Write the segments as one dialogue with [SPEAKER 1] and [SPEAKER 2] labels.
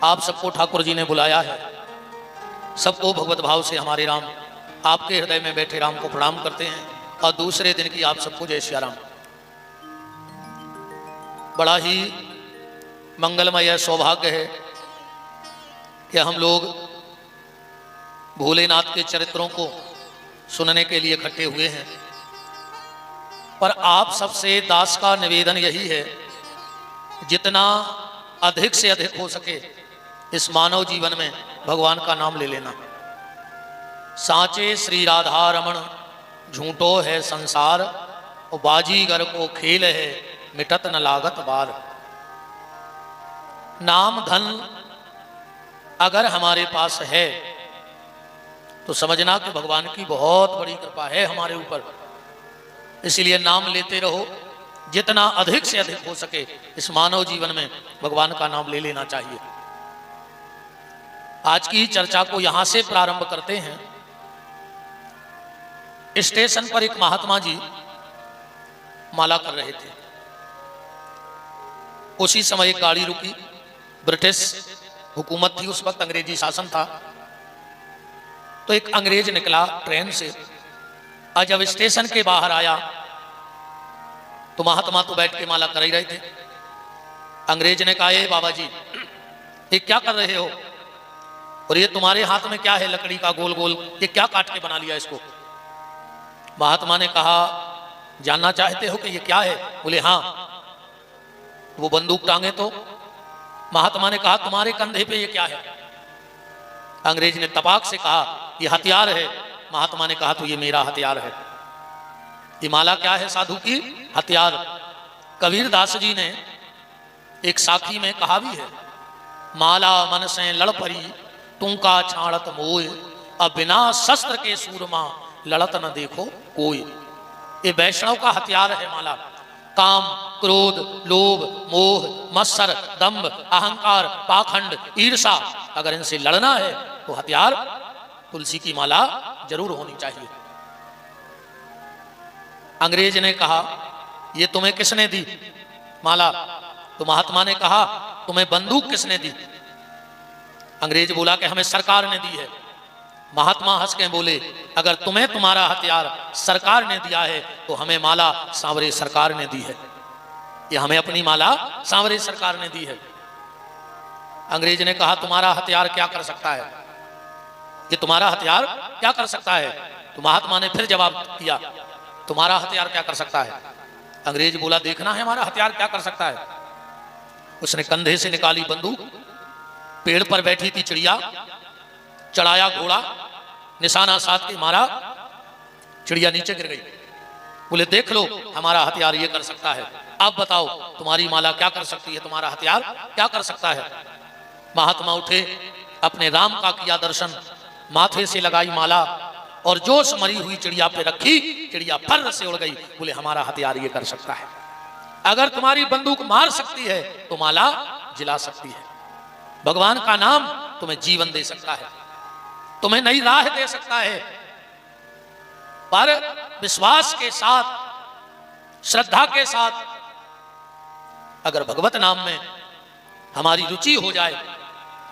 [SPEAKER 1] आप सबको ठाकुर जी ने बुलाया है। सबको भगवत भाव से हमारे राम आपके हृदय में बैठे राम को प्रणाम करते हैं और दूसरे दिन की आप सबको जय सिया राम। बड़ा ही मंगलमय सौभाग्य है कि हम लोग भोलेनाथ के चरित्रों को सुनने के लिए इकट्ठे हुए हैं। पर आप सबसे दास का निवेदन यही है, जितना अधिक से अधिक हो सके इस मानव जीवन में भगवान का नाम ले लेना। साचे श्री राधा रमण झूठो है संसार, और बाजीगर को खेल है मिटत न लागत बार। नाम धन अगर हमारे पास है तो समझना कि भगवान की बहुत बड़ी कृपा है हमारे ऊपर। इसलिए नाम लेते रहो, जितना अधिक से अधिक हो सके इस मानव जीवन में भगवान का नाम ले लेना चाहिए। आज की चर्चा को यहां से प्रारंभ करते हैं। स्टेशन पर एक महात्मा जी माला कर रहे थे। उसी समय एक गाड़ी रुकी। ब्रिटिश हुकूमत थी उस वक्त, अंग्रेजी शासन था। तो एक अंग्रेज निकला ट्रेन से, और जब स्टेशन के बाहर आया तो महात्मा तो बैठ के माला कर ही रहे थे। अंग्रेज ने कहा, बाबा जी ये क्या कर रहे हो, और ये तुम्हारे हाथ में क्या है, लकड़ी का गोल गोल, ये क्या काट के बना लिया इसको। महात्मा ने कहा, जानना चाहते हो कि ये क्या है? बोले हाँ। वो बंदूक टांगे तो महात्मा ने कहा, तुम्हारे कंधे पे ये क्या है? अंग्रेज ने तपाक से कहा, ये हथियार है। महात्मा ने कहा, तो ये मेरा हथियार है। ये माला क्या है साधु की? हथियार। कबीर दास जी ने एक साखी में कहा भी है, माला मन से लड़ परी तुमका छाड़त मोय, अब बिना शस्त्र के सूरमा लड़त न देखो कोई। ये वैष्णव का हथियार है माला। काम, क्रोध, लोभ, मोह, मत्सर, दंभ, अहंकार, पाखंड, ईर्षा, अगर इनसे लड़ना है तो हथियार तुलसी की माला जरूर होनी चाहिए। अंग्रेज ने कहा, ये तुम्हें किसने दी माला? तो महात्मा ने कहा, तुम्हें बंदूक किसने दी? अंग्रेज बोला कि हमें सरकार ने दी है। महात्मा हंस के बोले, अगर तुम्हें तुम्हारा हथियार सरकार ने दिया है तो हमें माला सांवरे सरकार ने दी है। ये हमें अपनी माला सांवरे सरकार ने दी है। अंग्रेज ने कहा, तुम्हारा हथियार क्या कर सकता है? ये तुम्हारा हथियार क्या कर सकता है? तो महात्मा ने फिर जवाब दिया, तुम्हारा हथियार क्या कर सकता है? अंग्रेज बोला, देखना है हमारा हथियार क्या कर सकता है। उसने कंधे से निकाली बंदूक, पेड़ पर बैठी थी चिड़िया, चढ़ाया घोड़ा, निशाना साध के मारा, चिड़िया नीचे गिर गई। बोले, देख लो हमारा हथियार ये कर सकता है। अब बताओ तुम्हारी माला क्या कर सकती है, तुम्हारा हथियार क्या कर सकता है? महात्मा उठे, अपने राम का किया दर्शन, माथे से लगाई माला और जोश मरी हुई चिड़िया पे रखी। चिड़िया फर्र से उड़ गई। बोले, हमारा हथियार ये कर सकता है। अगर तुम्हारी बंदूक मार सकती है तो माला जिला सकती है। भगवान का नाम तुम्हें जीवन दे सकता है, तुम्हें नई राह दे सकता है। पर विश्वास के साथ, श्रद्धा के साथ अगर भगवत नाम में हमारी रुचि हो जाए,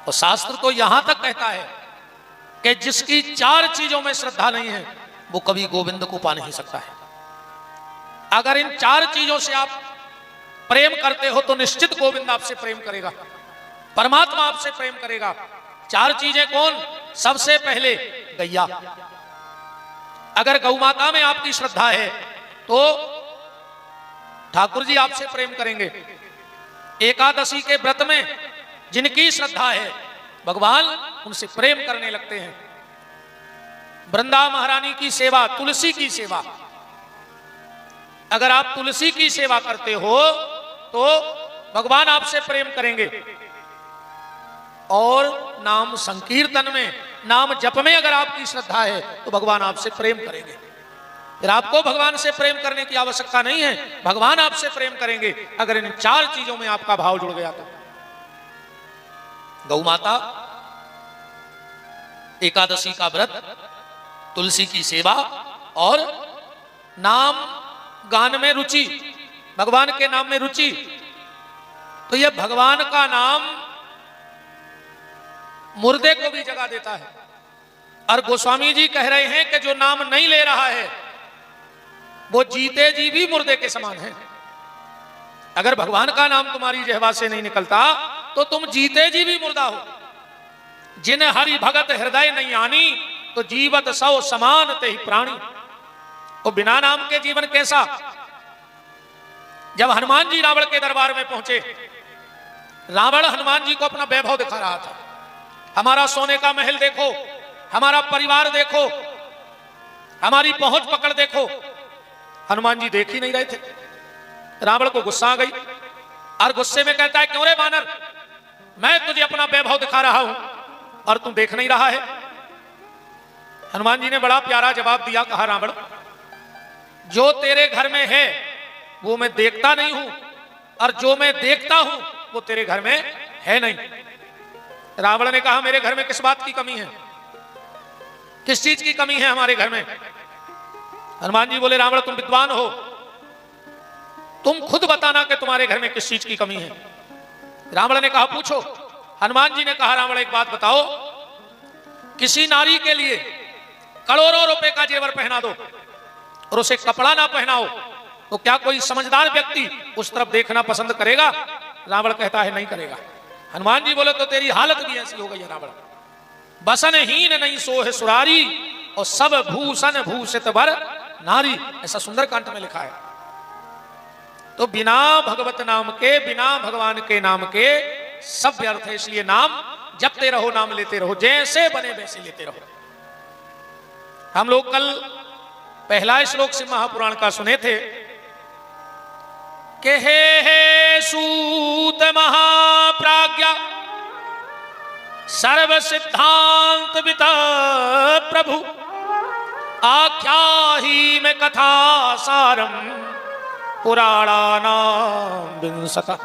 [SPEAKER 1] और शास्त्र तो यहां तक कहता है कि जिसकी 4 चीजों में श्रद्धा नहीं है वो कभी गोविंद को पा नहीं सकता है। अगर इन 4 चीजों से आप प्रेम करते हो तो निश्चित गोविंद आपसे प्रेम करेगा, परमात्मा आपसे प्रेम करेगा। 4 चीजें कौन? सबसे पहले गैया। अगर गौ माता में आपकी श्रद्धा है तो ठाकुर जी आपसे प्रेम करेंगे। एकादशी के व्रत में जिनकी श्रद्धा है भगवान उनसे प्रेम करने लगते हैं। वृंदा महारानी की सेवा, तुलसी की सेवा, अगर आप तुलसी की सेवा करते हो तो भगवान आपसे प्रेम करेंगे। और नाम संकीर्तन में, नाम जप में अगर आपकी श्रद्धा है तो भगवान आपसे प्रेम करेंगे। फिर आपको भगवान से प्रेम करने की आवश्यकता नहीं है, भगवान आपसे प्रेम करेंगे अगर इन 4 चीजों में आपका भाव जुड़ गया तो। गौ माता, एकादशी का व्रत, तुलसी की सेवा और नाम गान में रुचि, भगवान के नाम में रुचि। तो यह भगवान का नाम मुर्दे को भी जगा देता है। और गोस्वामी जी कह रहे हैं कि जो नाम नहीं ले रहा है वो जीते जी भी मुर्दे के समान है। अगर भगवान का नाम तुम्हारी जिह्वा से नहीं निकलता तो तुम जीते जी भी मुर्दा हो। जिन हरि भगत हृदय नहीं आनी तो जीवत सौ समान ते ही प्राणी। तो बिना नाम के जीवन कैसा। जब हनुमान जी रावण के दरबार में पहुंचे, रावण हनुमान जी को अपना वैभव दिखा रहा था। हमारा सोने का महल देखो, हमारा परिवार देखो, हमारी पहुंच पकड़ देखो। हनुमान जी देख ही नहीं रहे थे। रावण को गुस्सा आ गई और गुस्से में कहता है, क्यों रे बानर, मैं तुझे अपना वैभव दिखा रहा हूं और तू देख नहीं रहा है। हनुमान जी ने बड़ा प्यारा जवाब दिया। कहा, रावण, जो तेरे घर में है वो मैं देखता नहीं हूं और जो मैं देखता हूं वो तेरे घर में है नहीं। रावण ने कहा, मेरे घर में किस बात की कमी है, किस चीज की कमी है हमारे घर में। हनुमान जी बोले, रावण तुम विद्वान हो, तुम खुद बताना कि तुम्हारे घर में किस चीज की कमी है। रावण ने कहा, पूछो। हनुमान जी ने कहा, रावण एक बात बताओ, किसी नारी के लिए करोड़ों रुपए का जेवर पहना दो और उसे कपड़ा ना पहनाओ तो क्या कोई समझदार व्यक्ति उस तरफ देखना पसंद करेगा। रावण कहता है, नहीं करेगा। हनुमान जी बोले, तो तेरी हालत भी ऐसी हो गई है रावण। बसन हीन नहीं सोह सुरारी और सब भूषण भूषित बर नारी, ऐसा सुंदरकांड में लिखा है। तो बिना भगवत नाम के, बिना भगवान के नाम के सब व्यर्थ है। इसलिए नाम जपते रहो, नाम लेते रहो, जैसे बने वैसे लेते रहो। हम लोग कल पहला श्लोक से महापुराण का सुने थे कि हे सूत महाप्राज्ञा सर्व सिद्धांत विता प्रभु आख्या ही में कथा सारम पुराणानाम विंशता।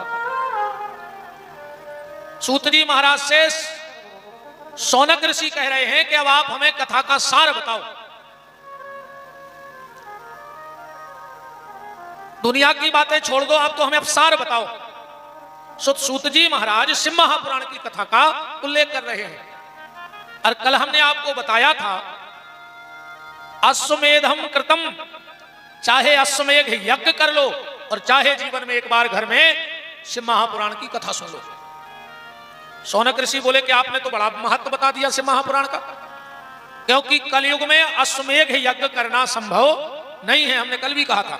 [SPEAKER 1] सूत जी महाराज से शौनक ऋषि कह रहे हैं कि अब आप हमें कथा का सार बताओ। दुनिया की बातें छोड़ दो, आप तो हमें अब सार बताओ। सूत जी महाराज शिव महापुराण की कथा का उल्लेख कर रहे हैं। और कल हमने आपको बताया था, अश्वमेधम कृतम, चाहे अश्वमेघ यज्ञ कर लो और चाहे जीवन में एक बार घर में शिव महापुराण की कथा सुन लो। शौनक ऋषि बोले कि आपने तो बड़ा महत्व बता दिया शिव महापुराण का, क्योंकि कलयुग में अश्वमेघ यज्ञ करना संभव नहीं है। हमने कल भी कहा था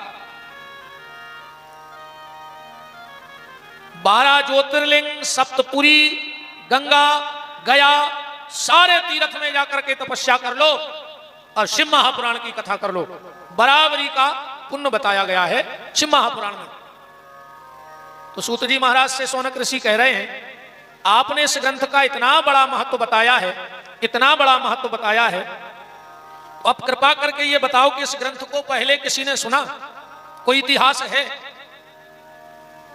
[SPEAKER 1] 12 ज्योतिर्लिंग, सप्तपुरी, गंगा, गया, सारे तीर्थ में जाकर के तपस्या कर लो और शिव महापुराण की कथा कर लो। बराबरी का पुण्य बताया गया है शिव महापुराण में। तो सूत जी महाराज से शौनक ऋषि कह रहे हैं, आपने इस ग्रंथ का इतना बड़ा महत्व बताया है, इतना बड़ा महत्व बताया है, तो अब कृपा करके ये बताओ कि इस ग्रंथ को पहले किसी ने सुना, कोई इतिहास है।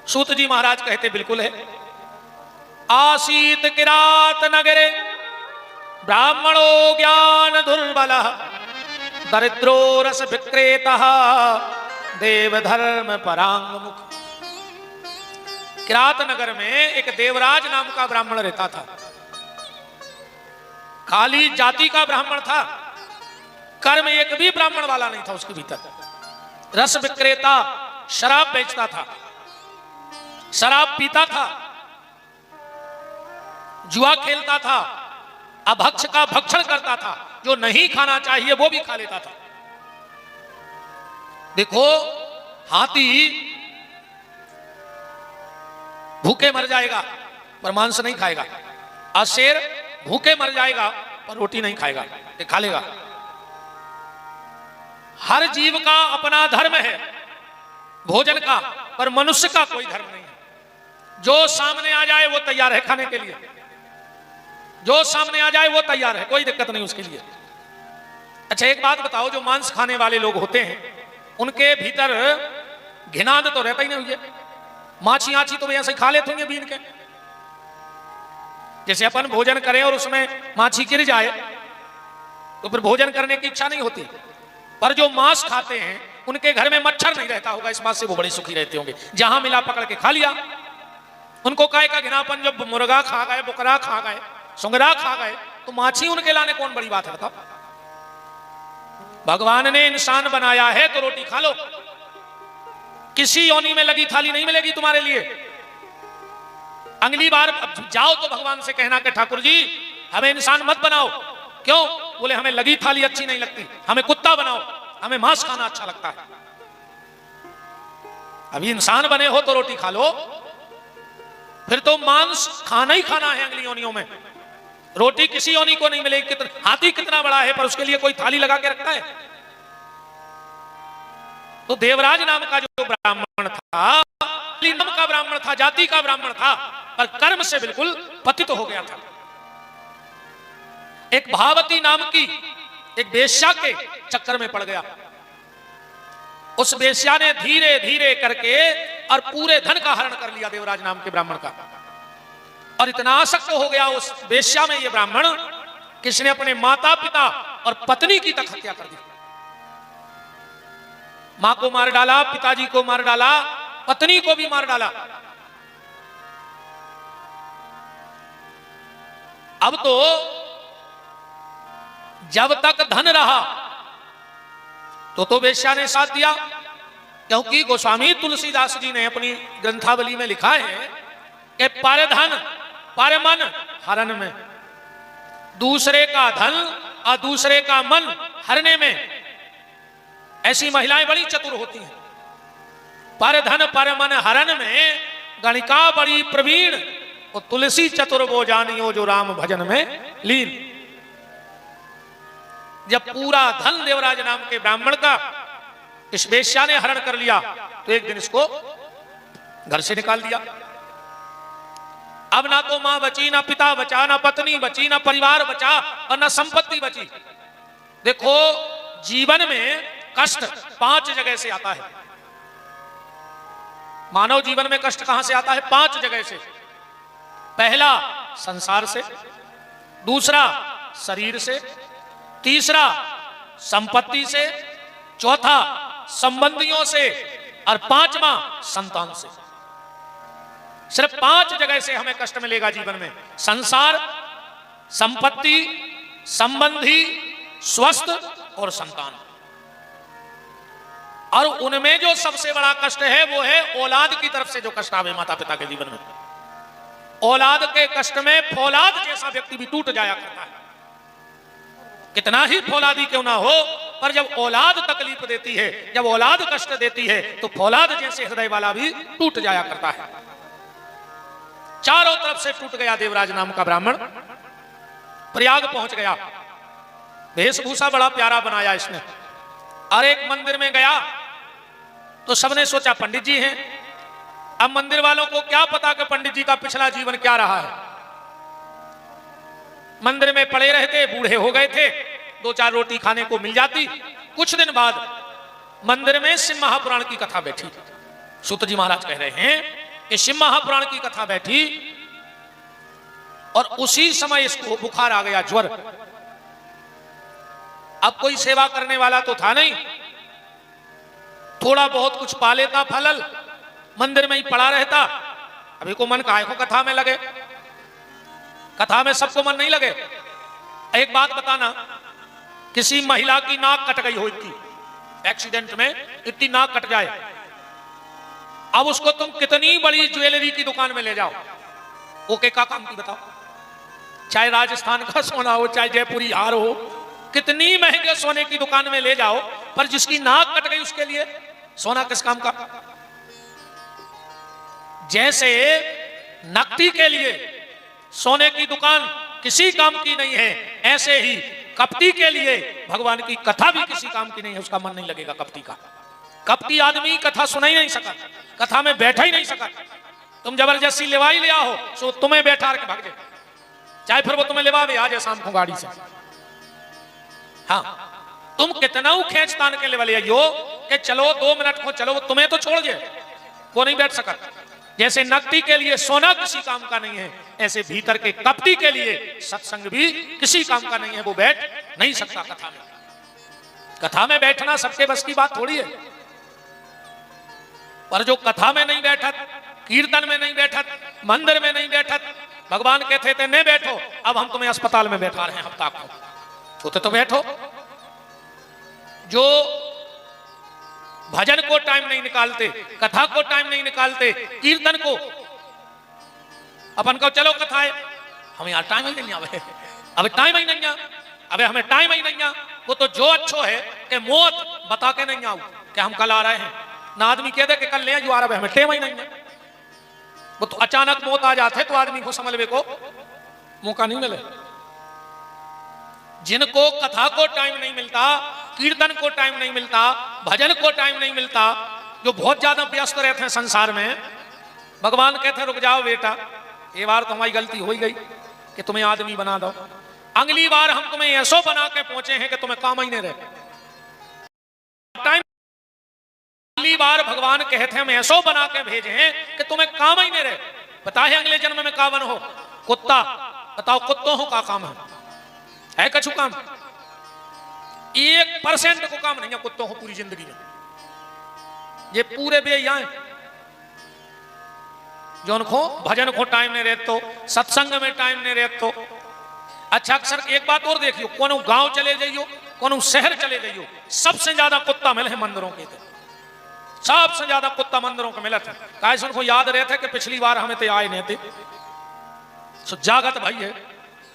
[SPEAKER 1] सूत जी महाराज कहते, बिल्कुल है। आसीत किरात नगरे ब्राह्मणो ज्ञान दुर्बल दरिद्रो रस विक्रेता देव धर्म परांग मुख। किरात नगर में एक देवराज नाम का ब्राह्मण रहता था। खाली जाति का ब्राह्मण था, कर्म एक भी ब्राह्मण वाला नहीं था उसके भीतर। रस विक्रेता, शराब बेचता था, शराब पीता था, जुआ खेलता था, अभक्ष का भक्षण करता था, जो नहीं खाना चाहिए वो भी खा लेता था। देखो, हाथी भूखे मर जाएगा पर मांस नहीं खाएगा, और शेर भूखे मर जाएगा पर रोटी नहीं खाएगा, ये खा लेगा। हर जीव का अपना धर्म है भोजन का, पर मनुष्य का कोई धर्म नहीं है। जो सामने आ जाए वो तैयार है खाने के लिए, जो सामने आ जाए वो तैयार है, कोई दिक्कत नहीं उसके लिए। अच्छा एक बात बताओ, जो मांस खाने वाले लोग होते हैं उनके भीतर घिनाद तो रहता ही नहीं है। माछी आछी तो ऐसे खा लेते होंगे बीन के। जैसे अपन भोजन करें और उसमें माछी गिर जाए तो फिर भोजन करने की इच्छा नहीं होती, पर जो मांस खाते हैं उनके घर में मच्छर नहीं रहता होगा, इस बात से वो बड़े सुखी रहते होंगे। जहां मिला पकड़ के खा लिया। उनको काय का घिनापन, जब मुर्गा खा गए, बकरा खा गए, सुंगरा खा गए तो माछी उनके लाने कौन बड़ी बात है बताओ। भगवान ने इंसान बनाया है तो रोटी खा लो, किसी योनि में लगी थाली नहीं मिलेगी तुम्हारे लिए। अगली बार जाओ तो भगवान से कहना कि ठाकुर जी हमें इंसान मत बनाओ। क्यों? बोले हमें लगी थाली अच्छी नहीं लगती, हमें कुत्ता बनाओ, हमें मांस खाना अच्छा लगता है। अभी इंसान बने हो तो रोटी खा लो, फिर तो मांस खाना ही खाना है अगली योनियों में। रोटी किसी योनि को नहीं मिलेगी। हाथी कितना बड़ा है पर उसके लिए कोई थाली लगा के रखता है? तो देवराज नाम का जो ब्राह्मण था, नाम का ब्राह्मण था, जाति का ब्राह्मण था, पर कर्म से बिल्कुल पतित हो गया था। एक भावती नाम की एक वेश्या के चक्कर में पड़ गया। उस वेश्या ने धीरे धीरे करके और पूरे धन का हरण कर लिया देवराज नाम के ब्राह्मण का। और इतना आसक्त हो गया उस वेश्या में ये ब्राह्मण, किसने अपने माता पिता और पत्नी की तक हत्या कर दी। मां को मार डाला, पिताजी को मार डाला, पत्नी को भी मार डाला। अब तो जब तक धन रहा तो वेश्या ने साथ दिया, क्योंकि गोस्वामी तुलसीदास जी ने अपनी ग्रंथावली में लिखा है कि पर धन पर मन हरण में, दूसरे का धन और दूसरे का मन हरने में ऐसी महिलाएं बड़ी चतुर होती हैं। पर धन पर मन हरण में गणिका बड़ी प्रवीण, और तुलसी चतुर वो जानियो जो राम भजन में लीन। जब पूरा धन देवराज नाम के ब्राह्मण का इस वेश्या ने हरण कर लिया तो एक दिन इसको घर से निकाल दिया। अब ना तो मां बची, ना पिता बचा, ना पत्नी बची, ना परिवार बचा और ना संपत्ति बची। देखो जीवन में कष्ट 5 जगह से आता है। मानव जीवन में कष्ट कहां से आता है? 5 जगह से। पहला संसार से, दूसरा शरीर से, तीसरा संपत्ति से, चौथा संबंधियों से और 5वां संतान से। सिर्फ 5 जगह से हमें कष्ट मिलेगा जीवन में। संसार, संपत्ति, संबंधी, स्वस्थ और संतान। और उनमें जो सबसे बड़ा कष्ट है वो है औलाद की तरफ से जो कष्ट आवे माता पिता के जीवन में। औलाद के कष्ट में फौलाद जैसा व्यक्ति भी टूट जाया करता है। कितना ही फौलादी क्यों ना हो, पर जब औलाद तकलीफ देती है, जब औलाद कष्ट देती है, तो फौलाद जैसे हृदय वाला भी टूट जाया करता है। चारों तरफ से टूट गया देवराज नाम का ब्राह्मण। प्रयाग पहुंच गया, वेशभूषा बड़ा प्यारा बनाया इसने। और एक मंदिर में गया तो सबने सोचा पंडित जी हैं। अब मंदिर वालों को क्या पता कि पंडित जी का पिछला जीवन क्या रहा है। मंदिर में पड़े रहते, बूढ़े हो गए थे, 2-4 रोटी खाने को मिल जाती। कुछ दिन बाद मंदिर में शिव महापुराण की कथा बैठी। सूत जी महाराज कह रहे हैं कि शिव महापुराण की कथा बैठी और उसी समय इसको बुखार आ गया, ज्वर। अब कोई सेवा करने वाला तो था नहीं, थोड़ा बहुत कुछ पा लेता फलल, मंदिर में ही पड़ा रहता। अभी को मन काहे को कथा में लगे? कथा में सबको मन नहीं लगे। एक बात बताना, किसी महिला की नाक कट गई हो, इतनी एक्सीडेंट में इतनी नाक कट जाए, अब उसको तुम कितनी बड़ी ज्वेलरी की दुकान में ले जाओ, ओके का काम की बताओ। चाहे राजस्थान का सोना हो, चाहे जयपुरी हार हो, कितनी महंगे सोने की दुकान में ले जाओ, पर जिसकी नाक कट गई उसके लिए सोना किस काम का? जैसे नकदी के लिए सोने की दुकान किसी काम की नहीं है, ऐसे ही कपटी के लिए भगवान की कथा भी किसी काम की नहीं है। उसका मन नहीं लगेगा कपटी का। कपटी आदमी कथा सुना ही नहीं सका, कथा में बैठा ही नहीं सका। तुम जबरदस्ती लेवा ही ले आओ सो तुम्हें बैठा के भाग जाए, चाहे फिर वो तुम्हें लेवा भी आ जाए शाम को गाड़ी से। हाँ, तुम कितना खेच तान के लेवा ले आइयो कि चलो 2 मिनट को चलो, तुम्हें तो छोड़ जाए, वो नहीं बैठ सका। जैसे नकदी के लिए सोना किसी काम का नहीं है, ऐसे भीतर के कपटी के लिए सत्संग भी किसी काम का नहीं है, वो बैठ नहीं सकता कथा में। कथा में बैठना सबके बस की बात थोड़ी है। पर जो कथा में नहीं बैठत, कीर्तन में नहीं बैठत, मंदिर में नहीं बैठत, भगवान कहते थे नहीं बैठो, अब हम तुम्हें अस्पताल में बैठा रहे हैं हफ्ता को, सोते तो बैठो। जो भजन को टाइम नहीं निकालते, कथा को टाइम नहीं निकालते, कीर्तन को, अपन को चलो कथा है, हमें यार टाइम ही नहीं आवे, अब टाइम ही नहीं आ, अबे हमें टाइम ही नहीं आ। वो तो जो अच्छो है कि मौत बता के नहीं आऊ कि हम कल आ रहे हैं, ना आदमी कह दे कि कल ले जो आ रहे, हमें टेम ही नहीं है। वो तो अचानक मौत आ जाते तो आदमी को समझने को मौका नहीं मिले। जिनको कथा को टाइम नहीं मिलता, कीर्तन को टाइम नहीं मिलता, भजन को टाइम नहीं मिलता, जो बहुत ज्यादा व्यस्त रहते हैं संसार में, भगवान कहते हैं रुक जाओ बेटा, ये बार तुम्हारी गलती हो ही गई कि तुम्हें आदमी बना दो, अगली बार हम तुम्हें ऐसो बना के पहुंचे हैं कि तुम्हें काम ही नहीं रहे टाइम। अगली बार भगवान कहते हैं हम ऐसो बना के भेजे हैं कि तुम्हें काम ही नहीं रहे। बताए अगले जन्म में का बन हो? कुत्ता। बताओ कुत्तों हो का काम है कछु काम? 1% को काम नहीं है कुत्तों को पूरी जिंदगी में। ये पूरे बेईमान जो उनको भजन को टाइम नहीं रहते, तो सत्संग में टाइम नहीं रहते। तो अच्छा, अक्सर एक बात और देखियो, कोनो गांव चले जाइयो, कोनो शहर चले जाइयो, सबसे ज्यादा कुत्ता मिले हैं मंदिरों के थे, सबसे ज्यादा कुत्ता मंदिरों के मिले थे। काहे उनको याद रहते कि पिछली बार हमें तो आए नहीं थे, सो जागत भाई है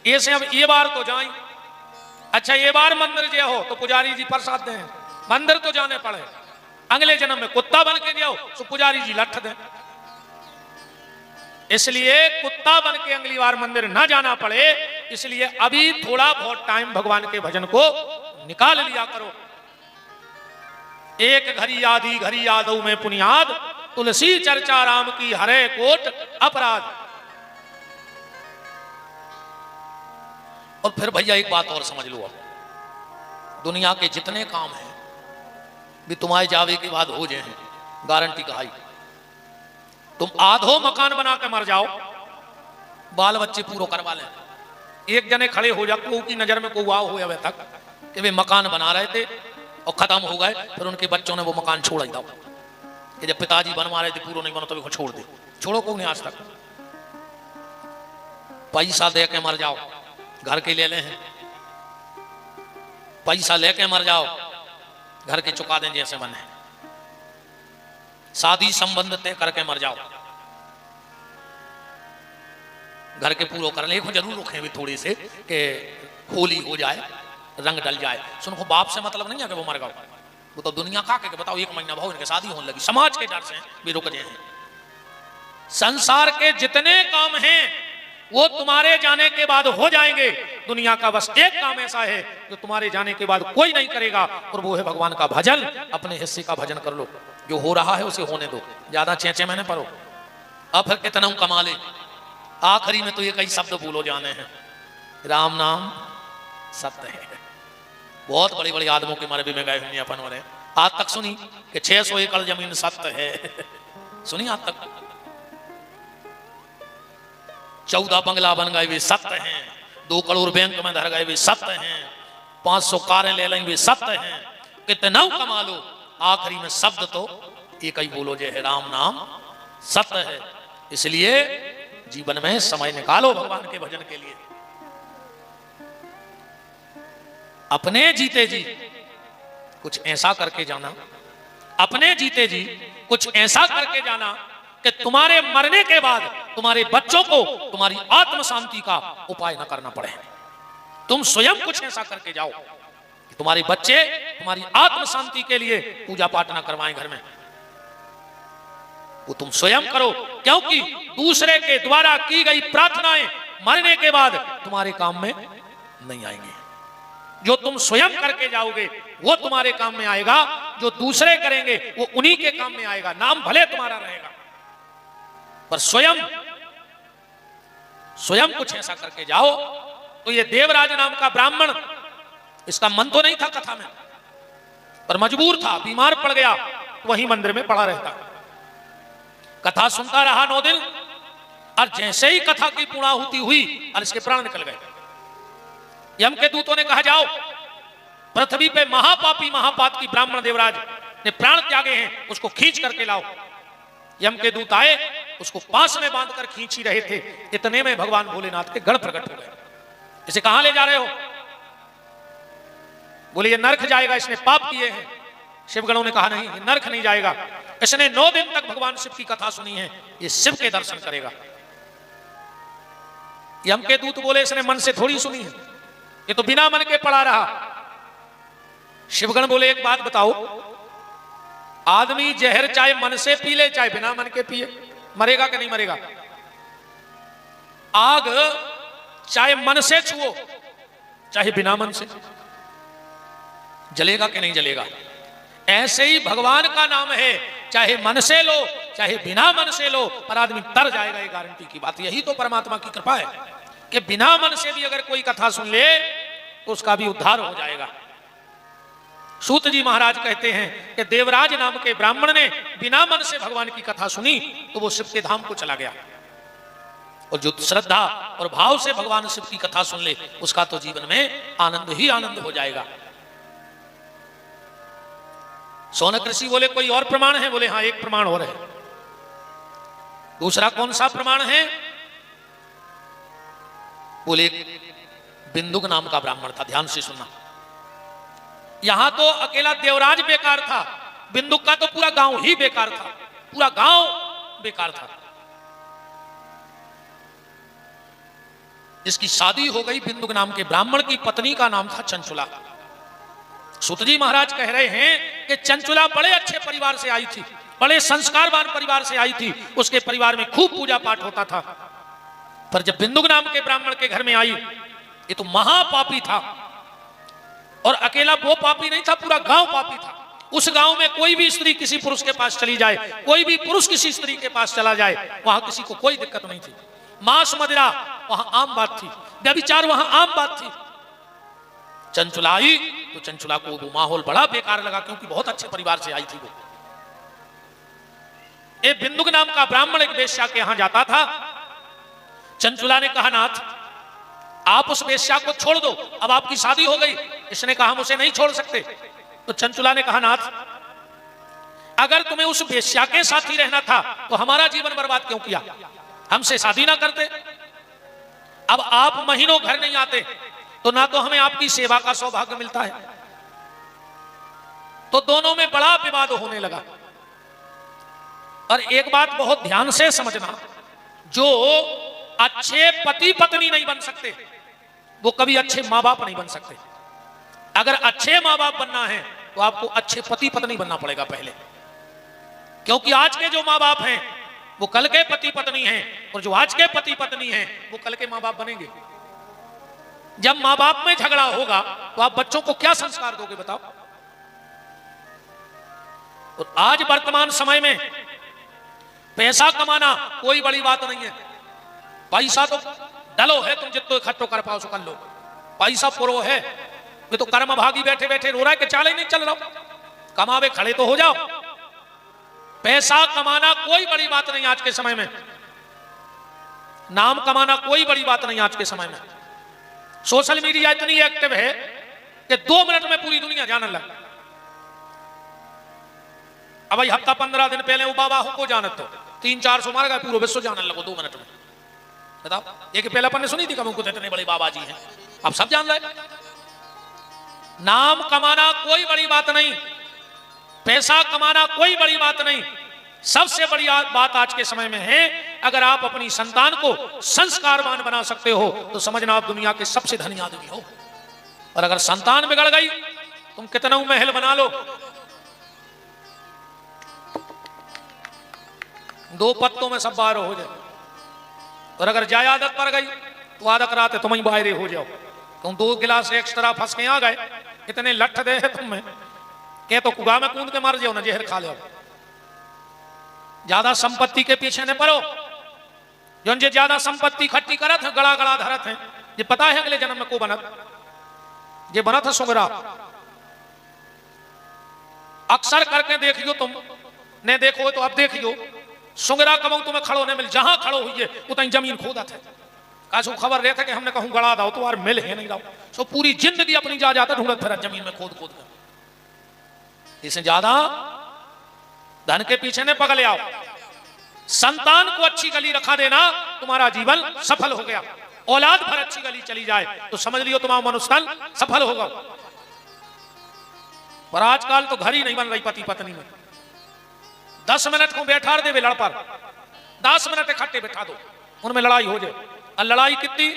[SPEAKER 1] ऐसे अब ये बार तो जाए। अच्छा, ये बार मंदिर जे हो तो पुजारी जी प्रसाद दें, मंदिर तो जाने पड़े। अगले जन्म में कुत्ता बन के जाओ तो पुजारी जी लठ दें। इसलिए कुत्ता बन के अगली बार मंदिर ना जाना पड़े, इसलिए अभी थोड़ा बहुत टाइम भगवान के भजन को निकाल लिया करो। एक घड़ी आधी घड़ी यादव में पुनियाद, तुलसी चर्चा राम की हरे कोट अपराध। और फिर भैया एक बात और समझ लो, अब दुनिया के जितने काम हैं भी तुम्हारे जावे के बाद हो जाए, गारंटी कहाई। तुम आधो मकान बना के मर जाओ, बाल बच्चे पूरा करवा लें, एक जने खड़े हो जा को की नजर में को वाव हो अभी तक कि वे मकान बना रहे थे और खत्म हो गए, फिर उनके बच्चों ने वो मकान छोड़ दिया कि जब पिताजी बनवा रहे थे पूरा नहीं बनो तो छोड़ दे। छोड़ो को नहीं आज तक। पैसा दे के मर जाओ, घर के ले लें, पैसा लेके मर जाओ, घर के चुका दें जैसे बने, शादी संबंध तय करके मर जाओ, घर के पूरा कर ले, जरूर रखें भी थोड़ी से कि होली हो जाए, रंग डल जाए। सुनो, बाप से मतलब नहीं है कि वो मर गए, वो तो दुनिया का के बताओ 1 महीना भाव इनके शादी होने लगी, समाज के डर से भी रुक जाए। संसार के जितने काम हैं वो तुम्हारे जाने के बाद हो जाएंगे। दुनिया का बस एक काम ऐसा है जो तुम्हारे जाने के बाद कोई नहीं करेगा, और वो है भगवान का भजन। अपने हिस्से का भजन कर लो, जो हो रहा है उसे होने दो, ज्यादा चेचे मैंने पढ़ो। अब फिर कितना कमा ले, आखिरी में तो ये कई शब्द भूलो जाने हैं, राम नाम सत्य है। बहुत बड़े बड़े आदमों के मरबे में गए हुए अपन हो रहे, आज तक सुनी कि 600 एकड़ जमीन सत्य है, सुनी आज तक? 14 बंगला बन गए वे सत्य हैं, 2 करोड़ बैंक में धर गए वे सत्य हैं, 500 कारें ले लेंगे वे सत्य हैं, कितना कमा लो, आखिरी में शब्द तो एक ही बोलो जो है राम नाम सत्य है। इसलिए जीवन में समय निकालो भगवान के भजन के लिए। अपने जीते जी कुछ ऐसा करके जाना, अपने जीते जी कुछ ऐसा करके जाना कि तुम्हारे मरने के बाद तुम्हारे बच्चों को तुम्हारी आत्म शांति का उपाय न करना पड़े। तुम स्वयं कुछ ऐसा करके जाओ कि तुम्हारे बच्चे तुम्हारी आत्म शांति के लिए पूजा पाठ न करवाएं घर में, वो तुम स्वयं करो, क्योंकि दूसरे के द्वारा की गई प्रार्थनाएं मरने के बाद तुम्हारे काम में नहीं आएंगे। जो तुम स्वयं करके जाओगे वो तुम्हारे काम में आएगा, जो दूसरे करेंगे वो उन्हीं के काम में आएगा। नाम भले तुम्हारा रहेगा पर स्वयं कुछ ऐसा करके जाओ। तो ये देवराज नाम का ब्राह्मण, इसका मन तो नहीं था कथा में, पर मजबूर था, बीमार पड़ गया, वहीं मंदिर में पड़ा रहता, कथा सुनता रहा 9 दिन। और जैसे ही कथा की पूर्णाहुति हुई और इसके प्राण निकल गए। यम के दूतों ने कहा जाओ पृथ्वी पे महापापी महापातकी ब्राह्मण देवराज ने प्राण त्यागे हैं, उसको खींच करके लाओ। यम के दूत आए, उसको पास में बांधकर खींच ही रहे थे, इतने में भगवान भोलेनाथ के गण प्रकट हो गए। इसे कहां ले जा रहे हो? बोले ये नरक जाएगा, इसने पाप किए हैं। शिवगणों ने कहा नहीं, ये नरक नहीं जाएगा, इसने 9 दिन तक भगवान शिव की कथा सुनी है, ये शिव के दर्शन करेगा। यम के दूत बोले इसने मन से थोड़ी सुनी है, ये तो बिना मन के पड़ा रहा। शिवगण बोले एक बात बताओ, आदमी जहर चाहे मन से पी ले चाहे बिना मन के पिए, मरेगा कि नहीं मरेगा? आग चाहे मन से छुओ चाहे बिना मन से, जलेगा कि नहीं जलेगा? ऐसे ही भगवान का नाम है, चाहे मन से लो चाहे बिना मन से लो, पर आदमी तर जाएगा, ये गारंटी की बात। यही तो परमात्मा की कृपा है कि बिना मन से भी अगर कोई कथा सुन ले तो उसका भी उद्धार हो जाएगा। सूत जी महाराज कहते हैं कि देवराज नाम के ब्राह्मण ने बिना मन से भगवान की कथा सुनी तो वो शिव के धाम को चला गया, और जो श्रद्धा और भाव से भगवान शिव की कथा सुन ले उसका तो जीवन में आनंद ही आनंद हो जाएगा। सोनक ऋषि बोले कोई और प्रमाण है? बोले हाँ, एक प्रमाण और है। दूसरा कौन सा प्रमाण है? बोले बिंदुक नाम का ब्राह्मण था, ध्यान से सुनना। यहां तो अकेला देवराज बेकार था, बिंदुक का तो पूरा गांव ही बेकार था, पूरा गांव बेकार था। जिसकी शादी हो गई बिंदुक नाम के ब्राह्मण की पत्नी का नाम था चंचुला। सुतजी महाराज कह रहे हैं कि चंचुला बड़े अच्छे परिवार से आई थी, बड़े संस्कारवान परिवार से आई थी, उसके परिवार में खूब पूजा पाठ होता था। पर जब बिंदुक नाम के ब्राह्मण के घर में आई, ये तो महापापी था, और अकेला वो पापी नहीं था, पूरा गांव पापी था। उस गांव में कोई भी स्त्री किसी पुरुष के पास चली जाए, कोई भी पुरुष किसी स्त्री के पास चला जाए, वहां किसी को कोई दिक्कत नहीं थी। मांस मदिरा वहां आम बात थी, व्यभिचार वहां आम बात थी। चंचुला आई तो चंचुला को वो माहौल बड़ा बेकार लगा, क्योंकि बहुत अच्छे परिवार से आई थी वो। एक बिंदुक नाम का ब्राह्मण एक वेश्या के यहां जाता था। चंचुला ने कहा नाथ आप उस वेश्या को छोड़ दो, अब आपकी शादी हो गई। इसने कहा हम उसे नहीं छोड़ सकते। तो चंचुला ने कहा नाथ अगर तुम्हें उस वेश्या के साथ ही रहना था तो हमारा जीवन बर्बाद क्यों किया, हमसे शादी ना करते। अब आप महीनों घर नहीं आते तो ना तो हमें आपकी सेवा का सौभाग्य मिलता है। तो दोनों में बड़ा विवाद होने लगा। और एक बात बहुत ध्यान से समझना, जो अच्छे पति पत्नी नहीं बन सकते वो कभी अच्छे माँ बाप नहीं बन सकते। अगर अच्छे माँ बाप बनना है तो आपको अच्छे पति पत्नी बनना पड़ेगा पहले, क्योंकि आज के जो माँ बाप हैं वो कल के पति पत्नी हैं, और जो आज के पति पत्नी हैं वो कल के माँ बाप बनेंगे। जब माँ बाप में झगड़ा होगा तो आप बच्चों को क्या संस्कार दोगे बताओ। और आज वर्तमान समय में पैसा कमाना कोई बड़ी बात नहीं है। पैसा तो डलो है, तुम जितना इकट्ठो कर पाओ सो कर लो। पैसा पुरो है, वे तो कर्म भागी बैठे बैठे रो रहा है कि चाल ही नहीं चल रहा। कमावे खड़े तो हो जाओ। पैसा कमाना कोई बड़ी बात नहीं आज के समय में। नाम कमाना कोई बड़ी बात नहीं आज के समय में। सोशल मीडिया इतनी एक्टिव है कि 2 मिनट में पूरी दुनिया जानने लगा। अब भाई हफ्ता 15 दिन पहले वो बाबा को जानत तो 300-400 मार गए, पूरा विश्व जानने लगो 2 मिनट में। बताओ, एक पहला पन्ने सुनी थी कम कुछ इतने बड़े बाबा जी हैं, अब सब जान रहे। नाम कमाना कोई बड़ी बात नहीं, पैसा कमाना कोई बड़ी बात नहीं। सबसे बड़ी बात आज के समय में है, अगर आप अपनी संतान को संस्कारवान बना सकते हो तो समझना आप दुनिया के सबसे धनी आदमी हो। और अगर संतान बिगड़ गई, तुम कितना महल बना लो, 2 पत्तों में सब बाहर हो जाए। और अगर जाय आदत पड़ गई तो आदत रात तुम ही बाहर हो जाओ। तुम 2 गिलास एक्स्ट्रा फंस के आ गए, इतने लठ दे है तुम में के तो कुआ में कूद के मर जाओ ना, जहर खा लो। ज्यादा संपत्ति के पीछे न पड़ो। जो ज्यादा संपत्ति इकट्ठी करत है, गड़ा गड़ा धरत है, ये पता है अगले जन्म में को बनत, ये बनत है सुंगरा। अक्सर करके देखियो, तुम ने देखो तो अब देखियो, सुंगरा कमऊ तुम्हें खड़ो नहीं मिल, जहां खड़ो हुई उतनी जमीन खोदत है। कासू खबर रहता कि हमने कहूं गड़ा दाओ तो यार मिल है नहीं रहो, सो पूरी जिंदगी अपनी जा जाता ढूंढत फिर जमीन में खोद खोद कर। इससे ज्यादा धन के पीछे ने पकड़ आओ। संतान को अच्छी गली रखा देना, तुम्हारा जीवन सफल हो गया। औलाद भर अच्छी गली चली जाए तो समझ लियो तुम्हारा मनुष्यन सफल होगा। पर आजकल तो घर ही नहीं बन रही पति पत्नी में। 10 मिनट को बैठा दे लड़ पर, 10 मिनट इकट्ठे बैठा दो, उनमें लड़ाई हो जाए। और लड़ाई कितनी,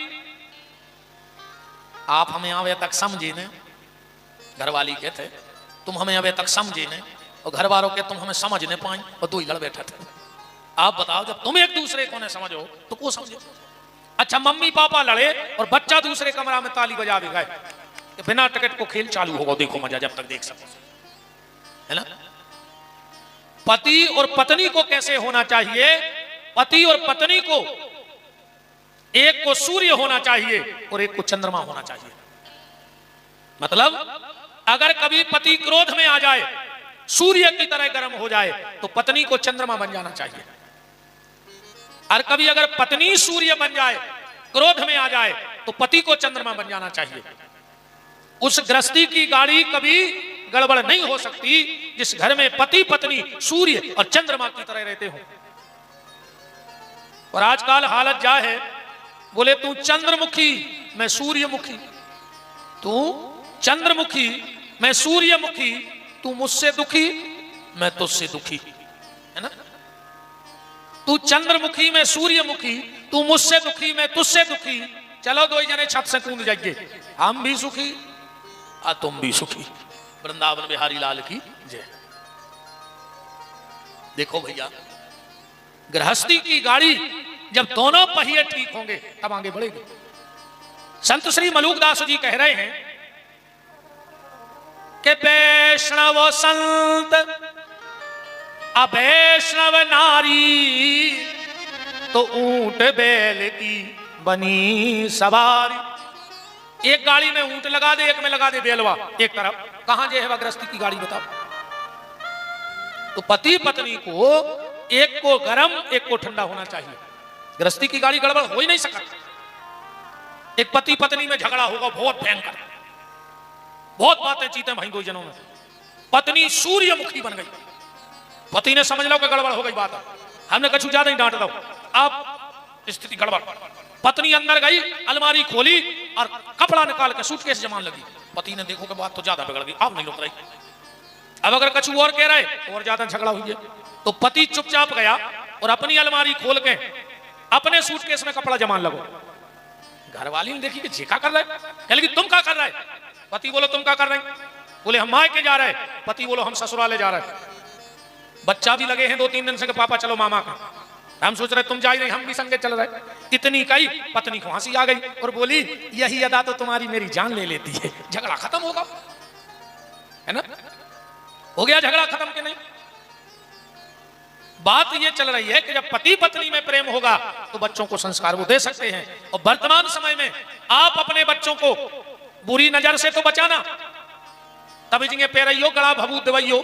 [SPEAKER 1] आप हमें आवे तक समझे ने, घरवाली के थे तुम हमें अबे तक समझे ने, और घर वालों के तुम हमें समझ नहीं पाए, और दो ही लड़ बैठा थे। आप बताओ जब तुम एक दूसरे को नहीं समझो तो को समझे। अच्छा मम्मी पापा लड़े और बच्चा दूसरे कमरा में ताली बजा भी गए, बिना टिकट को खेल चालू होगा, देखो मजा जब तक देख सको, है ना। पति और पत्नी को कैसे होना चाहिए, पति और पत्नी को एक को सूर्य होना चाहिए और एक को चंद्रमा होना चाहिए। मतलब अगर कभी पति क्रोध में आ जाए, सूर्य की तरह गर्म हो जाए, तो पत्नी को चंद्रमा बन जाना चाहिए। और कभी अगर पत्नी सूर्य बन जाए, क्रोध में आ जाए, तो पति को चंद्रमा बन जाना चाहिए। उस गृहस्थी की गाड़ी कभी गड़बड़ नहीं हो सकती जिस घर में पति पत्नी सूर्य और चंद्रमा की तरह रहते हो। और आजकल हालत जा है, बोले तू चंद्रमुखी मैं सूर्यमुखी, तू चंद्रमुखी मैं सूर्यमुखी, तू मुझसे दुखी मैं तुझसे दुखी, है ना। तू चंद्रमुखी मैं सूर्यमुखी, तू मुझसे दुखी मैं तुझसे दुखी, चलो दो जने छत से कूद जाइए, हम भी सुखी और तुम भी सुखी। वृंदावन बिहारी लाल की जय। देखो भैया, गृहस्थी की गाड़ी जब दोनों पहिए ठीक होंगे तब आगे बढ़ेगी। संत श्री मलूकदास जी कह रहे हैं कि वैष्णव संत अवैष्णव नारी, तो ऊंट बैल की बनी सवारी। एक गाड़ी में ऊंट लगा दे, एक में लगा दे बेलवा, एक तरफ कहां जे है वह गृहस्थी की गाड़ी बताओ। तो पति पत्नी को एक को गर्म एक को ठंडा होना चाहिए। गृहस्थी की गाड़ी गड़बड़ हो ही नहीं सकता। एक पति पत्नी में झगड़ा होगा बहुत भयंकर, बहुत बातें चीते भाई दो जनों में। पत्नी सूर्यमुखी बन गई, पति ने समझ लो कि गड़बड़ हो गई बात है, हमने कछु ज्यादा ही डांट दो, अब स्थिति गड़बड़। पत्नी अंदर गई, अलमारी खोली और कपड़ा निकाल के सूटकेस जमान लगी। पति ने देखो कि बात तो ज्यादा बिगड़ गई, अब नहीं रुक रही। अब अगर कछु और कह रहे और ज्यादा झगड़ा हुई है, तो पति चुपचाप गया और अपनी अलमारी खोल के अपने सूटकेस में कपड़ा जमान लगो। घरवाली ने देखी कि जी क्या कर रहे, कह लगी तुम क्या कर रहे। पति बोलो तुम क्या कर रहे, बोले हम मायके जा रहे, पति बोलो हम ससुराले जा रहे। बच्चा भी लगे हैं 2-3 दिन से कि पापा चलो मामा का, हम सोच रहे तुम जा ही नहीं, हम भी संगे चल रहे। इतनी कही, पत्नी को हंसी आ गई और बोली यही अदा तो तुम्हारी मेरी जान ले लेती है। झगड़ा खत्म होगा, है ना। हो गया झगड़ा खत्म के नहीं। बात ये चल रही है कि जब पति पत्नी में प्रेम होगा तो बच्चों को संस्कार वो दे सकते हैं। और वर्तमान समय में आप अपने बच्चों को बुरी नजर से तो बचाना, तभी जिंगे पैरइयो गड़ा भभू दवाइयो,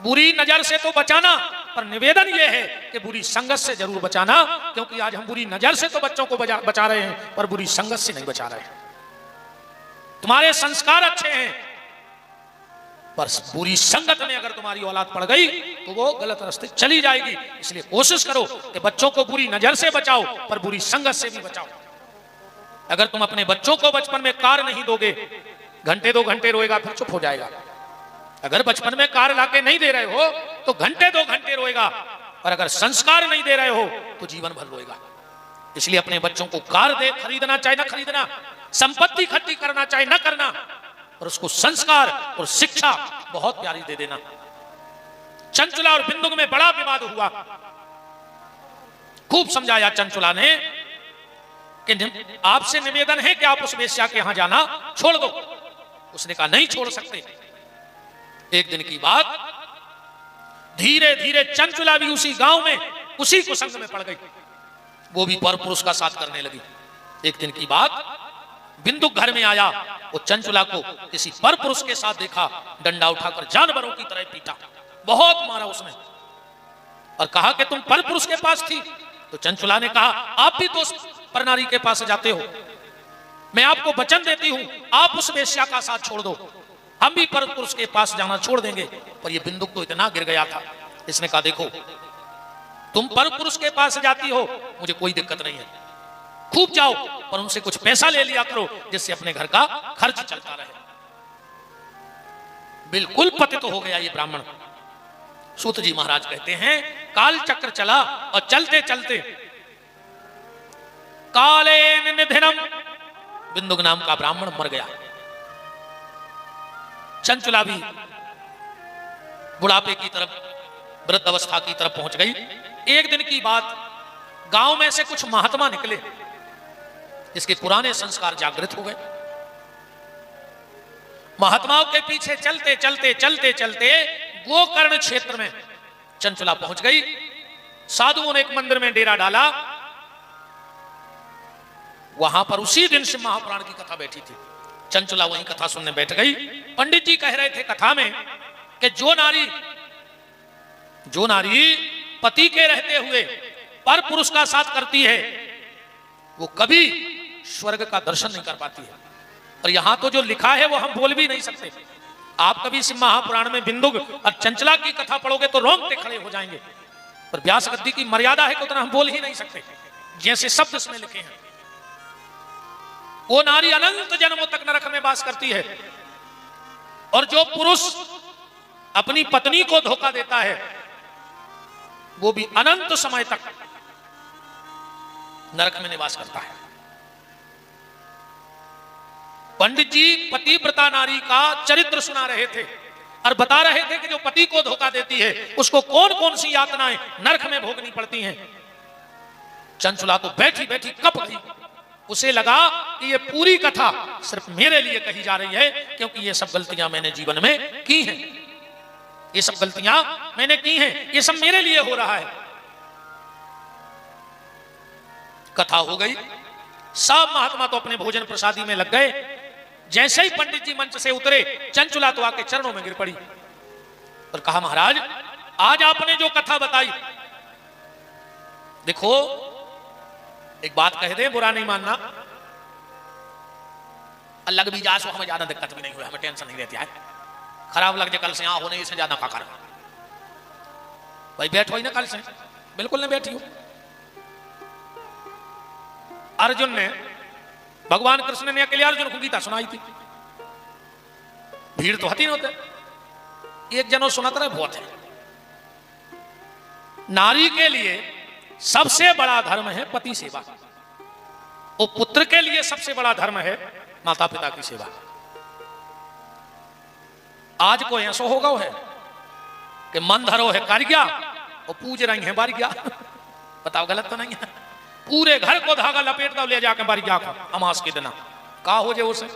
[SPEAKER 1] बुरी नजर से तो बचाना, पर निवेदन यह है कि बुरी संगत से जरूर बचाना, क्योंकि आज हम बुरी नजर से तो बच्चों को बचा रहे हैं पर बुरी संगत से नहीं बचा रहे हैं। तुम्हारे संस्कार अच्छे हैं पर बुरी संगत में अगर तुम्हारी औलाद पड़ गई तो वो गलत रास्ते चली जाएगी। इसलिए कोशिश करो कि बच्चों को बुरी नजर से बचाओ पर बुरी संगत से भी बचाओ। अगर तुम अपने बच्चों को बचपन में कार नहीं दोगे, घंटे 2 घंटे रोएगा फिर चुप हो जाएगा। अगर बचपन में कार लाके नहीं दे रहे हो तो घंटे 2 घंटे रोएगा, और अगर संस्कार नहीं दे रहे हो तो जीवन भर रोएगा। इसलिए अपने बच्चों को कार दे, खरीदना चाहे ना खरीदना, संपत्ति इकट्ठी करना चाहे ना करना, और उसको संस्कार और शिक्षा बहुत प्यारी दे देना। चंचुला और बिंदुक में बड़ा विवाद हुआ, खूब समझाया चंचुला ने कि आपसे निवेदन है कि आप उस वेश्या के यहां जाना छोड़ दो। उसने कहा नहीं छोड़ सकते। एक दिन की बात, धीरे धीरे चंचुला भी उसी गांव में उसी कुसंग में पड़ गई, वो भी पर पुरुष का साथ करने लगी। एक दिन की बात, बिंदुक घर में आया, वो चंचुला को किसी पर पुरुष के साथ देखा, डंडा उठाकर जानवरों की तरह पीटा, बहुत मारा उसने, और कहा कि तुम पर पुरुष के पास थी। तो चंचुला ने कहा आप भी तो परनारी के पास जाते हो, मैं आपको वचन देती हूं आप उस वेश्या का साथ छोड़ दो, हम भी पर पुरुष के पास जाना छोड़ देंगे। पर ये बिंदुक तो इतना गिर गया था, इसने कहा देखो तुम पर पुरुष के पास जाती हो, मुझे कोई दिक्कत नहीं है, खूब जाओ, पर उनसे कुछ पैसा ले लिया करो जिससे अपने घर का खर्च चलता रहे। बिल्कुल पतित हो गया ये ब्राह्मण। सूत जी महाराज कहते हैं काल चक्र चला और चलते चलते कालेन निधनम, बिंदुक नाम का ब्राह्मण मर गया। चंचला भी बुढ़ापे की तरफ, वृद्ध अवस्था की तरफ पहुंच गई। एक दिन की बात, गांव में से कुछ महात्मा निकले जिसके पुराने संस्कार जागृत हो गए। महात्माओं के पीछे चलते चलते चलते चलते गोकर्ण क्षेत्र में चंचला पहुंच गई। साधुओं ने एक मंदिर में डेरा डाला। वहां पर उसी दिन से महापुराण की कथा बैठी थी। चंचला वहीं कथा सुनने बैठ गई। पंडित जी कह रहे थे कथा में कि जो नारी पति के रहते हुए पर पुरुष का साथ करती है वो कभी स्वर्ग का दर्शन नहीं कर पाती है। और यहां तो जो लिखा है वो हम बोल भी नहीं सकते। आप कभी इस महापुराण में बिंदुक और चंचला की कथा पढ़ोगे तो रोंगटे खड़े हो जाएंगे। पर व्यास गद्दी की मर्यादा है कि उतना हम बोल ही नहीं सकते, जैसे शब्द इसमें लिखे हैं। वो नारी अनंत जन्मों तक नरक में वास करती है, और जो पुरुष अपनी पत्नी को धोखा देता है वो भी अनंत समय तक नरक में निवास करता है। पंडित जी पतिव्रता नारी का चरित्र सुना रहे थे और बता रहे थे कि जो पति को धोखा देती है उसको कौन कौन सी यातनाएं नरक में भोगनी पड़ती हैं। चंचला तो बैठी बैठी कप गई। उसे लगा कि ये पूरी कथा सिर्फ मेरे लिए कही जा रही है, क्योंकि ये सब गलतियां मैंने जीवन में की हैं। ये सब गलतियां मैंने की हैं, ये सब मेरे लिए हो रहा है। कथा हो गई। सब महात्मा तो अपने भोजन प्रसादी में लग गए। जैसे ही पंडित जी मंच से उतरे, चंचला तो आके चरणों में गिर पड़ी और कहा महाराज आज आपने जो कथा बताई, देखो एक बात कह दे, बुरा नहीं मानना, लग भी जा सो हमें ज्यादा दिक्कत भी नहीं हुई, हमें टेंशन नहीं रहती है। खराब लग जाए कल से यहां होने से ज्यादा का कर भाई बैठो ही ना, कल से बिल्कुल नहीं बैठी हो। अर्जुन ने, भगवान कृष्ण ने अकेले अर्जुन को गीता सुनाई थी। भीड़ तो हती होते, एक जनों सुनाता रहे बहुत है। नारी के लिए सबसे बड़ा धर्म है पति सेवा, और पुत्र के लिए सबसे बड़ा धर्म है माता पिता की सेवा। आज को ऐसा होगा है कि मन धरो है कर गया और पूज रही है बार गया। बताओ गलत तो नहीं है? पूरे घर को धागा लपेट दो, ले जाके बार गया अमास के दिन का हो जाए उसे।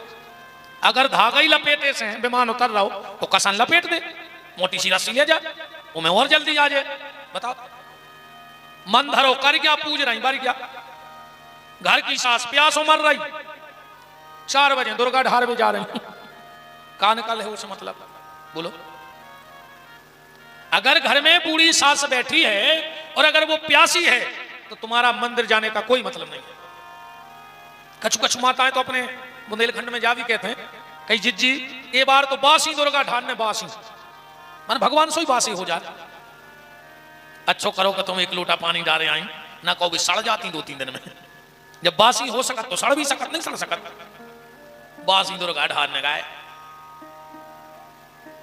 [SPEAKER 1] अगर धागा ही लपेटे से विमान उतर रहा हो तो कसन लपेट दे, मोटी सी रस्सी ले जाए, तुम्हें और जल्दी आ जाए। बताओ मन धरो कर गया, पूज रही बार गया। घर की सास प्यासों मर रही, 4 बजे दुर्गा ढार में जा रही, का निकल है उसे मतलब बोलो। अगर घर में बूढ़ी सास बैठी है और अगर वो प्यासी है तो तुम्हारा मंदिर जाने का कोई मतलब नहीं है। कछु कछु माताएं तो अपने बुंदेलखंड में जा भी कहते हैं कई जिज्जी ये बार तो बासी दुर्गा ढान में बासी, मन भगवान सो ही बासी हो जाए। अच्छो करो कि तुम 1 लोटा पानी डाले आई ना, कहो भी सड़ जाती 2-3 दिन में। जब बासी हो सकत तो सड़ भी सकत, नहीं सड़ सकत। बासी दुर्गा ढान में गाय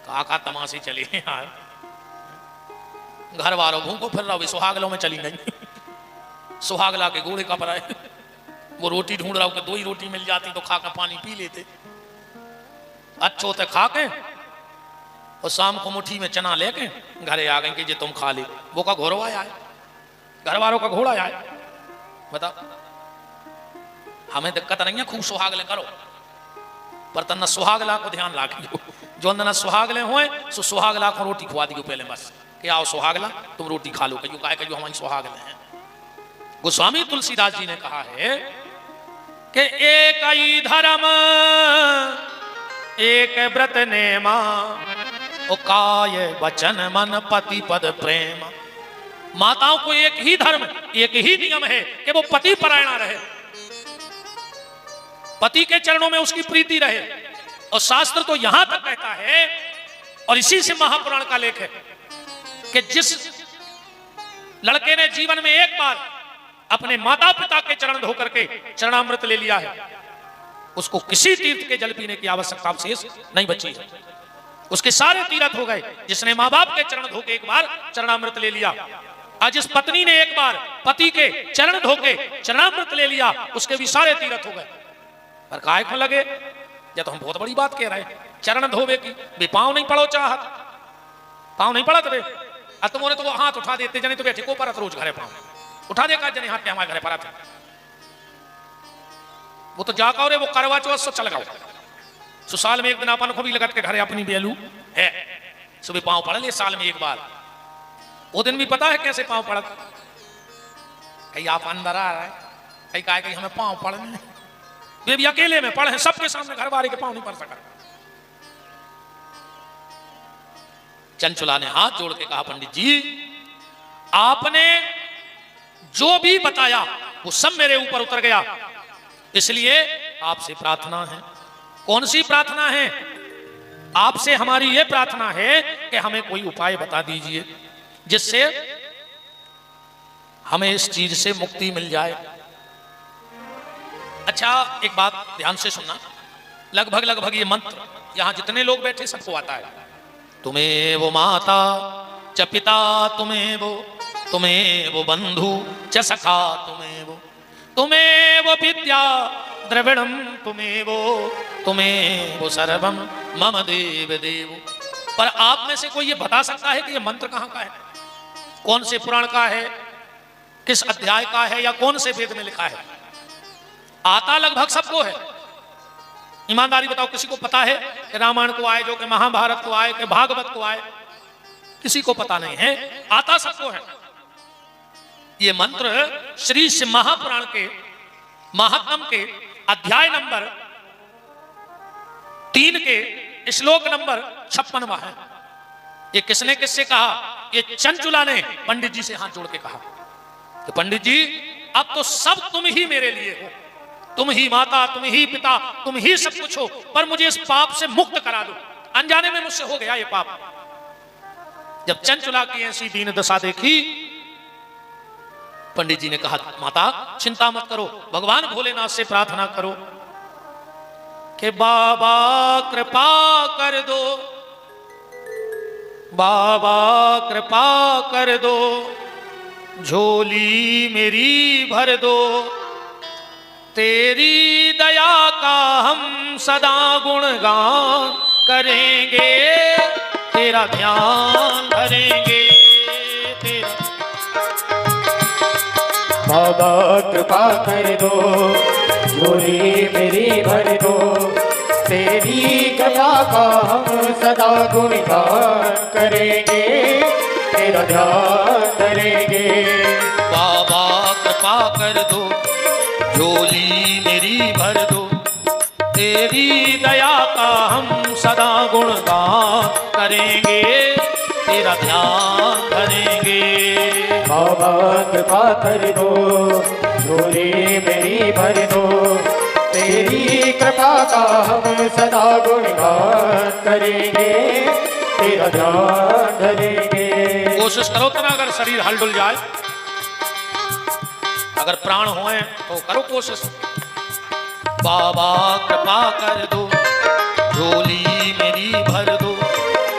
[SPEAKER 1] काका तमाशी चली यार। घर वालों घूमो फिर रहा, सुहागलों में चली गई। सुहागला के घोड़े का पराए, वो रोटी ढूंढ रहा हो कि 2 ही रोटी मिल जाती तो खा के पानी पी लेते। अच्छो ते खा के और शाम को मुट्ठी में चना लेके घरे आ गए कि जे तुम खा ले। वो का घोड़ा आया है, घर वालों का घोड़ा आया है। बताओ हमें दिक्कत नहीं है, खूब सुहागले करो, पर तना सुहागला को ध्यान रखियो। जो ना सुहागले हुए सो सुहागला को रोटी खुआ दियो पहले, बस कि आओ सुहागला तुम रोटी खा लो, कहियो काय कहियो हमारी सुहागले हैं। गोस्वामी तुलसीदास जी ने कहा है कि एक ही धर्म एक व्रत नेमा, ओ काय वचन मन पति पद प्रेम। माताओं को एक ही धर्म, एक ही नियम है कि वो पति परायणा रहे, पति के चरणों में उसकी प्रीति रहे। और शास्त्र तो यहां तक कहता है, और इसी से महापुराण का लेख है कि जिस लड़के ने जीवन में एक बार अपने माता पिता के चरण धो करके चरणामृत ले लिया है, उसको किसी तीर्थ के जल पीने की आवश्यकता शेष नहीं बची है। उसके सारे तीर्थ हो गए। जिसने माँ बाप के चरण धो के एक बार चरणामृत ले लिया, आज जिस पत्नी ने एक बार पति के चरण धो के चरणामृत ले लिया, उसके भी सारे तीर्थ हो गए। पर काहे को लगे, जब तो हम बहुत बड़ी बात कह रहे हैं चरण धोवे की, भी पांव नहीं पड़ो चाहत, पांव नहीं पड़ा तबे तुमने तो हाथ उठा देते जने तो बैठे को परत रोज घरे पांव उठा दे का जने हाथ पे हमारे घरे परत वो तो जाका और वो करवा चौथ से चल गया। सो साल में एक दिन अपन को भी लगत के घरे अपनी बेलू है, सुबह पांव पड़ ले साल में एक बार। वो दिन भी पता है कैसे पांव पड़त, कहीं आप अंदर आ रहा है, कहीं कहा कहीं हमें पांव पड़ने, वे भी अकेले में पढ़े, सबके सामने घर वाले के पांव नहीं पड़ सका। चंचुला ने हाथ जोड़ के कहा, पंडित जी आपने जो भी बताया वो सब मेरे ऊपर उतर गया, इसलिए आपसे प्रार्थना है। कौन सी प्रार्थना है? आपसे हमारी ये प्रार्थना है कि हमें कोई उपाय बता दीजिए जिससे हमें इस चीज से मुक्ति मिल जाए। अच्छा एक बात ध्यान से सुनना, लगभग ये मंत्र यहां जितने लोग बैठे सबको आता है। तुम्हें वो माता च पिता, तुम्हें वो बंधु च सखा, तुम्हें वो विद्या द्रविणम, तुम्हें वो सर्वम मम देव देव। पर आप में से कोई ये बता सकता है कि ये मंत्र कहां का है, कौन से पुराण का है, किस अध्याय का है, या कौन से वेद में लिखा है? आता लगभग सबको है। ईमानदारी बताओ, किसी को पता है कि रामायण को आए, जो कि महाभारत को आए, कि भागवत को आए? किसी को पता नहीं है। आता सबको है। ये मंत्र श्री शिव महापुराण के महात्म के अध्याय नंबर 3 के श्लोक नंबर 56वां है। ये किसने किससे कहा? ये चंचुला ने पंडित जी से हाथ जोड़ के कहा कि पंडित जी अब तो सब तुम ही मेरे लिए हो, तुम ही माता, तुम ही पिता, तुम ही सब कुछ हो, पर मुझे इस पाप से मुक्त करा दो। अनजाने में मुझसे हो गया ये पाप। जब चंचुला की ऐसी दीन दशा देखी, पंडित जी ने कहा माता चिंता मत करो, भगवान भोलेनाथ से प्रार्थना करो कि बाबा कृपा कर दो, बाबा कृपा कर दो, झोली मेरी भर दो, तेरी दया का हम सदा गुणगान करेंगे, तेरा ध्यान धरेंगे, तेरा।
[SPEAKER 2] बाबा कृपा कर दो, झोली मेरी भर दो, तेरी कृपा का हम सदा गुणगान करेंगे, तेरा ध्यान धरेंगे।
[SPEAKER 1] बाबा कृपा कर दो, झोली मेरी भर दो, तेरी दया का हम सदा गुणगान करेंगे, तेरा ध्यान धरेंगे।
[SPEAKER 2] बाबा कृपा कर दो, झोली मेरी भर दो, तेरी कृपा का हम सदा गुणगान करेंगे, तेरा ध्यान धरेंगे।
[SPEAKER 1] कोशिश करो तना, अगर शरीर हल डुल जाए, अगर प्राण होए तो करो कोशिश। बाबा कृपा कर दो, झोली मेरी भर दो,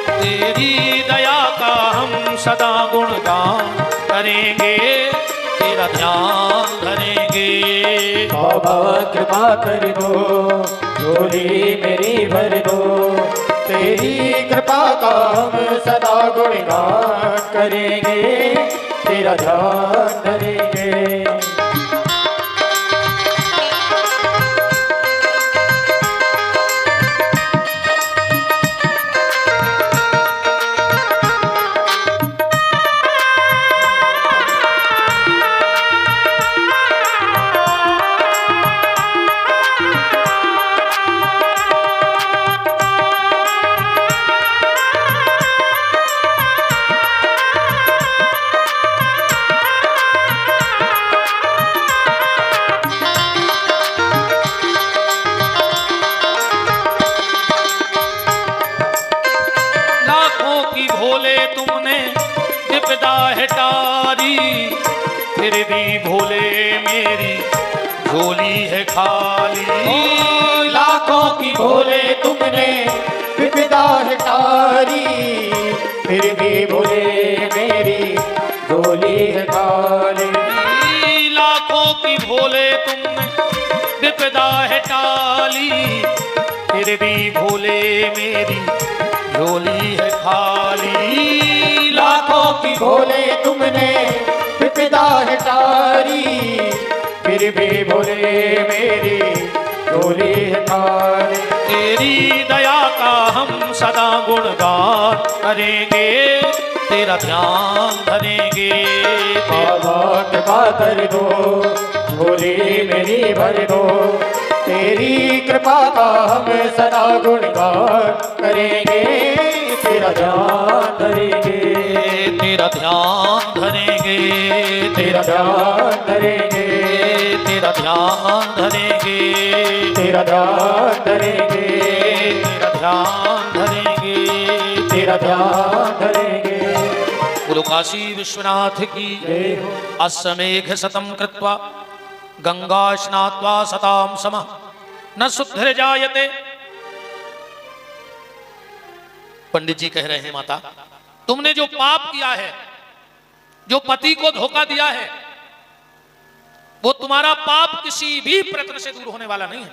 [SPEAKER 1] तेरी दया का हम सदा गुणगान करेंगे, तेरा ध्यान धरेंगे।
[SPEAKER 2] बाबा कृपा कर दो, झोली मेरी भर दो, तेरी कृपा का हम सदा गुणगान करेंगे, तेरा ध्यान धरेंगे।
[SPEAKER 1] विपदा है टारी, फिर भी भोले मेरी झोली है खाली।
[SPEAKER 2] लाखों की भोले तुमने विपदा है टारी, फिर भी भोले मेरी झोली है खाली।
[SPEAKER 1] लाखों की भोले तुमने विपदा है टाली, फिर भी भोले मेरी झोली है खाली।
[SPEAKER 2] लाखों की भोले तुमने विपदा है टारी, फिर भी भोले मेरी झोली है खाली।
[SPEAKER 1] तेरी दया का हम सदा गुणगान करेंगे, तेरा ध्यान धरेंगे।
[SPEAKER 2] बाबा कृपा कर दो, झोली मेरी भर दो, तेरी कृपा का हम सदा गुणगान करेंगे, तेरा ध्यान धरेंगे।
[SPEAKER 1] तेरा ध्यान धरेंगे,
[SPEAKER 2] तेरा ध्यान धरेंगे,
[SPEAKER 1] तेरा ध्यान धरेंगे,
[SPEAKER 2] तेरा ध्यान धरेंगे,
[SPEAKER 1] तेरा ध्यान धरेंगे,
[SPEAKER 2] तेरा ध्यान धरेंगे।
[SPEAKER 1] बोलो काशी विश्वनाथ की।
[SPEAKER 2] जय हो।
[SPEAKER 1] अस्समेघ शतम कृत्वा गंगा स्नात्वा सताम समः न शुद्धिर जायते। पंडित जी कह रहे हैं माता, तुमने जो पाप किया है, जो पति को धोखा दिया है, वो तुम्हारा पाप किसी भी प्रयत्न से दूर होने वाला नहीं है।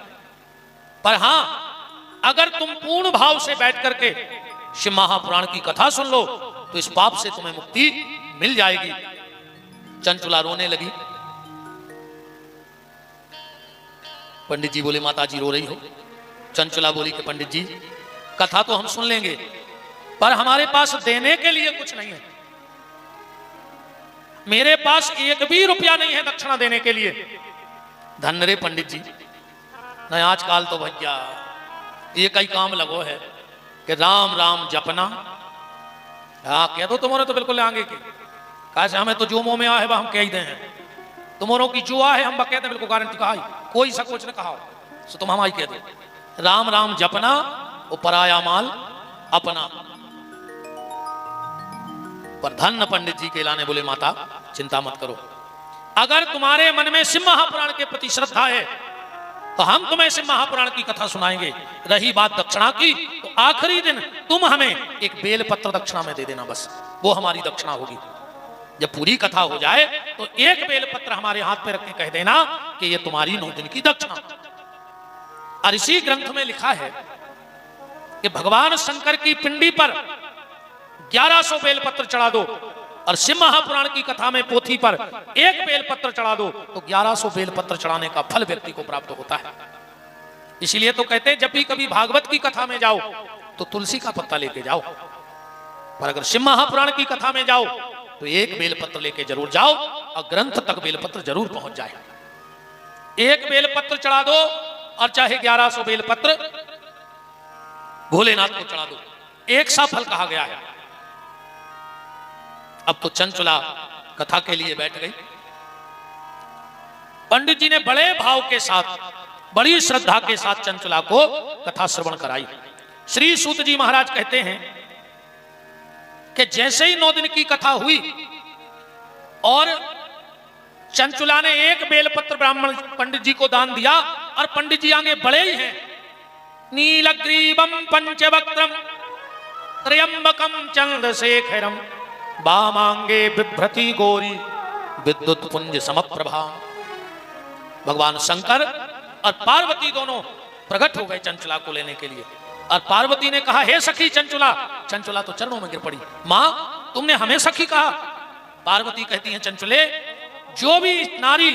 [SPEAKER 1] पर हां, अगर तुम पूर्ण भाव से बैठ करके शिव महापुराण की कथा सुन लो तो इस पाप से तुम्हें मुक्ति मिल जाएगी। चंचुला रोने लगी। पंडित जी बोले, माता जी रो रही हो? चंचुला बोली कि पंडित जी, कथा तो हम सुन लेंगे, पर हमारे पास देने के लिए कुछ नहीं है। मेरे पास एक भी रुपया नहीं है दक्षिणा देने के लिए। धन रे पंडित जी, न आजकल तो भैया ये कई काम लगो है कि राम राम जपना। हाँ कह दो, तुम्हारे तो बिल्कुल आगे के कैसे, हमें तो जो मुंह में आ है वह हम कह ही दे हैं। तुम्हारों की जो आ है हम कहते हैं बिल्कुल गारंटी कहा, कोई सकोच न कहा, सो तुम हमारी कह दो। राम राम जपना, वो पराया माल अपना। पर धन्य पंडित जी के लाने बोले, माता चिंता मत करो, अगर तुम्हारे मन में शिव महापुराण के प्रति श्रद्धा है तो हम तुम्हें शिव महापुराण की कथा सुनाएंगे। रही बात दक्षिणा की, तो आखिरी दिन तुम हमें एक बेलपत्र दक्षिणा में दे देना, बस वो हमारी दक्षिणा होगी। जब पूरी कथा हो जाए तो एक बेलपत्र हमारे हाथ पे रख के कह देना कि ये तुम्हारी 9 दिन की दक्षिणा। और इसी ग्रंथ में लिखा है कि भगवान शंकर की पिंडी पर 1100 बेलपत्र चढ़ा दो, और शिव महापुराण की कथा में पोथी पर एक बेलपत्र चढ़ा दो तो 1100 बेलपत्र चढ़ाने का फल व्यक्ति को प्राप्त होता है। इसीलिए तो कहते हैं जब भी कभी भागवत की कथा में जाओ तो तुलसी का पत्ता लेके जाओ, पर अगर शिव महापुराण की कथा में जाओ तो एक बेलपत्र लेके जरूर जाओ, और ग्रंथ तक बेलपत्र जरूर पहुंच जाए। एक बेलपत्र चढ़ा दो, और चाहे 1100 बेलपत्र भोलेनाथ को चढ़ा दो, एक सा फल कहा गया है। अब तो चंचुला कथा के लिए बैठ गई। पंडित जी ने बड़े भाव के साथ, बड़ी श्रद्धा के साथ चंचुला को कथा श्रवण कराई। श्री सूत जी महाराज कहते हैं कि जैसे ही 9 दिन की कथा हुई और चंचुला ने एक बेलपत्र ब्राह्मण पंडित जी को दान दिया, और पंडित जी आगे बड़े ही हैं। नीलग्रीवम पंचवक्त्रम त्र्यंबकम चंद्रशेखरम वामांगे बिभ्रति गौरी विद्युत पुंज समप्रभा। भगवान शंकर और पार्वती दोनों प्रकट हो गए चंचुला को लेने के लिए, और पार्वती ने कहा, हे सखी चंचुला। चंचुला तो चरणों में गिर पड़ी, मां तुमने हमें सखी कहा। पार्वती कहती हैं, चंचुले, जो भी नारी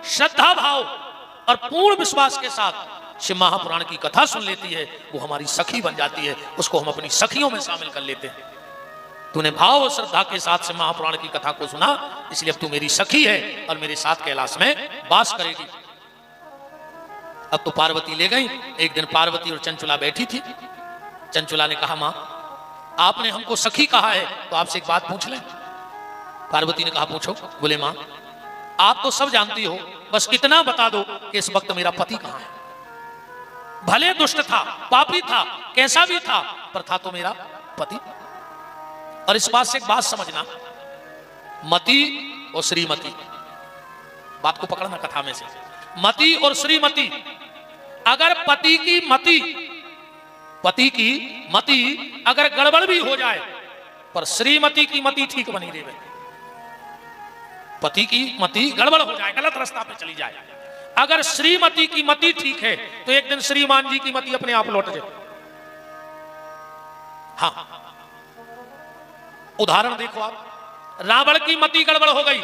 [SPEAKER 1] श्रद्धा भाव और पूर्ण विश्वास के साथ शिव महापुराण की कथा सुन लेती है वो हमारी सखी बन जाती है, उसको हम अपनी सखियों में शामिल कर लेते हैं। तूने भाव और श्रद्धा के साथ शिव महापुराण की कथा को सुना, इसलिए अब तू मेरी सखी है और मेरे साथ कैलाश में वास करेगी। अब तो पार्वती ले गई। एक दिन पार्वती और चंचुला बैठी थी। चंचुला ने कहा, मां आपने हमको सखी कहा है तो आपसे एक बात पूछ लें। पार्वती ने कहा, पूछो। बोले, मां आप तो सब जानती हो, बस इतना बता दो कि इस वक्त मेरा पति कहां है। भले दुष्ट था, पापी था, कैसा भी था, पर था तो मेरा पति। और इस बात से एक बात समझना, मति और श्रीमती, बात को पकड़ना कथा में से, मति और श्रीमती। अगर पति की मति अगर गड़बड़ भी हो जाए पर श्रीमती की मति ठीक बनी रहे, पति की मति गड़बड़ हो जाए, गलत रास्ता पे चली जाए, अगर श्रीमती की मति ठीक है तो एक दिन श्रीमान जी की मति अपने आप लौट जाए। हाँ, उदाहरण देखो आप, रावण की मति गड़बड़ हो गई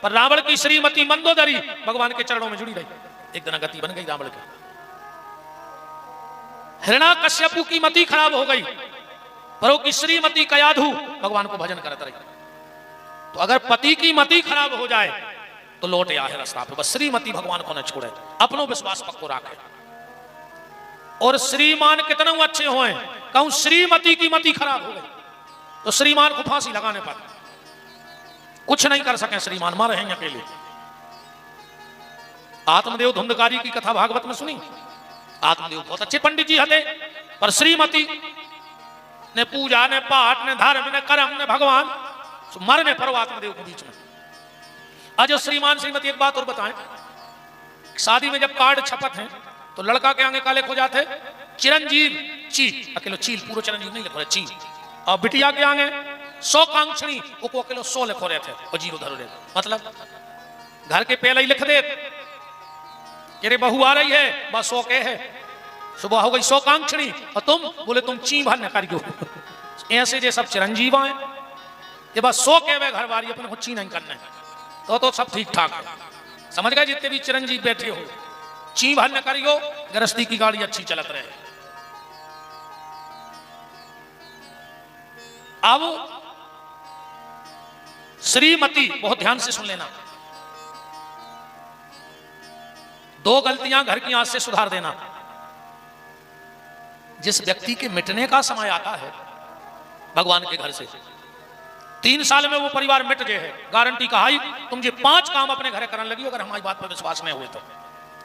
[SPEAKER 1] पर रावण की श्रीमती मंदोदरी भगवान के चरणों में जुड़ी रही, एक दिन गति बन गई रावण की। हिरण्याकश्यपु की मति खराब हो गई पर वो की श्रीमती कयाधु भगवान को भजन करत रही। तो अगर पति की मति खराब हो जाए तो लौट आए रास्ता पे, बस श्रीमती भगवान को न छोड़े, अपनो विश्वास पक्को रखे। और श्रीमान कितने अच्छे हों, कहूं श्रीमती की मति खराब हो गई तो श्रीमान को फांसी लगाने पर कुछ नहीं कर सके, श्रीमान मां रहेंगे अकेले। आत्मदेव धुंधकारी की कथा भागवत में सुनी। आत्मदेव बहुत अच्छे पंडित जी हते पर श्रीमती ने पूजा ने पाठ ने धर्म ने कर्म ने भगवान मरने पर आत्मदेव को बीच में। आज श्रीमान श्रीमती एक बात और बताएं, शादी में जब कार्ड छपत हैं तो लड़का के आगे काले खो जाते चिरंजीव ची, अकेलो चील, पूरा चिरंजीव नहीं लिखो रहे ची, और बिटिया के आगे 100 कांक्षणी वो अकेलो 100 लिखो रहे थे और जीरो धरो रहे, मतलब घर के पहले ही लिख दे तेरे बहू आ रही है बस 100 के है, सुबह हो गई 100 कांक्षणी और तुम बोले तुम ची भरने करियो। ऐसे जे सब चिरंजीव आए ये बस 100 के वे घर वाली अपने को ची नहीं करना है तो सब ठीक ठाक है, समझ गए। जितने भी चिरंजीव बैठे हो ची भरने करियो, गृहस्थी की गाड़ी अच्छी चलत रहे। अब श्रीमती बहुत ध्यान से सुन लेना, 2 गलतियां घर की आज से सुधार देना। जिस व्यक्ति के मिटने का समय आता है भगवान के घर से, 3 साल में वो परिवार मिट गए है, गारंटी कहा ही तुम ये 5 काम अपने घर करने लगी, अगर हमारी बात पर विश्वास नहीं हुए तो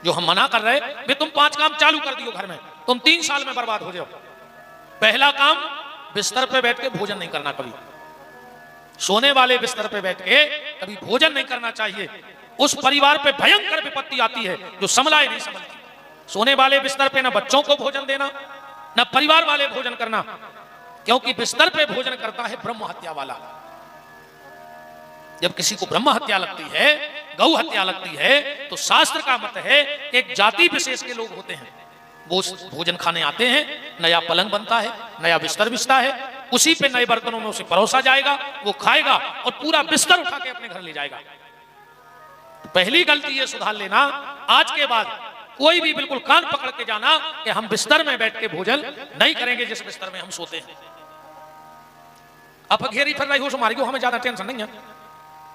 [SPEAKER 1] जो हम मना कर रहे वे तुम 5 काम चालू कर दियो घर में, तुम 3 साल में बर्बाद हो जाओ। पहला काम, बिस्तर पे बैठ के भोजन नहीं करना, कभी सोने वाले बिस्तर पे बैठ के कभी भोजन नहीं करना चाहिए। उस परिवार पे भयंकर विपत्ति आती है जो संभलाए नहीं संभलती। सोने वाले बिस्तर पे ना बच्चों को भोजन देना ना परिवार वाले भोजन करना, क्योंकि बिस्तर पे भोजन करता है ब्रह्म हत्या वाला। जब किसी को ब्रह्म हत्या लगती है, गौ हत्या लगती है, तो शास्त्र का मत है कि एक जाति विशेष के लोग होते हैं, वो भोजन खाने आते हैं, नया पलंग बनता है, नया बिस्तर बिछता है, उसी पे नए बर्तनों में उसे परोसा जाएगा, वो खाएगा और पूरा बिस्तर उठा के अपने घर ले जाएगा। पहली गलती ये सुधार लेना, आज के बाद कोई भी बिल्कुल कान पकड़ के जाना कि हम बिस्तर में बैठ के भोजन नहीं करेंगे जिस बिस्तर में हम सोते हैं। अब घेरी फिर रही हो तुम्हारी को, हमें ज्यादा टेंशन नहीं है,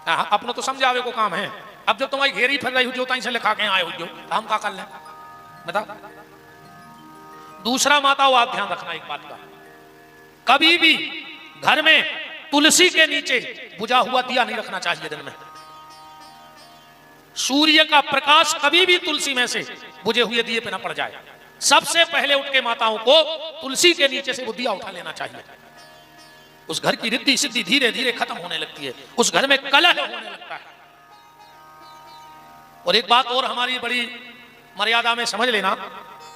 [SPEAKER 1] अपना तो समझावे को काम है। अब जब तुम्हारी घेरी फिर रही हो जो से लिखा के आए हो जो, तो हम क्या कर लें बता। दूसरा माताओं आप ध्यान रखना एक बात का, कभी भी घर में तुलसी के नीचे बुझा हुआ दिया नहीं रखना चाहिए। दिन में सूर्य का प्रकाश कभी भी तुलसी में से बुझे हुए दिए पे ना पड़ जाए। सबसे पहले उठ के माताओं को तुलसी के नीचे से वो दिया उठा लेना चाहिए। उस घर की रिद्धि सिद्धि धीरे धीरे खत्म होने लगती है, उस घर में कलह होने लगता है। और एक बात और हमारी बड़ी मर्यादा में समझ लेना,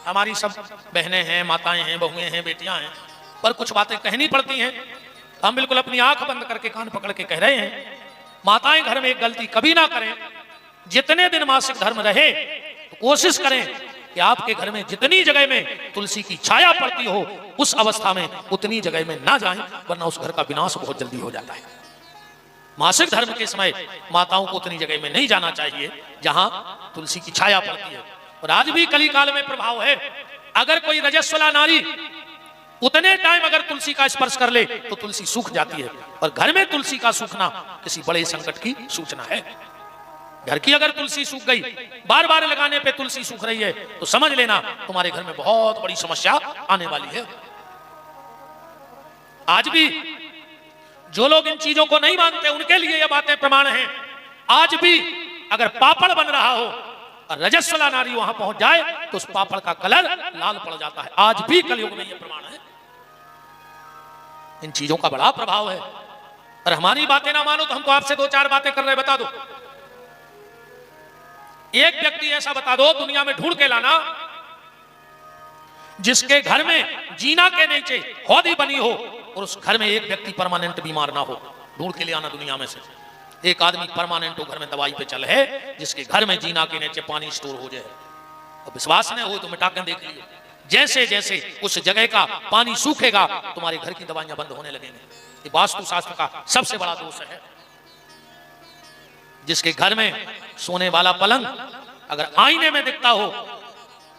[SPEAKER 1] हमारी सब बहनें हैं, माताएं हैं, बहुएं हैं, बेटियां हैं, पर कुछ बातें कहनी पड़ती हैं। हम बिल्कुल अपनी आंख बंद करके कान पकड़ के कह रहे हैं, माताएं घर में एक गलती कभी ना करें। जितने दिन मासिक धर्म रहे तो कोशिश करें कि आपके घर में जितनी जगह में तुलसी की छाया पड़ती हो उस अवस्था में उतनी जगह में ना जाएं, वरना उस घर का विनाश बहुत जल्दी हो जाता है। मासिक धर्म के समय माताओं को उतनी जगह में नहीं जाना चाहिए जहां तुलसी की छाया पड़ती है। और आज भी कली काल में प्रभाव है, अगर कोई रजस्वला नारी उतने टाइम अगर तुलसी का स्पर्श कर ले तो तुलसी सूख जाती है, और घर में तुलसी का सूखना किसी बड़े संकट की सूचना है। घर की अगर तुलसी सूख गई, बार बार लगाने पे तुलसी सूख रही है, तो समझ लेना तुम्हारे घर में बहुत बड़ी समस्या आने वाली है। आज भी जो लोग इन चीजों को नहीं मानते उनके लिए ये बातें प्रमाण हैं। आज भी अगर पापड़ बन रहा हो और रजस्वला नारी वहां पहुंच जाए तो उस पापड़ का कलर लाल पड़ जाता है। आज भी कलयुग में यह प्रमाण है। इन चीजों का बड़ा प्रभाव है। और हमारी बातें ना मानो तो हमको आपसे दो चार बातें कर रहे, बता दो। एक व्यक्ति ऐसा बता दो दुनिया में ढूंढ के लाना जिसके घर में जीना के नीचे हौदी बनी हो और उस घर में एक व्यक्ति परमानेंट बीमार ना हो। ढूंढ के ले आना दुनिया में से एक आदमी परमानेंट घर में दवाई पे चल है, जिसके घर में जीना के नीचे पानी स्टोर हो जाए। और विश्वास नहीं हो तो मिटा के देख लियो, जैसे जैसे उस जगह का पानी सूखेगा तुम्हारे घर की दवाइयां बंद होने लगेंगी। ये वास्तु शास्त्र का सबसे बड़ा दोष है। जिसके घर में सोने वाला पलंग अगर आईने में दिखता हो,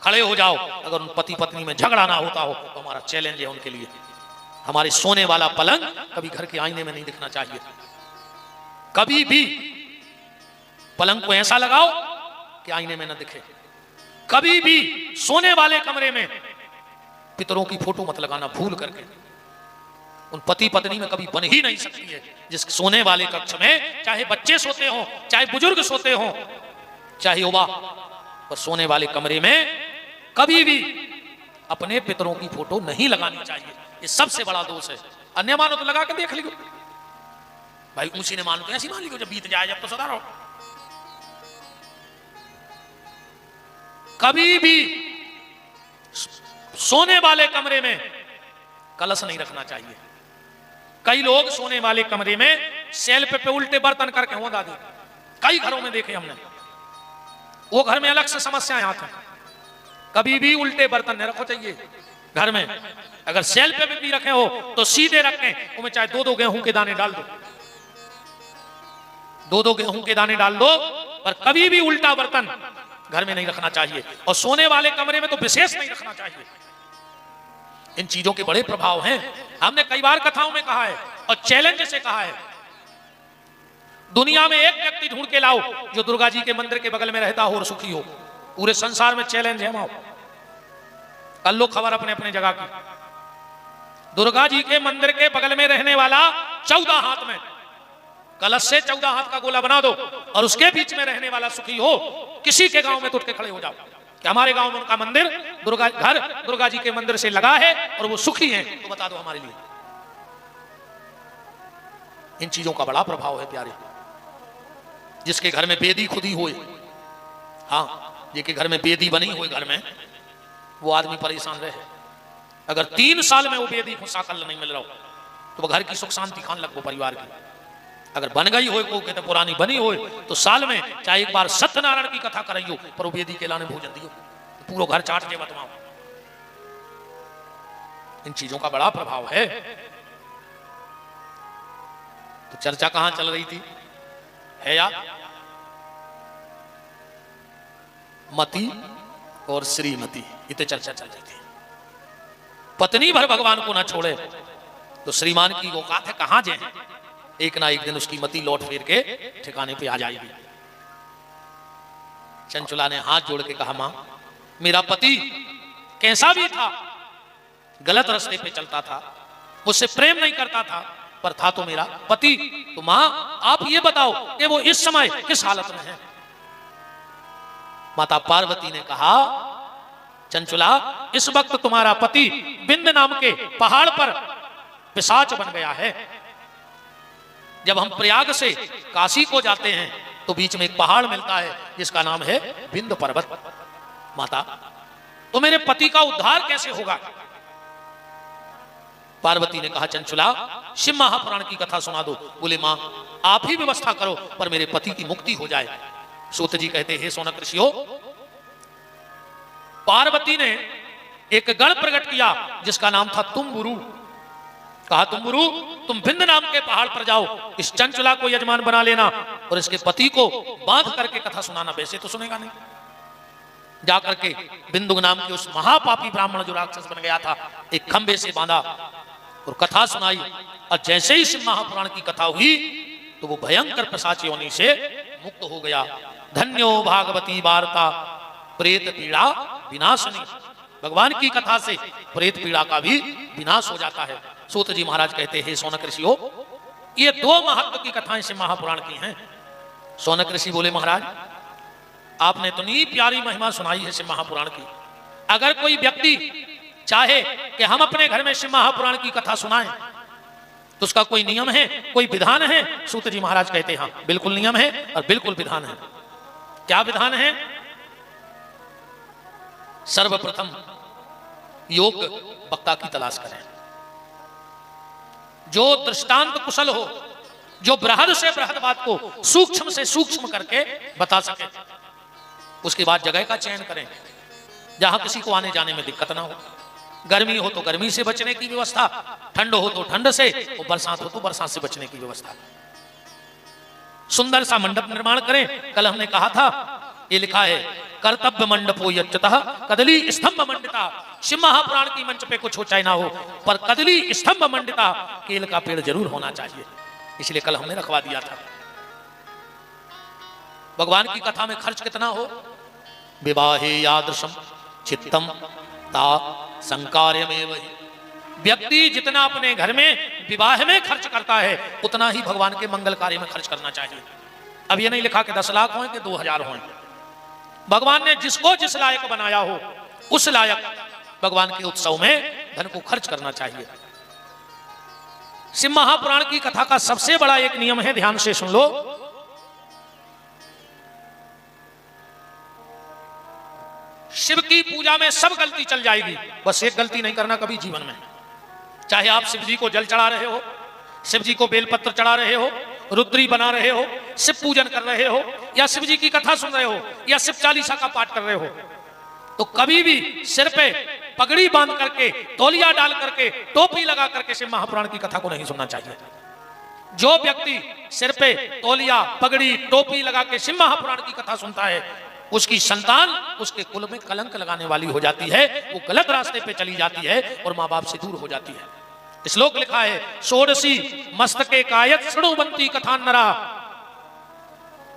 [SPEAKER 1] खड़े हो जाओ। अगर उन पति पत्नी में झगड़ा ना होता हो तो हमारा चैलेंज है उनके लिए। हमारे सोने वाला पलंग कभी घर के आईने में नहीं दिखना चाहिए। कभी भी पलंग को ऐसा लगाओ कि आईने में ना दिखे। कभी भी सोने वाले कमरे में पितरों की फोटो मत लगाना भूल करके। उन पति पत्नी में कभी बन ही नहीं सकती है। जिस सोने वाले कक्ष में चाहे बच्चे सोते हो, चाहे बुजुर्ग सोते हो, चाहे युवा, पर सोने वाले कमरे में कभी भी अपने पितरों की फोटो नहीं लगानी चाहिए। ये सबसे बड़ा दोष है। अन्य मानो तो लगा के देख लियो भाई, ऊंची ने मानो तो ऐसी मान लियो, जब बीत जाए जब तो सदा रहो। कभी भी सोने वाले कमरे में कलश नहीं रखना चाहिए। कई लोग सोने वाले कमरे में शेल्फ पे उल्टे बर्तन करके हो दादी, कई घरों में देखे हमने। वो घर में अलग से समस्याएं आती हैं। कभी भी उल्टे बर्तन नहीं रखो चाहिए घर में। अगर शेल्फ पे भी रखे हो तो सीधे रखें, उनमें चाहे दो दो गेहूं के दाने डाल दो, दो दो गेहूं के दाने डाल दो, पर कभी भी उल्टा बर्तन घर में नहीं रखना चाहिए। और सोने वाले कमरे में तो विशेष नहीं रखना चाहिए। इन चीजों के बड़े प्रभाव हैं। हमने कई बार कथाओं में कहा है और चैलेंज से कहा है, दुनिया में एक व्यक्ति ढूंढ के लाओ जो दुर्गा जी के मंदिर के बगल में रहता हो और सुखी हो। पूरे संसार में चैलेंज है। माओ कर लो खबर अपने अपने जगह की। दुर्गा जी के मंदिर के बगल में रहने वाला 14 हाथ में कलश से 14 हाथ का गोला बना दो और उसके बीच में रहने वाला सुखी हो। किसी के गांव में तो उठ के खड़े हो जाओ कि हमारे गांव में उनका मंदिर दुर्गा जी के मंदिर से लगा है और वो सुखी हैं, तो बता दो हमारे लिए। इन चीजों का बड़ा प्रभाव है प्यारे। जिसके घर में बेदी खुदी होए, हाँ, जिसके घर में बेदी बनी हुई घर में, वो आदमी परेशान रहे। अगर 3 साल में वो बेदी को साकल नहीं मिल रहा हो तो वो घर की सुख शांति खान लगो परिवार की। अगर बन गई हो को कहते पुरानी बनी हो तो साल में चाहे एक बार सत्यनारायण की कथा कराइयो, पर वो बेदी के लाने भोजन दियो तो पूरा घर चाट के बतवाओ। इन चीजों का बड़ा प्रभाव है। तो चर्चा कहां चल रही थी है यार? मती और श्रीमती, इतने चर्चा चल रही थी। पत्नी भर भगवान को ना छोड़े तो श्रीमान की औकात है कहां जाए। एक ना एक दिन उसकी मती लौट फेर के ठिकाने पे आ जाएगी। चंचुला ने हाथ जोड़ के कहा, मां, मेरा पति कैसा भी था, गलत रास्ते पे चलता था, मुझसे प्रेम नहीं करता था, पर था तो मेरा पति। तो मां आप ये बताओ कि वो इस समय किस हालत में है। माता पार्वती ने कहा, चंचुला, इस वक्त तुम्हारा पति बिंद नाम के पहाड़ पर पिशाच बन गया है। जब हम प्रयाग से काशी को जाते हैं तो बीच में एक पहाड़ मिलता है जिसका नाम है बिंद पर्वत। माता, तो मेरे पति का उद्धार कैसे होगा? पार्वती ने कहा, चंचुला, शिव महापुराण की कथा सुना दो। बोले, मां आप ही व्यवस्था करो पर मेरे पति की मुक्ति हो जाए। सूत जी कहते, हे सोनक ऋषियों, पार्वती ने एक गण प्रकट किया जिसका नाम था तुम्बुरु। कहा, तुम्बुरु, तुम बिंद नाम के पहाड़ पर जाओ, इस चंचुला को यजमान बना लेना और इसके पति को बांध करके कथा सुनाना। वैसे तो सुनेगा नहीं। जाकर के बिंदु नाम के उस महापापी ब्राह्मण जो राक्षस बन गया था, एक खंबे से बांधा और कथा सुनाई। और जैसे ही शिव महापुराण की कथा हुई तो वो भयंकर पिशाच योनि से मुक्त हो गया। धन्यो भागवती वार्ता प्रेत पीड़ा विनाशनी। भगवान की कथा से प्रेत पीड़ा का भी विनाश हो जाता है। सूत जी महाराज कहते हैं, सोनक ऋषियों, ये 2 महत्व की कथाएं शिव महापुराण की हैं। सोनक ऋषि बोले, महाराज आपने तो इतनी प्यारी महिमा सुनाई है शिव महापुराण की। अगर कोई व्यक्ति चाहे कि हम अपने घर में शिव महापुराण की कथा सुनाएं तो उसका कोई नियम है, कोई विधान है? सूत जी महाराज कहते हैं हाँ, बिल्कुल नियम है और बिल्कुल विधान है। क्या विधान है? सर्वप्रथम योग वक्ता की तलाश करें, जो दृष्टांत कुशल हो, जो बृहद से बृहद बात को सूक्ष्म से सूक्ष्म करके बता सके। उसके बाद जगह का चयन करें जहां किसी को आने जाने में दिक्कत ना हो। गर्मी हो तो गर्मी से बचने की व्यवस्था, ठंड हो तो ठंड से, और बरसात हो तो बरसात से बचने की व्यवस्था। सुंदर सा मंडप निर्माण करें। कल हमने कहा था, ये लिखा है, कर्तव्य मंडपो यच्चतः कदली स्तंभ मंडिता। शिव महापुराण की मंच पे कुछ हो चाहे ना हो, पर कदली स्तंभ मंडिता, केल का पेड़ जरूर होना चाहिए। इसलिए कल हमने रखवा दिया था। भगवान की कथा में खर्च कितना हो? विवाहे यादृशम चित्तम ता संकार्यमेव हि। व्यक्ति जितना अपने घर में विवाह में खर्च करता है, उतना ही भगवान के मंगल कार्य में खर्च करना चाहिए। अब ये नहीं लिखा कि 10 लाख हों कि 2000 हों। भगवान ने जिसको जिस लायक बनाया हो, उस लायक भगवान के उत्सव में धन को खर्च करना चाहिए। शिव महापुराण की कथा का सबसे बड़ा एक नियम है, ध्यान से सुन लो। शिव की पूजा में सब गलती चल जाएगी, बस एक गलती नहीं करना कभी जीवन में। चाहे आप शिव जी को जल चढ़ा रहे हो, शिव जी को बेलपत्र चढ़ा रहे हो, रुद्री बना रहे हो, शिव पूजन कर रहे हो, या शिव जी की कथा सुन रहे हो, या शिव चालीसा का पाठ कर रहे हो, तो कभी भी सिर पे पगड़ी बांध करके, तौलिया डाल करके, टोपी लगा करके शिव महापुराण की कथा को नहीं सुनना चाहिए। जो व्यक्ति सिर पे तौलिया, पगड़ी, टोपी लगा के शिव महापुराण की कथा सुनता है, उसकी संतान उसके कुल में कलंक लगाने वाली हो जाती है, वो गलत रास्ते पे चली जाती है और माँ बाप से दूर हो जाती है। श्लोक लिखा है, षोडशी मस्तके कायत शृणुवन्ति कथा नरा।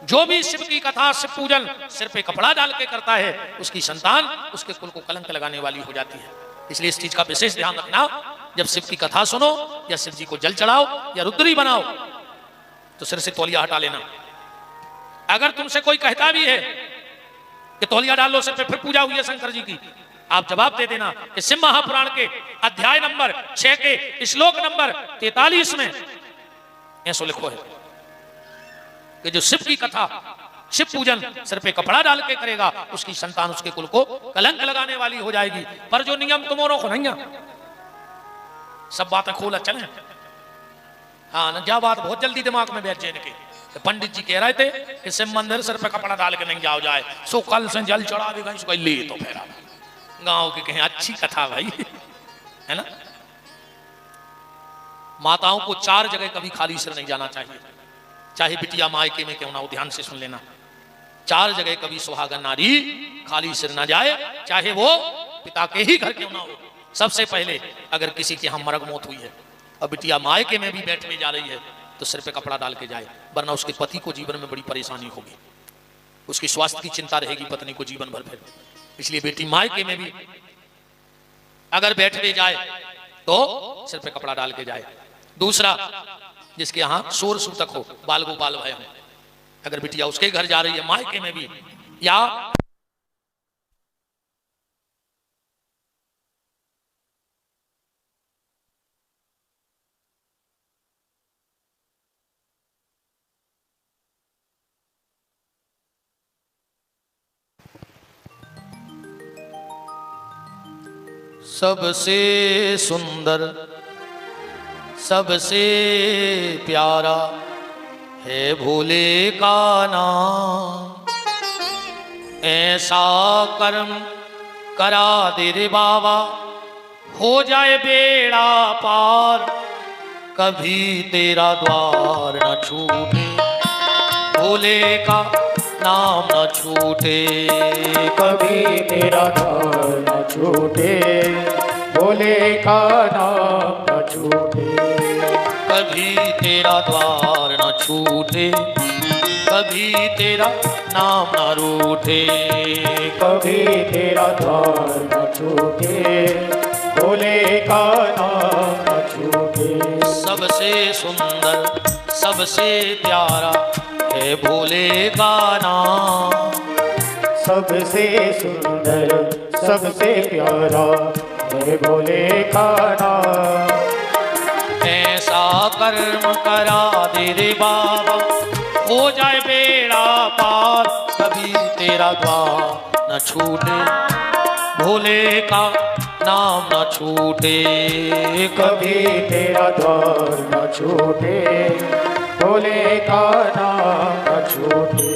[SPEAKER 1] जो भी शिव की कथा, शिव पूजन सिर पे कपड़ा डाल के करता है, उसकी संतान उसके कुल को कलंक लगाने वाली हो जाती है। इसलिए इस चीज का विशेष ध्यान रखना। जब शिव की कथा सुनो या शिव जी को जल चढ़ाओ या रुद्री बनाओ, तो सिर से तौलिया हटा लेना। अगर तुमसे कोई कहता भी है कि तौलिया डाल लो सिर पे, फिर पूजा हुई है शंकर जी की, आप जवाब दे देना कि शिव महापुराण के अध्याय नंबर 6 के श्लोक नंबर 43 में ऐसा लिखो है कि जो शिव की कथा, शिव पूजन सिर पे कपड़ा डाल के करेगा, उसकी संतान उसके कुल को कलंक लगाने वाली हो जाएगी। पर जो नियम तुम और को नहीं, सब बातें खोला चले। हाँ न, जा बात बहुत जल्दी दिमाग में बैठ जाए। तो पंडित जी कह रहे थे कि शिव मंदिर सिर पे कपड़ा डाल के नहीं जाओ जाए, सो कल से जल चढ़ा देगा, इसको ले तो फिर गांव के कहें अच्छी कथा भाई, है ना। माताओं को 4 जगह कभी खाली सिर नहीं जाना चाहिए, चाहे बिटिया मायके में क्यों ना हो। ध्यान से सुन लेना, 4 जगह कभी सुहागन नारी खाली सिर ना जाए, चाहे वो पिता के ही घर क्यों ना हो। सबसे पहले अगर किसी की हम मरग मौत हुई है और बिटिया मायके में भी बैठने जा रही है, तो सिर पे कपड़ा डाल के जाए, वरना उसके पति को जीवन में बड़ी परेशानी होगी। उसकी स्वास्थ्य की चिंता रहेगी पत्नी को जीवन भर। फिर इसलिए बेटी मायके में भी अगर बैठने जाए तो सिर पे कपड़ा डाल के जाए। दूसरा, जिसके यहाँ शोर सूतक हो, बाल गोपाल भय हो, अगर बिटिया उसके घर जा रही है मायके में भी, या सबसे सुंदर सबसे प्यारा है भोले का नाम। ऐसा कर्म करा दे रे बाबा, हो जाए बेड़ा पार, कभी तेरा द्वार न छूटे, भोले का नाम न छूटे,
[SPEAKER 2] कभी तेरा द्वार न छूटे, भोले का नाम न छूटे,
[SPEAKER 1] कभी तेरा द्वार न छूटे, कभी तेरा नाम न रूठे,
[SPEAKER 2] कभी तेरा द्वार न छूटे, भोले का नाम न छूटे।
[SPEAKER 1] सबसे सुंदर सबसे प्यारा है भोले का नाम,
[SPEAKER 2] सबसे सुंदर सबसे प्यारा है भोले का नाम।
[SPEAKER 1] ऐसा कर्म करा दे रे बाबा, हो जाए बेड़ा पार, कभी तेरा द्वार न छूटे, भोले का नाम न छूटे।
[SPEAKER 2] कभी तेरा द्वार न छूटे, भोले का नाम न छूटे।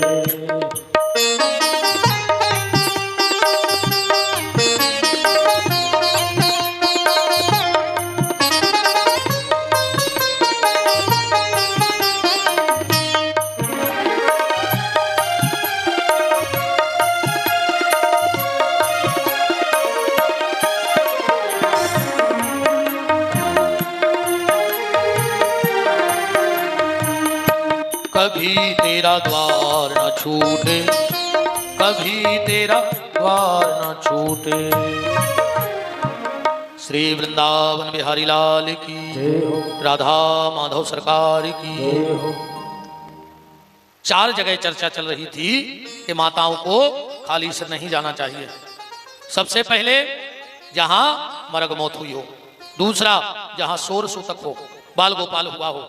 [SPEAKER 1] कभी तेरा द्वार न छूटे, कभी तेरा द्वार न छूटे। श्री वृंदावन बिहारी लाल की, राधा माधव सरकार की। 4 जगह चर्चा चल रही थी कि माताओं को खाली सिर नहीं जाना चाहिए। सबसे पहले जहां मरग मौत हुई हो, दूसरा जहां सोर सूतक हो, बाल गोपाल हुआ हो,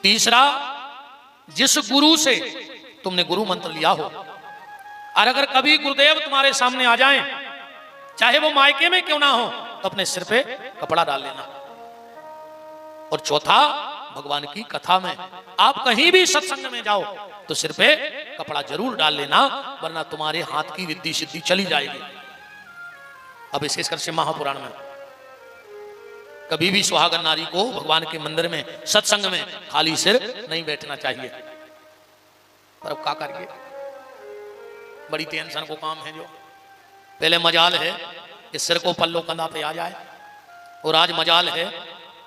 [SPEAKER 1] तीसरा जिस गुरु से तुमने गुरु मंत्र लिया हो, और अगर कभी गुरुदेव तुम्हारे सामने आ जाएं, चाहे वो मायके में क्यों ना हो, तो अपने सिर पे कपड़ा डाल लेना। और चौथा, भगवान की कथा में आप कहीं भी सत्संग में जाओ तो सिर पे कपड़ा जरूर डाल लेना, वरना तुम्हारे हाथ की रिद्धि सिद्धि चली जाएगी। अब विशेषकर से महापुराण में कभी भी सुहागन नारी को भगवान के मंदिर में सत्संग में खाली सिर नहीं बैठना चाहिए। पर अब क्या करिए, बड़ी टेंशन को काम है। जो पहले मजाल है कि सिर को पल्लो कंधा पे आ जाए, और आज मजाल है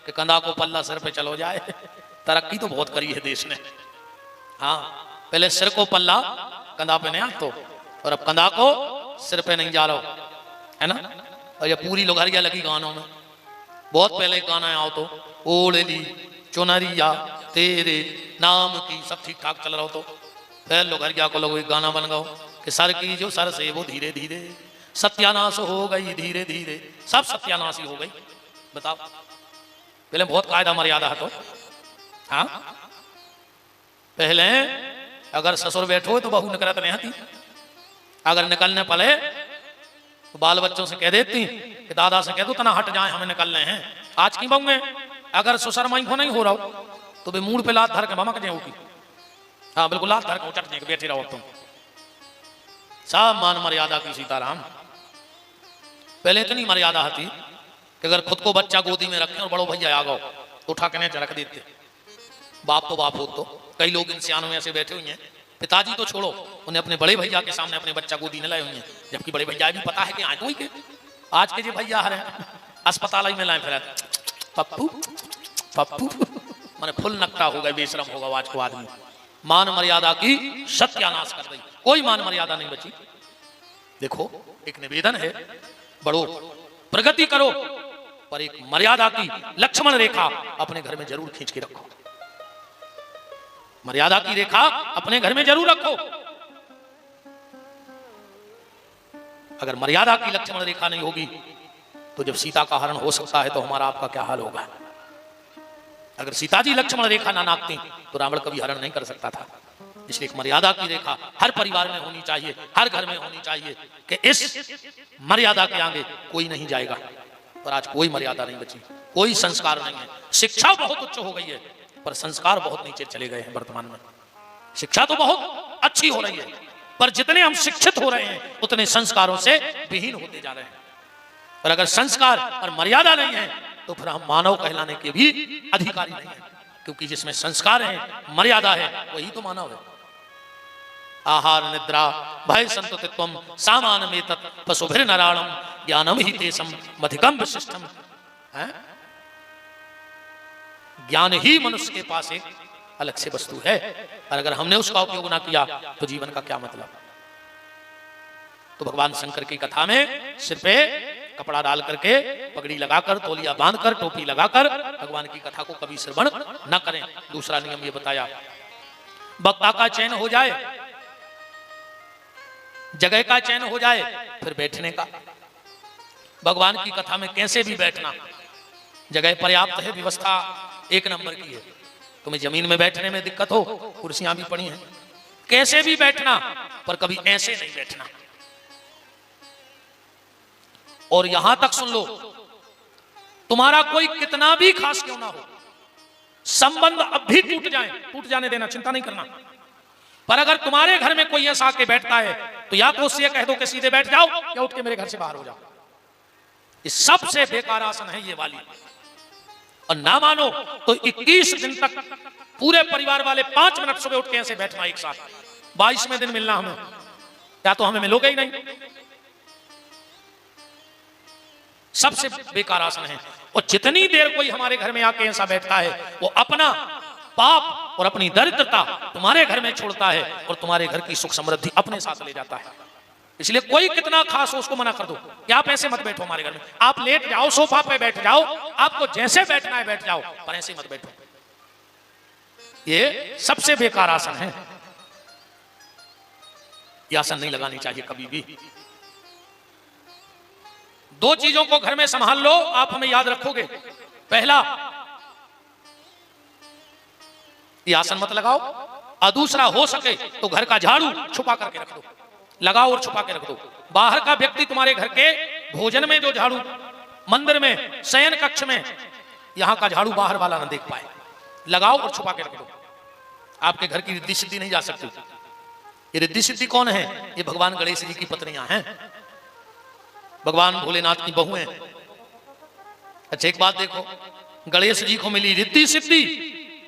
[SPEAKER 1] कि कंधा को पल्ला सिर पे चलो जाए। तरक्की तो बहुत करी है देश ने। हाँ, पहले सिर को पल्ला कंधा पे नहीं तो, और अब कंधा को सिर पे नहीं जा रहा है ना। और ये पूरी लोघरिया लगी गानों में। बहुत पहले गाना आओ तो ओढ़ ली चुनरिया तेरे नाम की, सब ठीक ठाक चल रहा हो तो फिर लोघरिया को लोग गाना बन गओ कि सर की जो सर से वो धीरे धीरे सत्यानाश हो गई, धीरे धीरे सब सत्यानाशी हो गई। बताओ, पहले बहुत कायदा मर्यादा है तो। हाँ, पहले अगर ससुर बैठो तो बहू निकलत नहीं आती, अगर निकलने पड़े तो बाल बच्चों से कह देती कि दादा से कह दो तना हट जाए, हमें निकलने हैं। आज की बहू में अगर ससुर माई को नहीं हो रहा हो तो वे मूड पे लात धर के भमक जाओगी। हाँ बिल्कुल, लात धर के उचट के बैठे रहो तुम। सब मान मर्यादा की सीताराम। पहले इतनी मर्यादा थी कि अगर खुद को बच्चा गोदी में रखे और बड़ो भैया आ गओ तो उठा के नीचे रख देते। बाप तो बाप हो तो कई लोग इन सियानों में ऐसे बैठे हुए हैं, पिताजी तो छोड़ो, उन्हें अपने बड़े भैया के सामने अपने बच्चा गोदी में लाए हुए हैं, जबकि बड़े भैया भी पता है कि आज के आज के जो भैया हरे अस्पताल में लाए फिर पप्पू पप्पू, माने फुल नकटा हो गए, बेशरम होगा आज को आदमी। मान मर्यादा की सत्यानाश कर रही, कोई मान मर्यादा नहीं बची। देखो, एक निवेदन है, बढ़ो प्रगति करो, पर एक मर्यादा की लक्ष्मण रेखा अपने घर में जरूर खींच के रखो। मर्यादा की रेखा अपने घर में जरूर रखो। अगर मर्यादा की लक्ष्मण रेखा नहीं होगी तो जब सीता का हरण हो सकता है तो हमारा आपका क्या हाल होगा। अगर सीता जी लक्ष्मण रेखा ना नापती तो रावण कभी हरण नहीं कर सकता था। इसलिए एक मर्यादा की रेखा हर परिवार में होनी चाहिए, हर घर में होनी चाहिए कि इस मर्यादा के आगे कोई नहीं जाएगा। पर आज कोई मर्यादा नहीं बची, कोई संस्कार नहीं है। शिक्षा बहुत उच्च हो गई है पर संस्कार बहुत नीचे चले गए हैं। वर्तमान में शिक्षा तो बहुत अच्छी हो रही है, पर जितने हम शिक्षित हो रहे हैं उतने संस्कारों से विहीन होते जा रहे हैं। पर अगर संस्कार और मर्यादा नहीं है तो फिर हम मानव कहलाने के भी अधिकारी नहीं है, क्योंकि जिसमें संस्कार है, मर्यादा है, वही तो मानव है। आहार निद्रा भय संतुतित्वम सामान में तत् पशुभिर नराणम ज्ञानम ही तेसम अधिकम विशिष्टम। ज्ञान ही मनुष्य के पास एक अलग से वस्तु है, और अगर हमने उसका उपयोग ना किया तो जीवन का क्या मतलब। तो भगवान शंकर की कथा में सिर पे कपड़ा डाल करके, पगड़ी लगाकर, तौलिया बांधकर, टोपी लगाकर भगवान की कथा को कभी श्रवण न करें। दूसरा नियम ये बताया, वक्ता का चयन हो जाए, जगह का चयन हो जाए, फिर बैठने का। भगवान की कथा में कैसे भी बैठना, जगह पर्याप्त है, व्यवस्था एक नंबर की है। तुम्हें जमीन में बैठने में दिक्कत हो, कुर्सियां भी पड़ी हैं, कैसे भी बैठना, पर कभी ऐसे नहीं बैठना। और यहां तक सुन लो, तुम्हारा कोई कितना भी खास क्यों ना हो, संबंध अब भी टूट जाए, टूट जाने देना, चिंता नहीं करना। पर अगर तुम्हारे घर में कोई ऐसा आके बैठता है तो या तो उससे कह दो कि सीधे बैठ जाओ या उठ के मेरे घर से बाहर हो जाओ। ये सबसे बेकार आसन है ये वाली। और ना मानो तो 21 दिन तक पूरे परिवार वाले 5 मिनट सुबह उठ के ऐसे बैठना एक साथ, 22वें दिन मिलना हमें, या तो हमें मिलोगे ही नहीं। सबसे बेकार आसन है। और जितनी देर कोई हमारे घर में आके ऐसा बैठता है, वो अपना पाप और अपनी दरिद्रता तुम्हारे घर में छोड़ता है और तुम्हारे घर की सुख समृद्धि अपने साथ ले जाता है। इसलिए कोई कितना खास हो उसको मना कर दो कि आप ऐसे मत बैठो हमारे घर में, आप लेट जाओ, सोफा पे बैठ जाओ, आपको जैसे बैठना है बैठ जाओ, पर ऐसे मत बैठो। ये सबसे बेकार आसन है, ये आसन नहीं लगानी चाहिए कभी भी। 2 चीजों को घर में संभाल लो, आप हमें याद रखोगे। पहला, ये आसन मत लगाओ, और दूसरा, हो सके तो घर का झाड़ू छुपा करके रख दो, लगाओ और छुपा के रख दो। बाहर का व्यक्ति तुम्हारे घर के भोजन में जो झाड़ू, मंदिर में, शयन कक्ष में, यहां का झाड़ू बाहर वाला ना देख पाए, लगाओ और छुपा के रख दो। आपके घर की रिद्धि सिद्धि नहीं जा सकती। ये रिद्धि सिद्धि कौन है? ये भगवान गणेश जी की पत्नियां हैं, भगवान भोलेनाथ की बहू हैं। अच्छा एक बात देखो, गणेश जी को मिली रिद्धि सिद्धि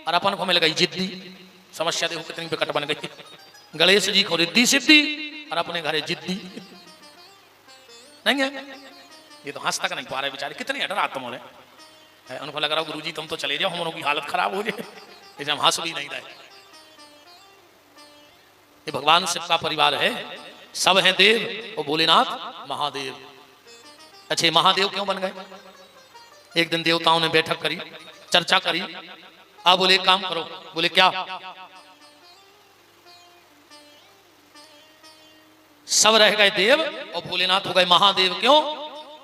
[SPEAKER 1] और अपन को मिल गई जिद्दी। समस्या देखो कितनी विकट बन गई। गणेश जी को रिद्धि सिद्धि और अपने घरे जिद्दी नहीं है। ये तो हंस तक नहीं पा रहे बेचारे, कितने अडर आत्म हो रहे। उनको लग रहा गुरुजी तुम तो चले जाओ, हम लोगों की हालत खराब हो जाए, इसे हम हंस भी नहीं रहे। ये भगवान शिव का परिवार है, सब हैं देव और भोलेनाथ महादेव। अच्छे महादेव क्यों बन गए? एक दिन देवताओं ने बैठक करी, चर्चा करी, आप बोले एक काम करो। बोले क्या? सब रह गए देव और भोलेनाथ हो गए महादेव। क्यों?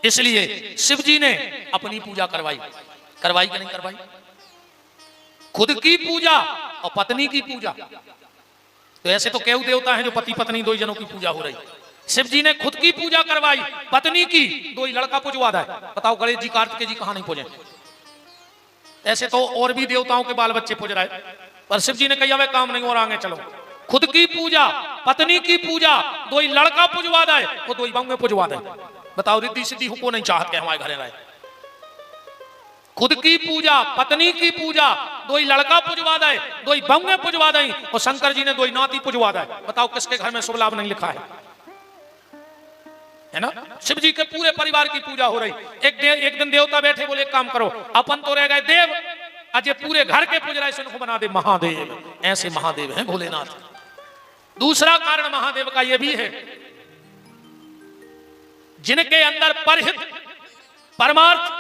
[SPEAKER 1] इसलिए शिव जी ने अपनी पूजा करवाई, करवाई कि नहीं करवाई? खुद की पूजा और पत्नी की पूजा। तो ऐसे तो केहू देवता हैं जो पति पत्नी 2 जनों की पूजा हो रही, शिव जी ने खुद की पूजा करवाई, पत्नी की, 2 लड़का पूजवा है। बताओ गणेश जी कार्तिकेय जी कहां नहीं पूजे? ऐसे तो और भी देवताओं के बाल बच्चे पूज रहे, पर शिव जी ने कहा वे काम नहीं और आगे चलो। खुद की पूजा, पत्नी की पूजा, 2 लड़का पूजवा दे, वो 2 बंगे पूजवा दे। बताओ रिद्धि सिद्धि को नहीं चाहते हमारे घरे रहे। खुद की पूजा, पत्नी की पूजा, 2 लड़का पूजवा दे, 2 बंगे पूजवा दे, और शंकर जी ने 2 नाती पूजवा दे। बताओ किसके घर में शुभ लाभ नहीं लिखा है ना? शिव जी के पूरे परिवार की पूजा हो रही। एक दिन देवता बैठे, बोले एक काम करो, अपन तो रह गए देव, आज ये पूरे घर के पूज रहे, इनको बना दे महादेव। ऐसे महादेव हैं भोलेनाथ। दूसरा कारण महादेव का यह भी है, जिनके अंदर परहित परमार्थ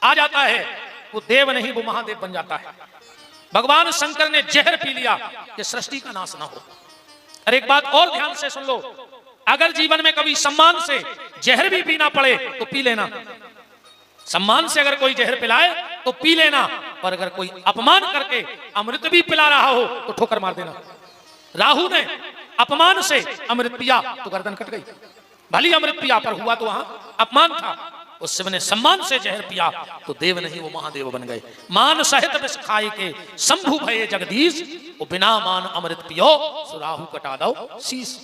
[SPEAKER 1] आ जाता है वो देव नहीं, वो महादेव बन जाता है। भगवान शंकर ने जहर पी लिया कि सृष्टि का नाश ना हो। और एक बात और ध्यान से सुन लो, अगर जीवन में कभी सम्मान से जहर भी पीना पड़े तो पी लेना। सम्मान से अगर कोई जहर पिलाए तो पी लेना, और अगर कोई अपमान करके अमृत भी पिला रहा हो तो ठोकर मार देना। राहु ने अपमान से अमृत पिया तो गर्दन कट गई। भली अमृत पिया पर हुआ तो वहां अपमान था। उस शिव ने सम्मान से जहर पिया तो देव नहीं, वो महादेव बन गए। मान सहित विष खाए के शंभु भये जगदीश, वो बिना मान अमृत पियो सो राहु कटा दो शीश।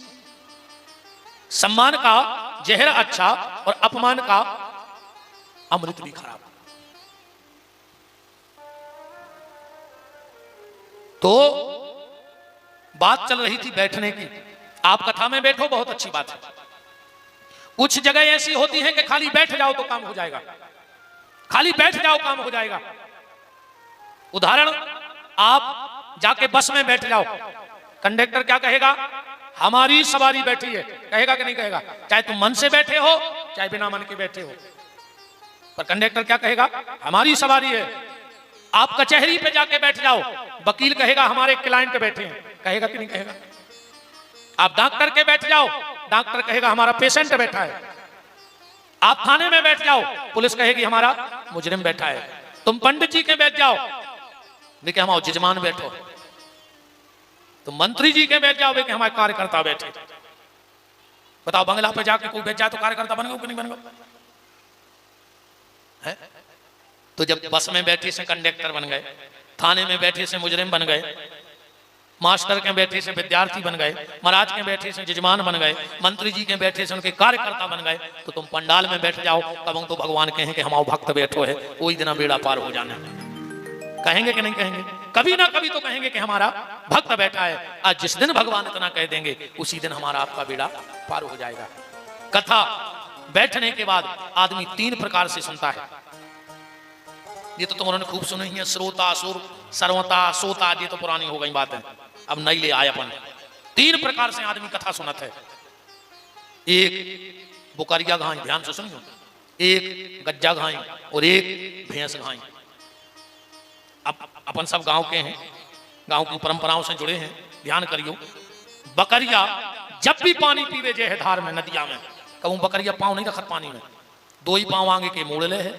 [SPEAKER 1] सम्मान का जहर अच्छा और अपमान का अमृत भी खराब। तो बात चल रही थी बैठने की। आप कथा में बैठो, बहुत अच्छी बात है। कुछ जगह ऐसी होती है कि खाली बैठ जाओ तो काम हो जाएगा, खाली बैठ जाओ काम हो जाएगा। उदाहरण, आप जाके बस में बैठ जाओ, कंडक्टर क्या कहेगा? हमारी सवारी बैठी है, कहेगा कि नहीं कहेगा? चाहे तुम मन से बैठे हो चाहे बिना मन के बैठे हो, पर कंडक्टर क्या कहेगा? हमारी सवारी है। आप कचहरी पे जाके बैठ जाओ, वकील कहेगा हमारे क्लाइंट बैठे हैं, कहेगा कि नहीं कहेगा? आप डॉक्टर के बैठ जाओ, डॉक्टर कहेगा हमारा पेशेंट बैठा है। आप थाने में बैठ जाओ, पुलिस कहेगी हमारा मुजरिम बैठा है। तुम पंडित जी के बैठ जाओ, देखिए हमारे जजमान बैठो। तुम मंत्री जी के बैठ जाओ, देखिए हमारे कार्यकर्ता बैठे। बताओ बंगला पे जाके कोई बैठ जाए तो कार्यकर्ता बन गए कि नहीं बन गए? तो जब बस में बैठे से कंडक्टर बन गए, थाने में बैठे से मुजरिम बन गए, मास्टर के बैठे से विद्यार्थी बन गए, महाराज के बैठे से जजमान बन गए, मंत्री जी के बैठे से उनके कार्यकर्ता बन गए, तो तुम पंडाल में बैठ जाओ तब तो भगवान कहें कि हमारा भक्त बैठो है, वही दिन बेड़ा पार हो जाना। कहेंगे कि नहीं कहेंगे? कभी ना कभी तो कहेंगे कि हमारा भक्त बैठा है। आज जिस दिन भगवान इतना कह देंगे उसी दिन हमारा आपका बेड़ा पार हो जाएगा। कथा बैठने के बाद आदमी 3 प्रकार से सुनता है। ये तो तुम उन्होंने खूब सुनी है, श्रोता, सुर, सर्वता, सोता। ये तो पुरानी हो गई बात है, अब नई ले आए अपन। 3 प्रकार से आदमी कथा सुनत है। एक बुकरिया घाई, ध्यान से सुनियो, एक गज्जा घाई और एक भैंस घाई। अब अपन सब गांव के हैं, गांव की परंपराओं से जुड़े हैं, ध्यान करियो। बकरिया जब भी पानी पीवे जे है धार में, नदिया में, कहूं बकरिया पांव नहीं रखत पानी में, 2 ही पांव आगे के मोड़ ले है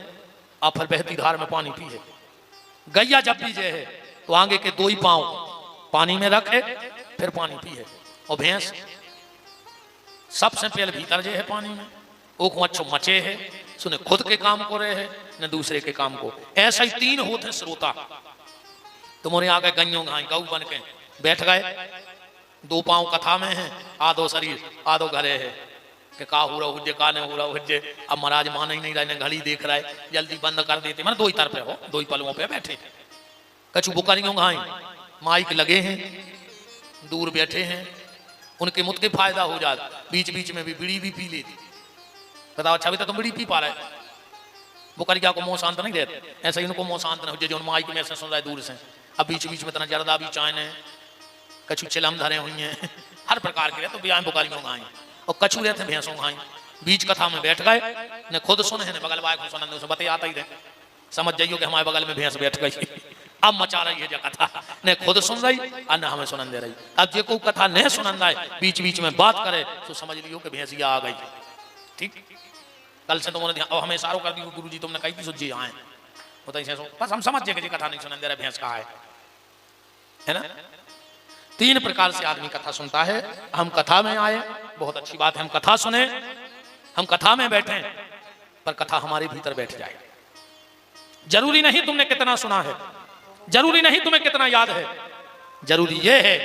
[SPEAKER 1] और फिर बहती धार में पानी पी है। गैया जब भी जे है तो आगे के 2 ही पांव पानी में रखे फिर पानी पी है। और भैंस सबसे पहले भीतर जे है पानी में, वो को अच्छो मचे है, सुने खुद के काम को रहे है न दूसरे के काम को। ऐसा ही 3 होते श्रोता। तुम्हारे आगे गइयों घाई गऊ बन के बैठ गए, 2 पांव कथा में है, आधो शरीर आधो घरे है कि का हो रहा हुज्जे का नहीं हो रहा हुज्जे। अब महाराज मान ही नहीं रहे, घड़ी देख रहा है, जल्दी बंद कर देते। मैंने 2 ही तरफ हो, 2 ही पलवों पे बैठे। कछु बुकरियों घाई माइक लगे हैं, दूर बैठे हैं, उनके मुझ के फायदा हो जाता, बीच बीच में भी बीड़ी भी पी लेती। बताओ अच्छा भी तो तुम बीड़ी पी पा रहे, बुकरिया को मुंह शांत नहीं देते, ऐसा ही उनको मुंह शांत नहीं हो जो माइक में ऐसे सुन रहा है दूर से। अब बीच बीच में इतना जर्दा भी चाय ने, कछु चिलम धरे हुई हैं, हर प्रकार के। तो ब्याह बुकरियों घाई और कछु रहते भैंसों घाई। बीच कथा में बैठ गए, ने खुद सुने हैं, बगल वाले को सुनने, उसे बते आता ही रहे, समझ जाइयो कि हमारे बगल में भैंस बैठ गई, अब मचा रही है जो कथा, ने खुद सुन रही और न हमें सुनन दे रही। अब जो कोई कथा नहीं सुनन है, बीच बीच में बात करे तो समझ लियो कि भैंसिया आ गई। ठीक, कल से तुमने हमें इशारों कर दी, गुरु जी तुमने कही थी सुझी आए, बस हम समझ जाए कि कथा नहीं सुनन दे रहा, भैंस कहा है ना। 3 प्रकार से आदमी कथा सुनता है। हम कथा में आए, बहुत अच्छी बात है, हम कथा सुने, हम कथा में बैठे, पर कथा हमारे भीतर बैठ जाए। जरूरी नहीं तुमने कितना सुना है, जरूरी नहीं तुम्हें कितना याद है, जरूरी यह है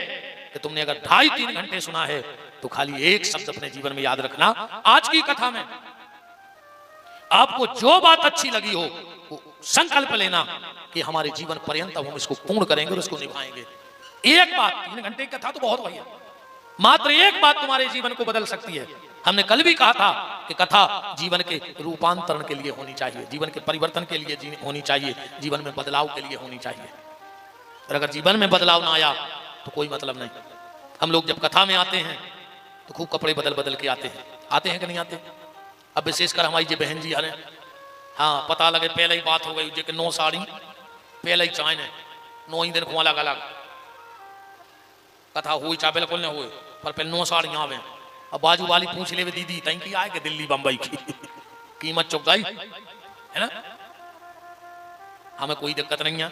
[SPEAKER 1] कि तुमने अगर 2.5-3 घंटे सुना है तो खाली एक शब्द अपने जीवन में याद रखना। आज की कथा में आपको जो बात अच्छी लगी हो वो संकल्प लेना कि हमारे जीवन पर्यंत हम इसको पूर्ण करेंगे और इसको निभाएंगे। एक बात, 3 घंटे की कथा तो बहुत भैया, मात्र एक बात तुम्हारे जीवन को बदल सकती है। हमने कल भी कहा था कि कथा जीवन के रूपांतरण के लिए होनी चाहिए, जीवन के परिवर्तन के लिए होनी चाहिए, जीवन में बदलाव के लिए होनी चाहिए। और अगर जीवन में बदलाव ना आया तो कोई मतलब नहीं। हम लोग जब कथा में आते हैं तो खूब कपड़े बदल बदल के आते हैं कि नहीं आते? अब विशेषकर हमारी जो बहन जी आ रहे, हाँ पता लगे पहले ही बात हो गई जो कि 9 साड़ी पहले ही चाय ने 9 ही दिन को अलग अलग कथा हुई, चाहे बिल्कुल नहीं हुए, पर पहले 9 साड़ियाँ आवे। अब बाजू वाली पूछ ले दीदी तई की आए कि दिल्ली बंबई की कीमत चुक गई है ना। हमें कोई दिक्कत नहीं है,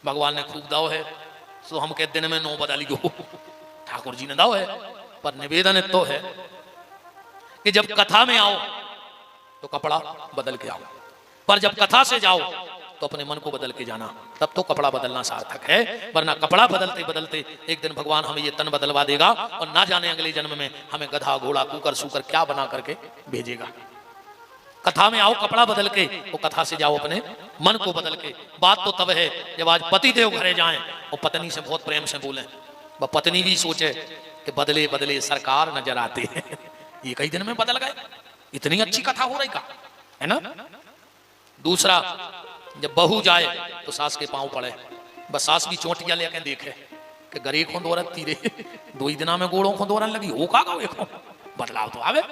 [SPEAKER 1] भगवान ने खूब दाव है, सो हम के दिन में 9 बदली हो, ठाकुर जी ने दाव है। पर निवेदन तो है कि जब कथा में आओ तो कपड़ा बदल के आओ, पर जब कथा से जाओ तो अपने मन को बदल के जाना, तब तो कपड़ा बदलना सार्थक है। वरना कपड़ा बदलते बदलते एक दिन भगवान हमें ये तन बदलवा देगा और ना जाने अगले जन्म में हमें गधा घोड़ा कुकर सूकर क्या बना करके भेजेगा। कथा में आओ कपड़ा बदल के, वो कथा से जाओ अपने मन को बदल के। बात तो तब है जब आज पति देव घरे जाएं और पत्नी से बहुत प्रेम से बोलें, वह पत्नी भी सोचे कि बदले बदले सरकार नजर आते हैं, ये कई दिन में बदल गए, इतनी अच्छी कथा हो रही का है ना। दूसरा, जब बहू जाए तो सास के पांव पड़े, बस सास भी चोटियां लेके देखे कि गरे को दोरत तीरे 2 ही दिना में गोड़ों को दोरन लगी हो का देखो, बदलाव तो आवे।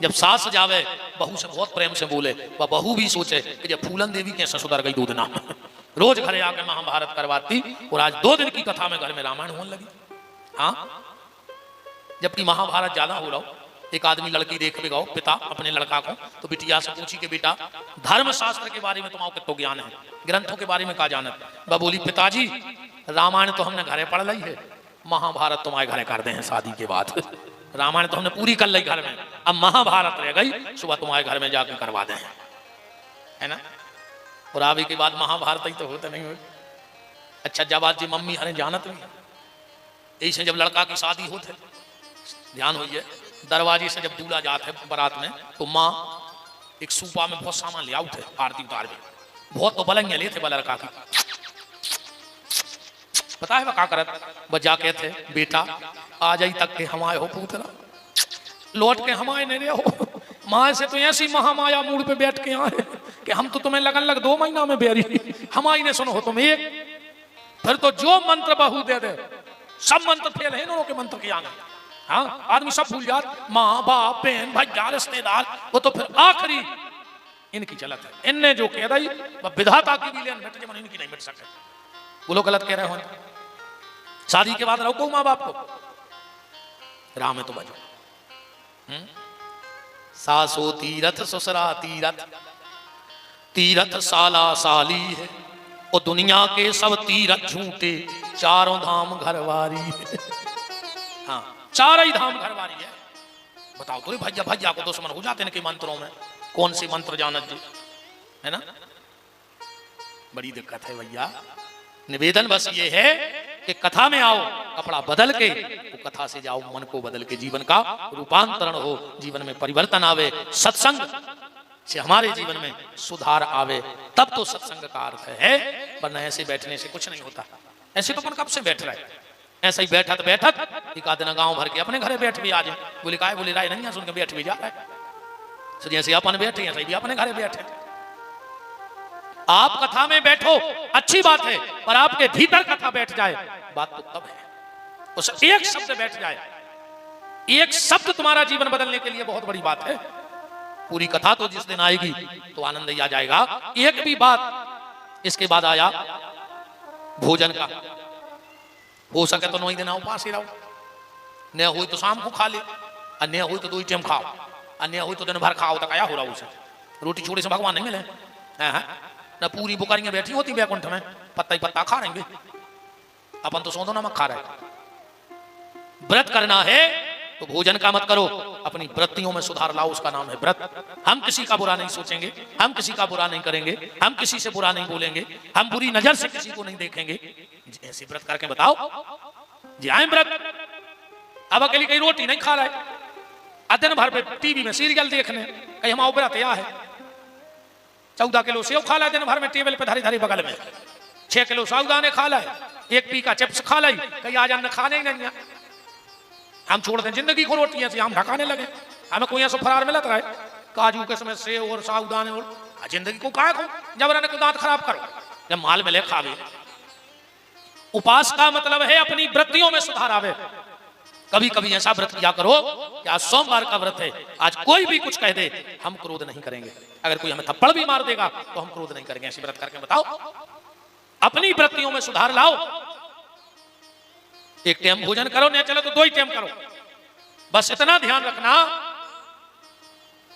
[SPEAKER 1] जब सास जावे बहू से बहुत प्रेम से बोले, वह बहू भी सोचे कि जब फूलन देवी कैसे सुधर गई 2 दिना में, रोज घरे आके महाभारत करवाती और आज 2 दिन की कथा में घर में रामायण होने लगी। हाँ, जबकि महाभारत ज्यादा हो रहा हो, एक आदमी लड़की देख भी गो पिता अपने लड़का को, तो बिटिया से पूछी कि बेटा धर्म शास्त्र के बारे में तुम्हारा कितना ज्ञान है, ग्रंथों के बारे में क्या जानत। वह बोली पिताजी रामायण तो हमने घरे पढ़ ली है, महाभारत तुम्हारे घरे कर दे हैं शादी के बाद। रामायण तो हमने पूरी कर ली घर में, अब महाभारत रह गई, सुबह तुम्हारे घर में जाकर करवा दे, है ना। और आवे के बाद महाभारत ही तो होते नहीं हो। अच्छा जब आज जी मम्मी हरे जानत भी ऐसे जब लड़का की शादी होते ध्यान हुई है, दरवाजे से जब दूल्हा जाते बारात में तो माँ एक सूपा में बहुत सामान ले आउट है, आरती उतार में बहुत तो बलंगे ले थे लड़का की। पता है वह क्या करत, वह जाके थे बेटा आ जाई तक के हमारे हो पुतरा, लौट के हमारे नहीं रहे हो। माँ से तो ऐसी महामाया मूड पे बैठ के आए कि हम तो तुम्हें लगन लग 2 महीना में बेरी, हमारी ने सुनो हो तुम एक, फिर तो जो मंत्र बहू दे दे सब मंत्र फेल है इन्होंने के मंत्र के आगे। हाँ आदमी सब भूल जात, माँ बाप बहन भैया रिश्तेदार, वो तो फिर आखिरी इनकी चलत है। इनने जो कह दी वह विधाता की भी लेन मिट जाए, इनकी नहीं मिट सके। वो लोग गलत कह रहे हो, शादी के बाद रखो माँ बाप को, राम है तो बजो। सासो तीरथ ससुरा तीरथ, तीरथ साला साली है, और दुनिया के सब तीरथ झूठे, चारों धाम घरवारी है। हाँ चार ही धाम घरवारी है। बताओ तो भैया भैया को दुश्मन हो जाते हैं कि मंत्रों में कौन से मंत्र जानत जी, है ना। बड़ी दिक्कत है भैया। निवेदन बस ये है कि कथा में आओ, कपड़ा बदल के तो कथा से जाओ, मन को बदल के जीवन का रूपांतरण हो, जीवन में परिवर्तन आवे, सत्संग से हमारे जीवन में सुधार आवे, तब तो सत्संग का अर्थ है। वरना ऐसे बैठने से कुछ नहीं होता। ऐसे तो मन कब से बैठ रहा है, ऐसा ही बैठत बैठत एक आध दिन गांव भर के अपने घरे बैठ भी आ जाए, बोले काय बोले राय नहीं है, सुन के बैठ भी जा रहा है। तो जैसे अपन बैठे ऐसे भी अपने घरे बैठे। आप कथा में बैठो अच्छी बात है, पर आपके भीतर कथा बैठ जाए बात तो तब है। उस एक शब्द बैठ जाए, एक शब्द तुम्हारा जीवन बदलने के लिए बहुत बड़ी बात है। पूरी कथा तो जिस दिन आएगी तो आनंद ही आ जाएगा। एक भी बात इसके बाद आया भोजन का, हो सके तो 9 दिन उपास ही रहो, न हो तो शाम को खा ले, अन्य हो तो 2 टाइम खाओ, अन्य हो तो दिन भर खाओ, तक आया हो रहा उसे। रोटी छोड़े से भगवान नहीं मिले, न पूरी बुकारियां बैठी होती बैकुंठ में, पत्ता ही पत्ता खा रहेंगे। अपन तो सौंदो नमक खा रहे। व्रत करना है तो भोजन का मत करो, अपनी वृत्तियों में सुधार लाओ, उसका नाम है व्रत। हम किसी का बुरा नहीं सोचेंगे, हम किसी का बुरा नहीं करेंगे, हम किसी से बुरा नहीं बोलेंगे, हम बुरी नजर से किसी को नहीं देखेंगे। ऐसे व्रत करके बताओ जी आए व्रत। अब अकेली कहीं रोटी नहीं खा रहे, दिन भर पे टीवी में सीरियल देखने, कहीं हम व्रत या है। 14 किलो सेव खा ला दिन भर में टेबल पे धरी धरी बगल में, 6 किलो साबुदाने खा ला, 1 पी का चिप्स खा लाई, कहीं आज अन्न खाने ही नहीं है। हम छोड़ दें जिंदगी को रोटी ऐसे हम ढकाने लगे, हमें कोई ऐसा फरार मिलत रहा है काजू के समय सेव और साबुदाने, और जिंदगी को काय को जबरन को दांत खराब करो जब माल मिले खावे। उपास का मतलब है अपनी वृत्तियों में सुधार आवे। कभी कभी ऐसा व्रत किया करो कि आज सोमवार का व्रत है, आज कोई भी कुछ कह दे हम क्रोध नहीं करेंगे, अगर कोई हमें थप्पड़ भी मार देगा तो हम क्रोध नहीं करेंगे। ऐसे व्रत करके बताओ, अपनी वृत्तियों में सुधार लाओ। एक टाइम भोजन करो, नहीं चलो तो 2 ही टाइम करो। बस इतना ध्यान रखना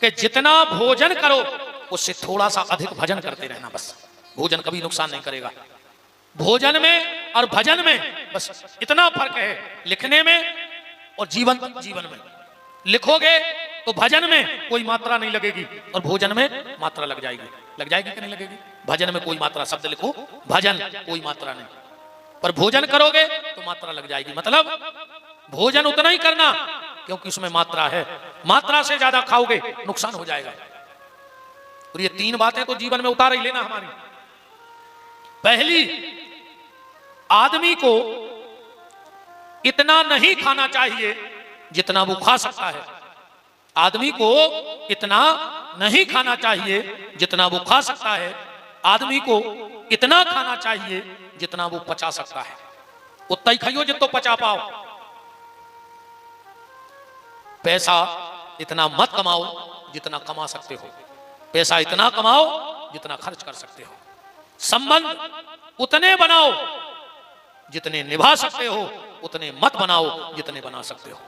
[SPEAKER 1] कि जितना भोजन करो उससे थोड़ा सा अधिक भजन करते रहना। बस भोजन कभी नुकसान नहीं करेगा। भोजन में और भजन में बस इतना फर्क है, लिखने में और जीवन में। लिखोगे तो भजन में कोई मात्रा नहीं लगेगी और भोजन में मात्रा लग जाएगी कि नहीं लगेगी। भजन में कोई मात्रा शब्द लिखो, भजन कोई मात्रा नहीं, पर भोजन करोगे तो मात्रा लग जाएगी। मतलब भोजन उतना ही करना क्योंकि उसमें मात्रा है, मात्रा से ज्यादा खाओगे नुकसान हो जाएगा। और ये 3 बातें तो जीवन में उतार ही लेना हमारी। पहली, आदमी को इतना नहीं खाना चाहिए जितना वो खा सकता है। आदमी को इतना नहीं खाना चाहिए जितना वो खा सकता है। आदमी को इतना खाना चाहिए जितना वो पचा सकता है। उतना ही खाइयो जितना पचा पाओ। पैसा इतना मत कमाओ जितना कमा सकते हो, पैसा इतना कमाओ जितना खर्च कर सकते हो। संबंध उतने बनाओ जितने निभा सकते हो, उतने मत बनाओ जितने बना सकते हो।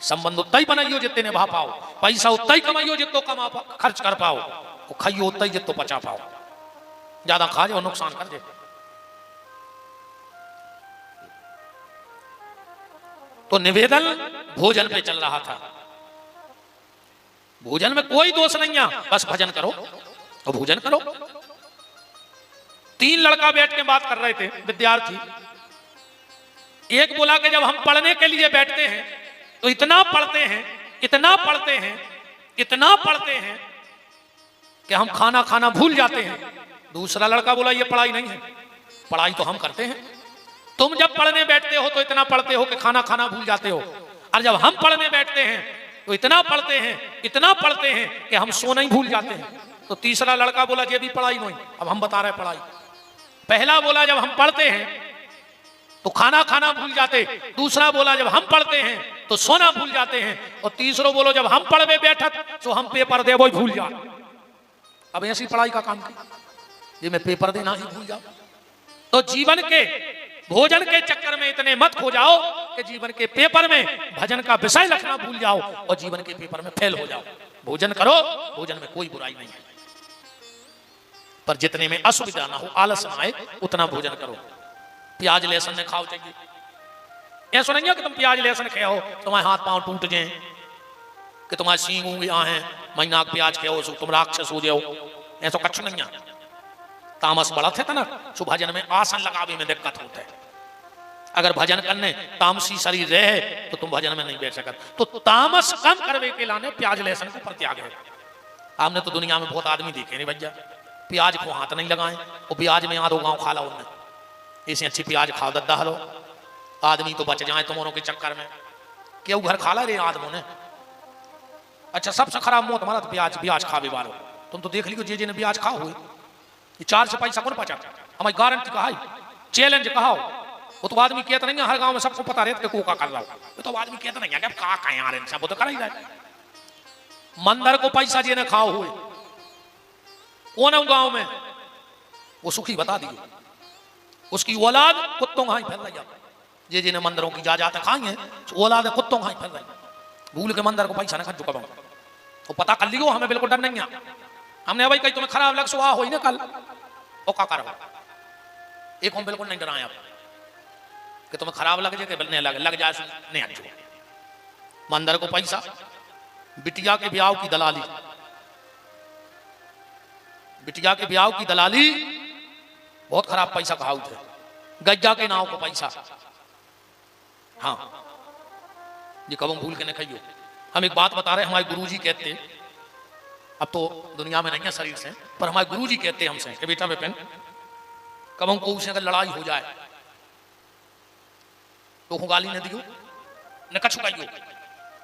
[SPEAKER 1] संबंध उतना ही बनाइयो जितने निभा पाओ, पैसा उतना ही कमाइयो जितो कमा पाओ, खर्च कर पाओ, वो खाइयो उतना ही जितो पचा पाओ। ज्यादा खा जाओ नुकसान कर दे। तो निवेदन भोजन पे चल रहा था। भोजन में कोई दोष नहीं है, बस भजन करो और भोजन करो। 3 लड़का बैठ के बात कर रहे थे, विद्यार्थी। एक बोला कि जब हम पढ़ने के लिए बैठते हैं तो इतना पढ़ते हैं, इतना पढ़ते हैं, इतना पढ़ते हैं कि हम खाना खाना भूल जाते हैं। दूसरा लड़का बोला ये पढ़ाई नहीं है, पढ़ाई तो हम करते हैं। तुम जब पढ़ने बैठते हो तो इतना पढ़ते हो कि खाना खाना भूल जाते हो, और जब हम पढ़ने बैठते हैं तो इतना पढ़ते हैं, इतना पढ़ते हैं कि हम सोना ही भूल जाते हैं। तो तीसरा लड़का बोला ये भी पढ़ाई नहीं, अब हम बता रहे हैं पढ़ाई। पहला बोला जब हम पढ़ते हैं तो खाना खाना भूल जाते, दूसरा बोला जब हम पढ़ते हैं तो सोना भूल जाते हैं, और तीसरा बोलो जब हम पढ़ने बैठत तो हम पेपर दे वो भूल जा। अब ऐसी पढ़ाई का काम ये मैं पेपर देना ही भूल जाऊं। तो जीवन के भोजन के चक्कर में इतने मत खो जाओ कि जीवन के पेपर में भजन का विषय रखना भूल जाओ और जीवन के पेपर में फेल हो जाओ। भोजन करो, भोजन में कोई बुराई नहीं है, पर जितने में असुविधा ना हो, आलस ना आए, उतना भोजन करो। प्याज लहसुन ने खाओ चाहिए, ऐसा नहीं है कि तुम प्याज लहसुन खाओ तुम्हारे हाथ पांव टूट जाए, कि तुम्हारे सींग उंग यहाँ है, महीना प्याज खाओ तुम राक्षस हो जाओ, ऐसा कछ नहीं है। तामस बढ़त है ना, सो भजन में आसन लगावे में दिक्कत होता है। अगर भजन करने तामसी शरीर रहे तो तुम भजन में नहीं बैठ सकते। तो तामस कम करवे के लाने प्याज लहसुन को प्रत्याग है। आपने तो दुनिया में बहुत आदमी देखे नहीं भैया, प्याज को हाथ नहीं लगाए, वो प्याज में आधो गांव खा लो उनने, इसे अच्छी प्याज खाओ दद्दा हलो, आदमी तो बच जाए तुमों के चक्कर में। क्यों घर खा ला रे आदमों ने। अच्छा सबसे खराब मौत हमारा तो प्याज खावे वालो। तुम तो देख लियो जे जे ने प्याज खा हुए, ये 4 से पैसा कौन पचा, हमारी गारंटी कहा, चैलेंज कहा। वो तो आदमी कहता नहीं है, हर गांव में सबको पता रहता है का कर रहा हूं, वो तो आदमी कहता नहीं है कि का कहें यार इनसे, वो तो कर ही रहा है। मंदिर को पैसा जे ने खाओ हुए कौन गांव में, वो सुखी बता दिए, उसकी औलाद कुत्तों का ही फैल रही है। जे जिन्हें मंदिरों की जाते खाई है, औलाद कुत्तों का ही फैल रही। भूल के मंदिर को पैसा नहीं खा चुका, वो पता कर लियो, हमें बिल्कुल डर नहीं है। हमने भाई कहीं तुम्हें खराब लग सुहा हो ना कल, वो का कर एक हम बिल्कुल नहीं डराए कि तुम्हें खराब लग जाए, कि लग जाए नहीं अच्छो। मंदिर को पैसा, बिटिया के ब्याह की दलाली, बिटिया के ब्याह की दलाली बहुत खराब पैसा कहाऊ थे। गज्जा के नाव को पैसा, हाँ ये कब हम भूल के नहीं खाइयो। हम एक बात बता रहे, हमारे गुरुजी कहते, अब तो दुनिया में नहीं है शरीर से, पर हमारे गुरुजी कहते हमसे कि बेटा विपिन, कब हमको उससे अगर लड़ाई हो जाए तो गाली न दियो न कछु कहियो,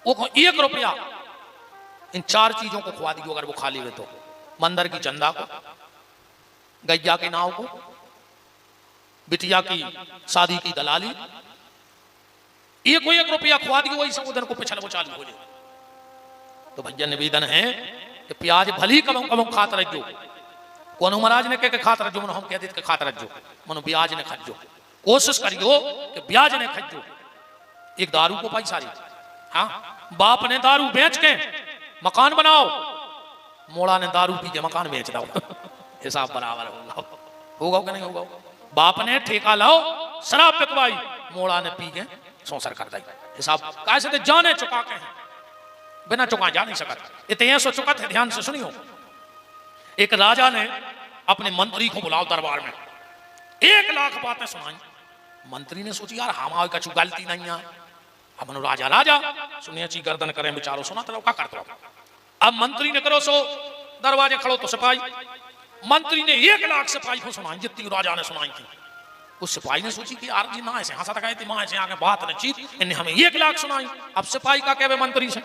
[SPEAKER 1] वो 1 रुपया इन 4 चीजों को खुआ दियो अगर वो खा ले तो। मंदिर की चंदा को, गैया के नाव को, बिटिया की शादी की दलाली, 1 रुपया खुआ दियो, वही समुद्र को पिछल वो चालू हो जाए। तो भैया निवेदन है कि प्याज भली कम कम खात रहो, कोनो महाराज ने कह खात रहो, हम कह देते खात रहो, मनो ब्याज ने खजो, कोशिश करियो कि ब्याज ने खजो। एक दारू को पैसा री, हाँ बाप ने दारू बेच के मकान बनाओ, मोड़ा ने दारू पी के मकान बेच दो, हिसाब बराबर होगा कि नहीं होगा। बाप ने ठेका लाओ, शराब पिकवाई, मोड़ा ने पी के सौसर कर दी, हिसाब कैसे जाने चुका के हैं, बिना चुका जा नहीं सकता। इतने सो चुका थे, ध्यान से सुनियो। एक राजा ने अपने मंत्री को बुलाओ दरबार में, 1 लाख बातें सुनाई। मंत्री ने सोची यार हमारी कछु गलती नहीं है, अब राजा राजा सुनिए ची गर्दन करें बेचारो, सुना तो क्या करते हो। अब मंत्री ने करो सो दरवाजे खड़ो तो सिपाही, मंत्री ने 1 लाख सिपाही को सुनाई जितनी राजा ने सुनाई थी। उस सिपाही ने सोची कि यार जी ना ऐसे हंसा गए थी, माँ ऐसे आगे बात ने चीत, इन्हें हमें 1 लाख सुनाई। अब सिपाही का कहवे मंत्री से,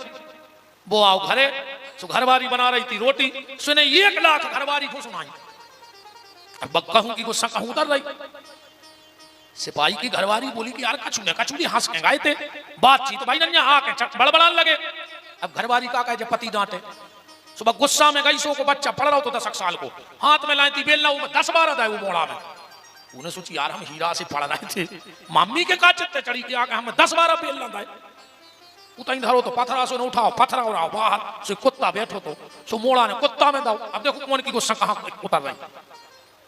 [SPEAKER 1] वो आओ घरे, सो घरवारी बना रही थी रोटी, सुने 1 लाख घरवारी को सुनाई। अब कहूं कि गुस्सा कहूं उतर रही। सिपाही की घरवारी बोली कि यार कछु ने कछु हंस के गए थे, बातचीत भाई नन्या आके बड़बड़ाने लगे। अब घरवारी का कहे पति डांटे, सुबह गुस्सा में गई, सो को बच्चा पढ़ रहा तो 10 साल को, हाथ में लाई थी बेलना, 10-12 था वो मोड़ा में। उन्हें सोची यार हम हीरा से पढ़ रहे थे, मम्मी के का चित्ते चढ़ी के आके हमें 10-12 बेलना था। उताई धरो तो पथरा सो न उठाओ, पथरा उड़ाओ बाहर सो कुत्ता बैठो तो सो मोड़ा ने कुत्ता में दो। अब देखो कौन की गुस्सा कहाँ उतर रही।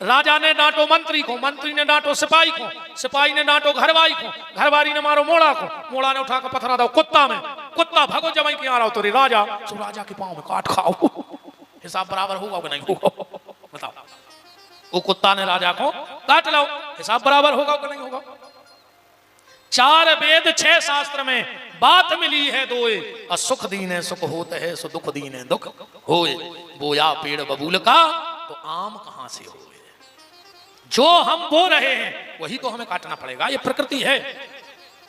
[SPEAKER 1] राजा ने डांटो मंत्री को, मंत्री ने डांटो सिपाही को, सिपाही ने डांटो घरवारी को, घरवारी ने मारो मोड़ा को, मोड़ा ने उठा कर पथरा दो कुत्ता में, कुत्ता भागो जमाई के आ रहा हो तो राजा सो राजा के पाँव में काट खाओ। हिसाब बराबर होगा कि नहीं होगा बताओ। वो कुत्ता ने राजा को काट लाओ, हिसाब बराबर होगा कि नहीं होगा। 4 वेद 6 शास्त्र में बात मिली है दोए, असुख दीने सुख होते है, सो दुख दीने दुख होए। बोया पेड़ बबूल का तो आम कहां से होए। जो हम बो रहे हैं वही तो हमें काटना पड़ेगा, ये प्रकृति है।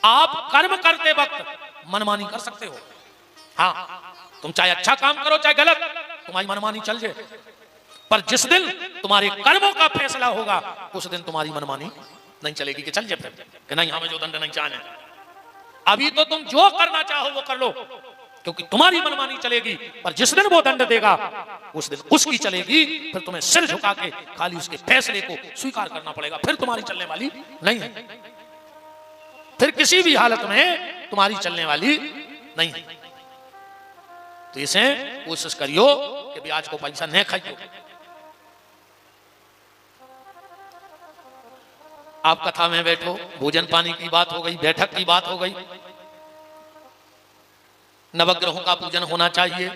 [SPEAKER 1] आप कर्म करते वक्त मनमानी कर सकते हो, हाँ तुम चाहे अच्छा काम करो चाहे गलत, तुम्हारी मनमानी चल जाए, पर जिस दिन तुम्हारे कर्मों का फैसला होगा उस दिन तुम्हारी मनमानी नहीं चलेगी कि चल जाए फिर कि नहीं हमें जो दंड नहीं चाहने। अभी तो तुम जो करना चाहो वो कर लो क्योंकि तुम्हारी मनमानी चलेगी, पर जिस दिन वो दंड देगा उस दिन उसकी चलेगी। फिर तुम्हें सिर झुका के खाली उसके फैसले को स्वीकार करना पड़ेगा, फिर तुम्हारी चलने वाली नहीं है, फिर किसी भी हालत में तुम्हारी चलने वाली नहीं है। तो इसे कोशिश करियो कि ब्याज को पैसा न खाइयो। आप कथा में बैठो, भोजन पानी की बात हो गई, बैठक की बात हो गई, नवग्रहों का पूजन होना चाहिए,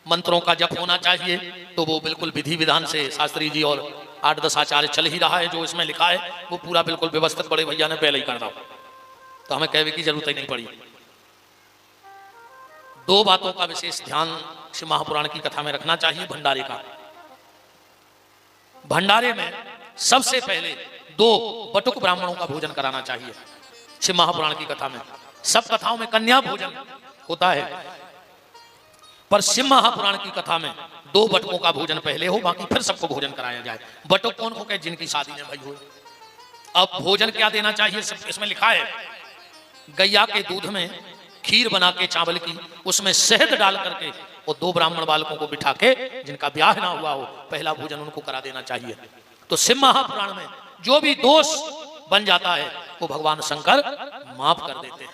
[SPEAKER 1] मंत्रों का जप होना चाहिए, तो वो बिल्कुल विधि विधान से शास्त्री जी और 8-10 आचार्य चल ही रहा है। जो इसमें लिखा है वो पूरा बिल्कुल व्यवस्थित बड़े भैया ने पहले ही कर दिया, तो हमें कहने की जरूरत ही नहीं पड़ी। 2 बातों का विशेष ध्यान शिव महापुराण की कथा में रखना चाहिए। भंडारे का, भंडारे में सबसे पहले 2 बटुक ब्राह्मणों का भोजन कराना चाहिए। शिव महापुराण की कथा में, सब कथाओं में कन्या भोजन होता है, पर शिव महापुराण की कथा में 2 बटुकों का भोजन पहले हो, बाकी फिर सबको भोजन कराया जाए। बटुक कौन को कहे? जिनकी शादी न भई हो। अब भोजन क्या देना चाहिए इसमें लिखा है, गैया के दूध में खीर बना के चावल की, उसमें शहद डाल करके और 2 ब्राह्मण बालकों को बिठा के जिनका ब्याह ना हुआ हो पहला भोजन उनको करा देना चाहिए। तो शिव महापुराण में जो भी दोष बन जाता है वो भगवान शंकर माफ कर देते हैं।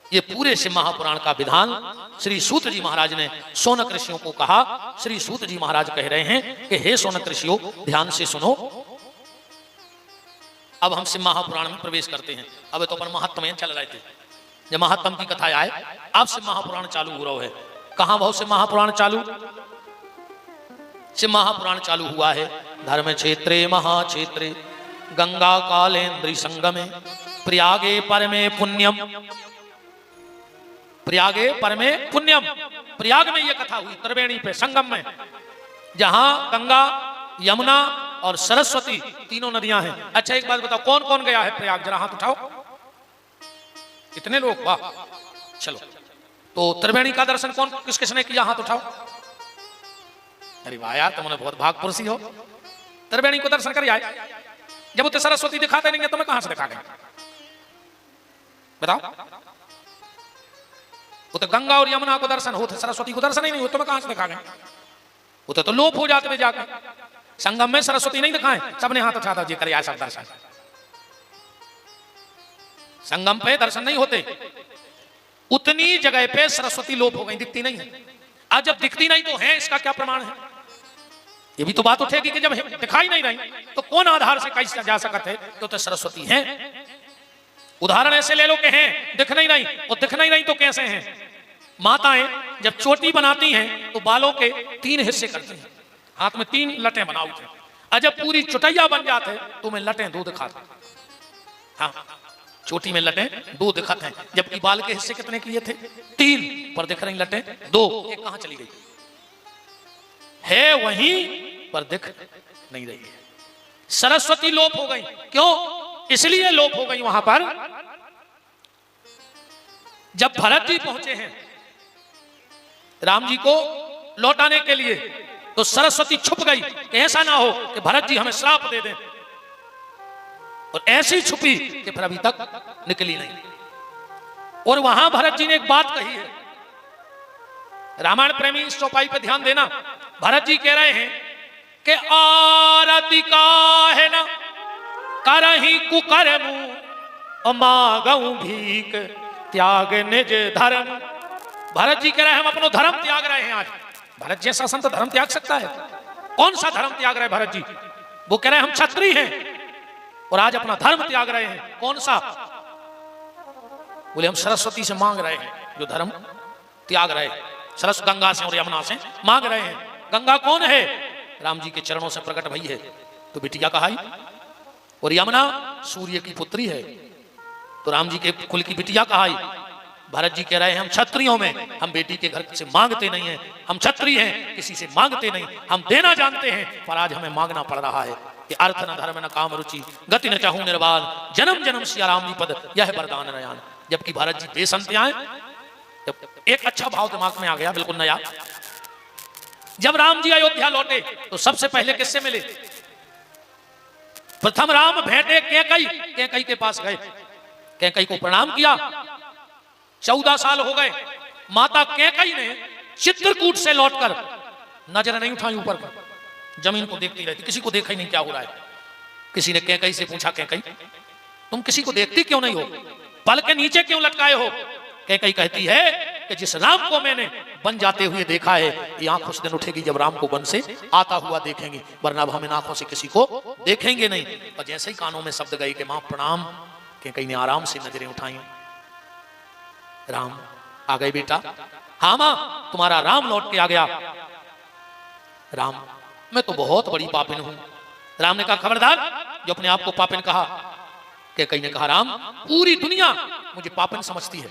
[SPEAKER 1] ये पूरे शिव महापुराण का विधान श्री सूत जी महाराज ने शौनक ऋषियों को कहा। श्री सूत जी महाराज कह रहे हैं कि हे शौनक ऋषियों, ध्यान से सुनो। अब हम शिव महापुराण में प्रवेश करते हैं। अब तो अपन महात्म्य चल रहे थे, जब महात्म की कथा आए अब शिव महापुराण चालू हो रहा है। कहां भाव शिव महापुराण चालू? शिव महापुराण चालू हुआ है धर्म क्षेत्रे महाक्षेत्रे गंगा कालेन्द्री संगमे प्रयागे परमे पुण्यम। प्रयागे परमे पुण्यम, प्रयाग में यह कथा हुई, त्रिवेणी पे संगम में, जहां गंगा यमुना और सरस्वती तीनों नदियां हैं। अच्छा एक बात बताओ, कौन कौन गया है प्रयाग? जरा हाथ उठाओ। कितने लोग? वाह, चलो। तो त्रिवेणी का दर्शन कौन किस किसने किया? हाथ उठाओ। अरे वाह यार, तुमने बहुत भागपुरुषी हो, त्रिवेणी को दर्शन कर आए। जब उसे सरस्वती दिखाते नहीं है तुम्हें कहां से दिखा गए? बताओ। वो तो गंगा और यमुना को दर्शन होते, सरस्वती को दर्शन ही नहीं हो, तुम्हें कहां से दिखा गए? वो तो लोप हो जाते वे जाकर। संगम में सरस्वती नहीं दिखाए, सबने हाथ उठा जी कर सब दर्शन। संगम पे दर्शन नहीं होते, उतनी जगह पे सरस्वती लोप हो गई, दिखती नहीं है। आज जब दिखती नहीं तो है, इसका क्या प्रमाण है? ये भी तो बात उठेगी कि जब दिखाई नहीं रही तो कौन आधार से कहीं जा सकते हैं? तो सरस्वती हैं। उदाहरण ऐसे ले लो कि हैं, दिख नहीं रही, और दिख नहीं रही तो कैसे हैं? माताएं जब चोटी बनाती हैं तो बालों के 3 हिस्से करती हैं, हाथ में 3 लटें बनाओ थे। और जब पूरी चुटैया बन जाते तो मैं लटें 2 दिखाते। हाँ, चोटी में लटें 2 दिखाते हैं, जबकि बाल के हिस्से कितने किए थे? 3, पर दिख रही लटें 2। एक कहां चली गई? है वहीं पर दिख नहीं रही है। सरस्वती लोप हो गई। क्यों? इसलिए लोप हो गई वहां पर, जब भरत जी पहुंचे हैं राम जी को लौटाने के लिए, तो सरस्वती छुप गई कि ऐसा ना हो कि भरत जी हमें श्राप दे दें, और ऐसी छुपी कि फिर अभी तक निकली नहीं। और वहां भरत जी ने एक बात कही है, रामायण प्रेमी इस चौपाई पे ध्यान देना। भरत जी कह रहे हैं कि आरती का है ना करही कुकर्म और मांगऊ भीख त्याग निज धर्म। भरत जी कह रहे हैं हम अपना धर्म त्याग रहे हैं। आज भरत जैसा संत धर्म त्याग सकता है? कौन सा धर्म त्याग रहे भरत जी? वो कह रहे हैं हम क्षत्रिय हैं और आज अपना धर्म त्याग रहे हैं। कौन सा? बोले हम सरस्वती से मांग रहे हैं जो धर्म त्याग रहे। सरस गंगा से और यमुना से मांग रहे हैं। गंगा कौन है? राम जी के चरणों से प्रकट भई है तो बिटिया कहाई, और यमुना सूर्य की पुत्री है तो राम जी के कुल की बिटिया कहाई। भरत जी कह रहे हैं हम क्षत्रियों में हम बेटी के घर से मांगते नहीं हैं, हम क्षत्रिय हैं किसी से मांगते नहीं, हम देना जानते हैं पर आज हमें मांगना पड़ रहा है। कि अर्थ न धर्म न काम रुचि गति न चाहूं निर्वाण जन्म जन्म सिया राम जी पद यह वरदान नयान। जबकि भरत जी बेसंत आए। एक अच्छा भाव दिमाग में आ गया बिल्कुल नया। जब राम जी अयोध्या लौटे तो सबसे पहले किससे मिले? प्रथम राम भेंटे कैकई। कैकई के पास गए, कैकई को प्रणाम किया। 14 साल हो गए। माता कैकई ने चित्रकूट से लौटकर नजर नहीं उठाई ऊपर, जमीन को देखती रहती, किसी को देखा ही नहीं क्या हो रहा है। किसी ने कैकई से पूछा कैकई तुम किसी को देखती क्यों नहीं हो, पल के नीचे क्यों लटकाए हो? कैकई कहती है कि जिस राम को मैंने बन जाते हुए देखा है ये आंख उस दिन उठेगी जब राम को वन से आता हुआ देखेंगी, वरना अब हम इन आंखों से किसी को देखेंगे नहीं। और जैसे ही कानों में शब्द गए कि मां प्रणाम, कैकई ने आराम से नजरें उठाई। राम आ गए बेटा? हाँ मां तुम्हारा राम लौट के आ गया। राम मैं तो बहुत बड़ी पापिन हूं। राम ने कहा खबरदार जो अपने आप को पापिन कहा। कैकई ने कहा राम पूरी दुनिया मुझे पापिन समझती है।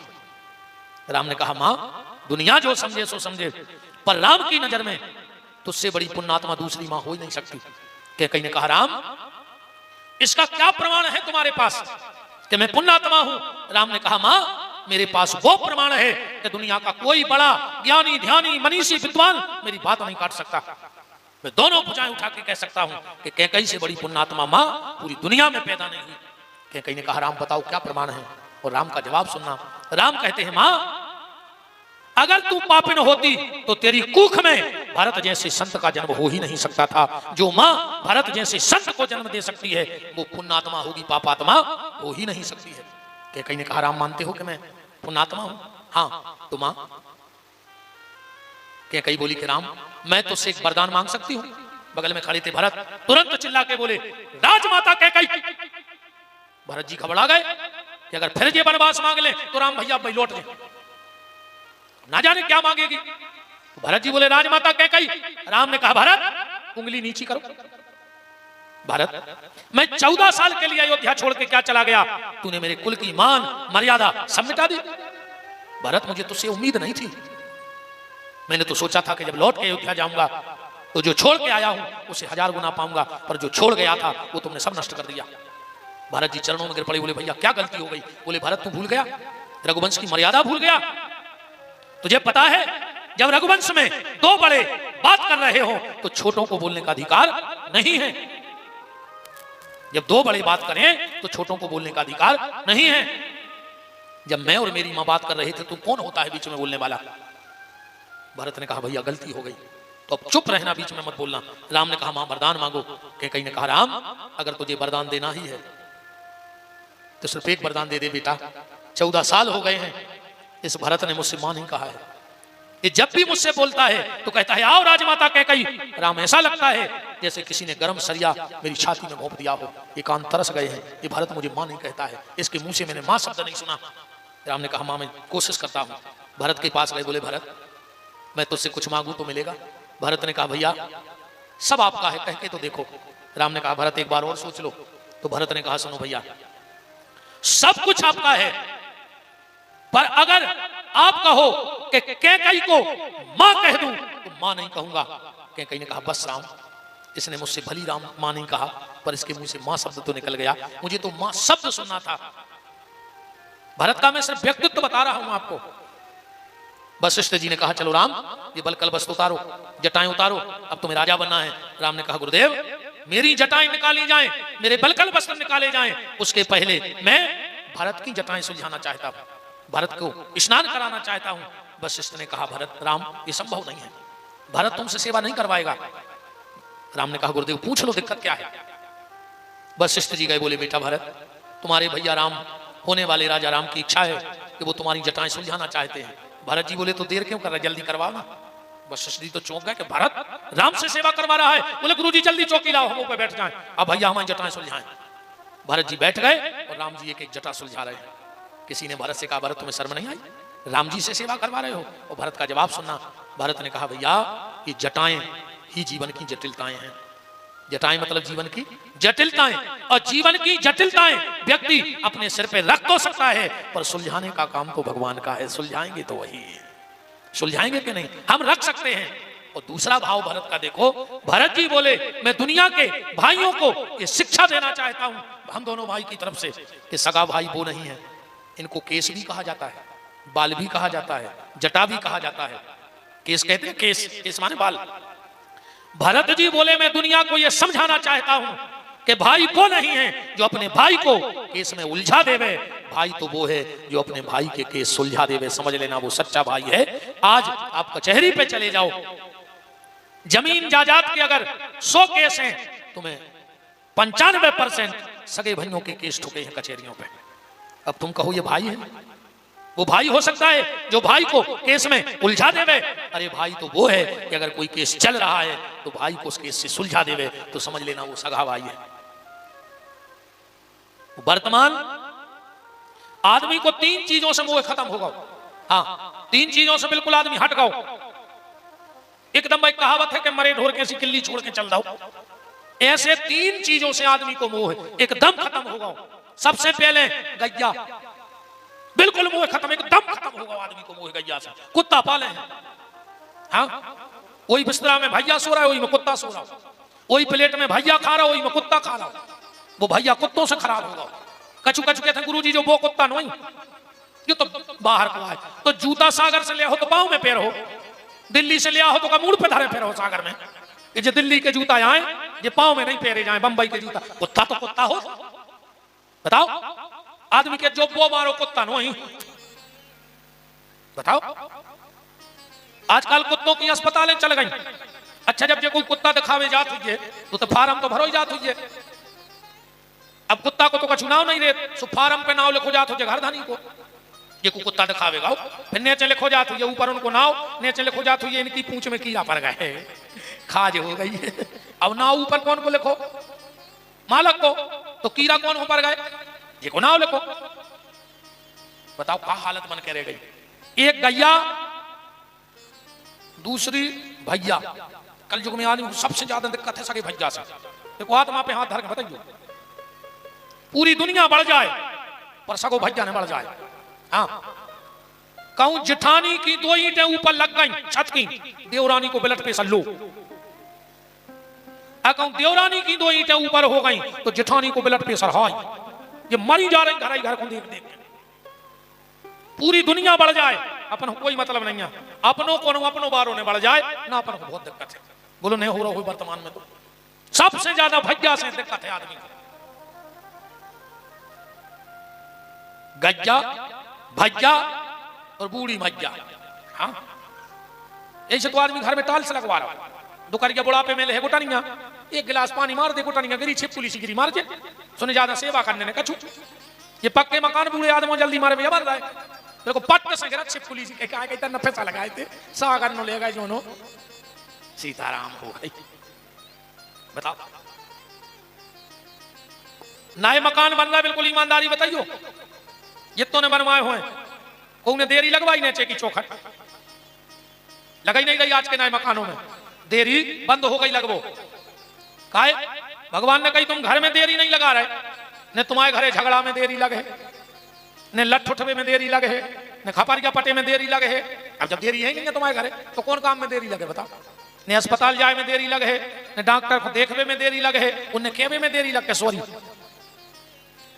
[SPEAKER 1] राम ने कहा मां दुनिया जो समझे सो समझे, पर राम की नजर में तुझसे बड़ी पुण्यात्मा दूसरी मां हो ही नहीं सकती। कैकई ने कहा राम इसका क्या प्रमाण है तुम्हारे पास कि मैं पुण्यात्मा हूं? राम ने कहा मां मेरे पास वो प्रमाण है कि दुनिया का कोई बड़ा ज्ञानी ध्यानी मनीषी विद्वान मेरी बात नहीं काट सकता। मैं दोनों भुजाएं उठा के कह सकता हूं कि कैकई से बड़ी पुण्यात्मा मां पूरी दुनिया में पैदा नहीं हुई। कैकई ने कहा राम बताओ क्या प्रमाण है? और राम का जवाब सुनना। राम कहते हैं मां अगर तू पापिन होती तो तेरी कुख में भरत जैसे संत का जन्म हो ही नहीं सकता था। जो मां भरत जैसे संत को जन्म दे सकती है वो पुण्यात्मा होगी, पापात्मा हो ही नहीं सकती है। कैकई ने कहा राम मानते हो कि मैं पुण्यात्मा हूं? हाँ तो मां? कैकई बोली कि राम मैं तुझसे एक वरदान मांग सकती हूँ। बगल में खड़े थे भरत, तुरंत चिल्ला के बोले राजमाता कैकई। भरत जी घबरा गए कि अगर फिर ये वनवास मांग ले तो राम भैया भाई लौट गए, ना जाने क्या मांगेगी। तो भरत जी बोले राजमाता कैकई। राम ने कहा भरत उंगली नीची करो। भरत मैं 14 साल के लिए अयोध्या छोड़ के क्या चला गया, तूने मेरे कुल की मान मर्यादा सब मिटा दी। भरत मुझे तुझसे उम्मीद नहीं थी। मैंने तो सोचा था कि जब लौट के अयोध्या जाऊंगा तो जो छोड़ के आया हूं उसे 1000 गुना पाऊंगा, पर जो छोड़ गया था वो तुमने सब नष्ट कर दिया। भरत जी चरणों में गिर पड़े, बोले भैया क्या गलती हो गई? बोले भरत तू भूल गया, रघुवंश की मर्यादा भूल गया। तुझे पता है जब रघुवंश में 2 बड़े बात कर रहे हो तो छोटों को बोलने का अधिकार नहीं है। जब 2 बड़े बात करें तो छोटों को बोलने का अधिकार नहीं है। जब मैं और मेरी मां बात कर रहे थे तो कौन होता है बीच में बोलने वाला? भरत ने कहा भैया गलती हो गई तो अब चुप रहना, बीच में मत बोलना। राम ने कहा मां वरदान मांगो। कैकई ने कहा राम अगर तुझे वरदान देना ही है तो सिर्फ एक वरदान दे दे बेटा। 14 साल हो गए हैं इस भरत ने मुझसे मां नहीं कहा है। ये जब भी मुझसे बोलता है तो कहता है आओ राजमाता कैकई। राम ऐसा लगता है जैसे किसी ने गर्म सरिया मेरी छाती में घोंप दिया हो। ये कान तरस गए हैं, ये भरत मुझे मां नहीं कहता है, इसके मुंह से मैंने मां शब्द नहीं सुना। राम ने कहा मां मैं कोशिश करता हूं। भरत के पास गए, बोले भरत मैं तुझसे कुछ मांगू तो मिलेगा? भरत ने कहा भैया सब आपका है, कह के तो देखो। राम ने कहा भरत एक बार और सोच लो। तो भरत ने कहा सुनो भैया सब कुछ आपका है, पर अगर आप कहो कि कैकई को मां कह दूं तो मां नहीं कहूंगा। कैकई ने कहा बस राम इसने मुझसे भली राम मां नहीं कहा, पर इसके मुंह से मां शब्द तो निकल गया, मुझे तो मां शब्द सुनना था। भरत का मैं सिर्फ व्यक्तित्व बता रहा हूं आपको। वशिष्ठ जी ने कहा चलो राम ये बलकल वस्त्र उतारो, जटाएं उतारो, अब तुम्हें राजा बनना है। राम ने कहा गुरुदेव मेरी जटाएं निकाली जाएं, मेरे बलकल वस्त्र निकाले जाएं, उसके पहले मैं भरत की जटाएं सुलझाना चाहता हूं, भरत को स्नान कराना चाहता हूं। वशिष्ठ ने कहा भरत राम ये संभव नहीं है, भरत तुमसे सेवा नहीं करवाएगा। राम ने कहा गुरुदेव पूछ लो दिक्कत क्या है। वशिष्ठ जी गए, बोले बेटा भरत तुम्हारे भैया राम होने वाले राजा राम की इच्छा है कि वो तुम्हारी जटाएं सुलझाना चाहते हैं। भरत जी बोले तो देर क्यों कर रहा है, जल्दी करवाओ ना। वशिष्ठ जी तो चौंक गए कि भरत राम से सेवा करवा रहा है। बोले गुरुजी जल्दी चौकी लाओ, हम ऊपर बैठ जाएं, अब भैया हमारी जटाएं सुलझाएं। भरत जी बैठ गए और राम जी एक एक जटा सुलझा रहे हैं। किसी ने भरत से कहा, भरत तुम्हें शर्म नहीं आई, राम जी से सेवा करवा रहे हो? और भरत का जवाब सुनना। भरत ने कहा, भैया ये जटाएं ही जीवन की जटिलताएं हैं। जटाएं मतलब जीवन की जटिलताएं, और जीवन की जटिलताएं व्यक्ति अपने सिर पे रख तो सकता है, पर सुलझाने का काम तो भगवान का है। सुलझाएंगे तो वही है, सुलझाएंगे कि नहीं? हम रख सकते हैं। और दूसरा भाव भरत का देखो, भरत जी बोले मैं दुनिया के भाइयों को ये शिक्षा देना चाहता हूं, हम दोनों भाई की तरफ से, कि सगा भाई वो नहीं है। इनको केस भी कहा जाता है, बाल भी कहा जाता है, जटा भी कहा जाता है। केस कहते हैं, केस केस माने बाल। भरत जी बोले मैं दुनिया को यह समझाना चाहता हूं कि भाई वो नहीं है जो अपने भाई को केस में उलझा देवे, भाई तो वो है जो अपने भाई के केस सुलझा देवे। समझ लेना वो सच्चा भाई है। आज आप कचहरी पे चले जाओ, जमीन जायदाद के अगर 100 केस हैं, तुम्हें 95% सगे भाइयों के केस ठुके हैं कचहरियों पे। अब तुम कहो ये भाई है? वो भाई हो सकता है जो भाई को केस में उलझा देवे? अरे भाई तो वो है कि अगर कोई केस चल रहा है तो भाई को उस केस से सुलझा देवे, तो समझ लेना वो सगा भाई है। वर्तमान आदमी को 3 चीजों से मोह खत्म होगा। हाँ, 3 चीजों से बिल्कुल आदमी हट गया। एकदम एक कहावत है कि मरे ढोर के ऐसी किल्ली छोड़ के चल जाओ। ऐसे 3 चीजों से आदमी को मोह एकदम खत्म होगा। सबसे पहले गैया, बिल्कुल मोह खत्म, एकदम खत्म होगा आदमी को मोह गैया से। कुत्ता पाले हैं, हाँ, वही बिस्तरा में भैया सो रहा है, वही में कुत्ता सो रहा है, वही प्लेट में भैया खा रहा है, वही में कुत्ता खा रहा है। वो भैया कुत्तों से खराब होगा। कछु कछु कहते हैं गुरुजी जो वो कुत्ता नहीं, ये तो बाहर को आए। तो जूता सागर से ले हो तो पांव में पैर हो, दिल्ली से ले हो तो मूड पे धरे पैर हो सागर में। ये जो दिल्ली के जूता आए, ये पांव में नहीं पैरे जाए, बंबई के जूता। कुत्ता तो कुत्ता हो, बताओ। आदमी के जो वो मारो कुत्ता नहीं, बताओ। आजकल कुत्तों की अस्पतालें चल गई। अच्छा, जब जो कोई कुत्ता दिखावे जात हुई तो फार्म तो भरो ही जात हुई। अब कुत्ता को तो का चुनाव नहीं रहे, सो फार्म पे नाव लिखो जात हो घर धानी को, ये को कुत्ता दिखावेगा। फिर नीचे लिखो जात हुई ऊपर उनको नाव, नीचे लिखो जात हुई इनकी पूंछ में कीड़ा पड़ गए, खाज हो गई है। अब नाव ऊपर कौन को लिखो? मालक को। तो कीड़ा कौन हो पड़ गए? ये को नाव लिखो। बताओ क्या हालत बन के रह गई। एक गैया, दूसरी भैया। कल युग में आदमी को सबसे ज्यादा दिक्कत है सगे भैया से। देखो आत्मा पे हाथ धर के बताइए, पूरी दुनिया बढ़ जाए पर सगो भैया ने बढ़ जाए। हाँ, कहूं जिठानी की 2 ईंटें ऊपर लग गई छत की, देवरानी को ब्लड प्रेशर लो। कहूं देवरानी की 2 ईंटें ऊपर हो गई तो जिठानी को ब्लड प्रेशर हाई। ये मरी जा रही घर ही घर को देख देख के। पूरी दुनिया बढ़ जाए, अपन कोई मतलब नहीं है। अपनों को अपनों बारों ने बढ़ जाए ना, अपन को बहुत दिक्कत है। बोलो नहीं हो रहा हो वर्तमान में तो सबसे ज्यादा भैया से दिक्कत है आदमी को। गज्जा, भैया और बूढ़ी मैया। हाँ, ऐसे तो आदमी घर में टाइल्स लगवा रहा। दुकरिया बुढ़ापे में ले गुटनिया, एक गिलास पानी मार दे, गुटनिया गिरी, छिपकुली सी गिरी मार दे। सुने ज्यादा सेवा करने ने कछु। ये पक्के मकान बूढ़े आदमी जल्दी मारे भैया मर रहा है। देखो पट से गिरा छिपकुली सी के काय इतना पैसा लगाए थे, सागर नो ले गए जोनो, सीताराम हो गई। बताओ, नए मकान बन रहा है, बिल्कुल ईमानदारी बताइयो। ये तो ने बनवाए हुए, को ने देरी लगवाई नीचे की चौखट लगाई नहीं गई। आज के नए मकानों में देरी बंद हो गई लगभो। काहे? भगवान ने कही तुम घर में देरी नहीं लगा रहे, ने तुम्हारे घरे झगड़ा में देरी लगे, ने लठ उठवे में देरी लगे, ने खपरिया पटे में देरी लगे। अब जब देरी है नहीं है तुम्हारे घरे तो कौन काम में देरी लगे? बताओ। ने अस्पताल जाए में देरी लगे, ने डॉक्टर को देखवे में देरी लगे, उन्हें केवे में देरी लगे, सॉरी,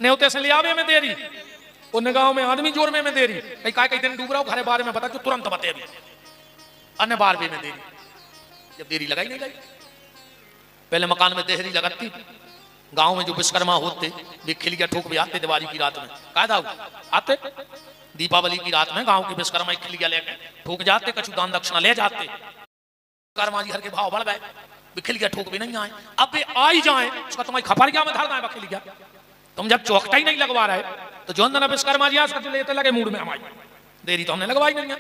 [SPEAKER 1] ने उते से लियावे में देरी, उन्हें गांव में आदमी जोड़ने में देरी। कहीं काय कहीं दिन डूब रहा हो घरे बारे में बता जो तुरंत बते भी अन्य बार भी में देरी। जब देरी लगाई नहीं गई, पहले मकान में देरी लगती। गांव में जो विश्वकर्मा होते वे खिलिया ठोक भी आते दिवाली की रात में, कायदा आते। दीपावली की रात में गांव के विश्वकर्मा खिलिया लेके ठोक जाते, कछु दान दक्षिणा ले जाते। कर्मा जी घर के भाव बढ़ गए, खिलिया ठोक भी नहीं आए। अब वे आई जाए उसका तुम्हारी खपरिया में धर दाए खिलिया, तुम जब चौकटा ही नहीं लगवा रहे तो जो अंदर विश्वकर्मा जी आज लेते लगे मूड में हमारी देरी तो हमने लगवाई नहीं है।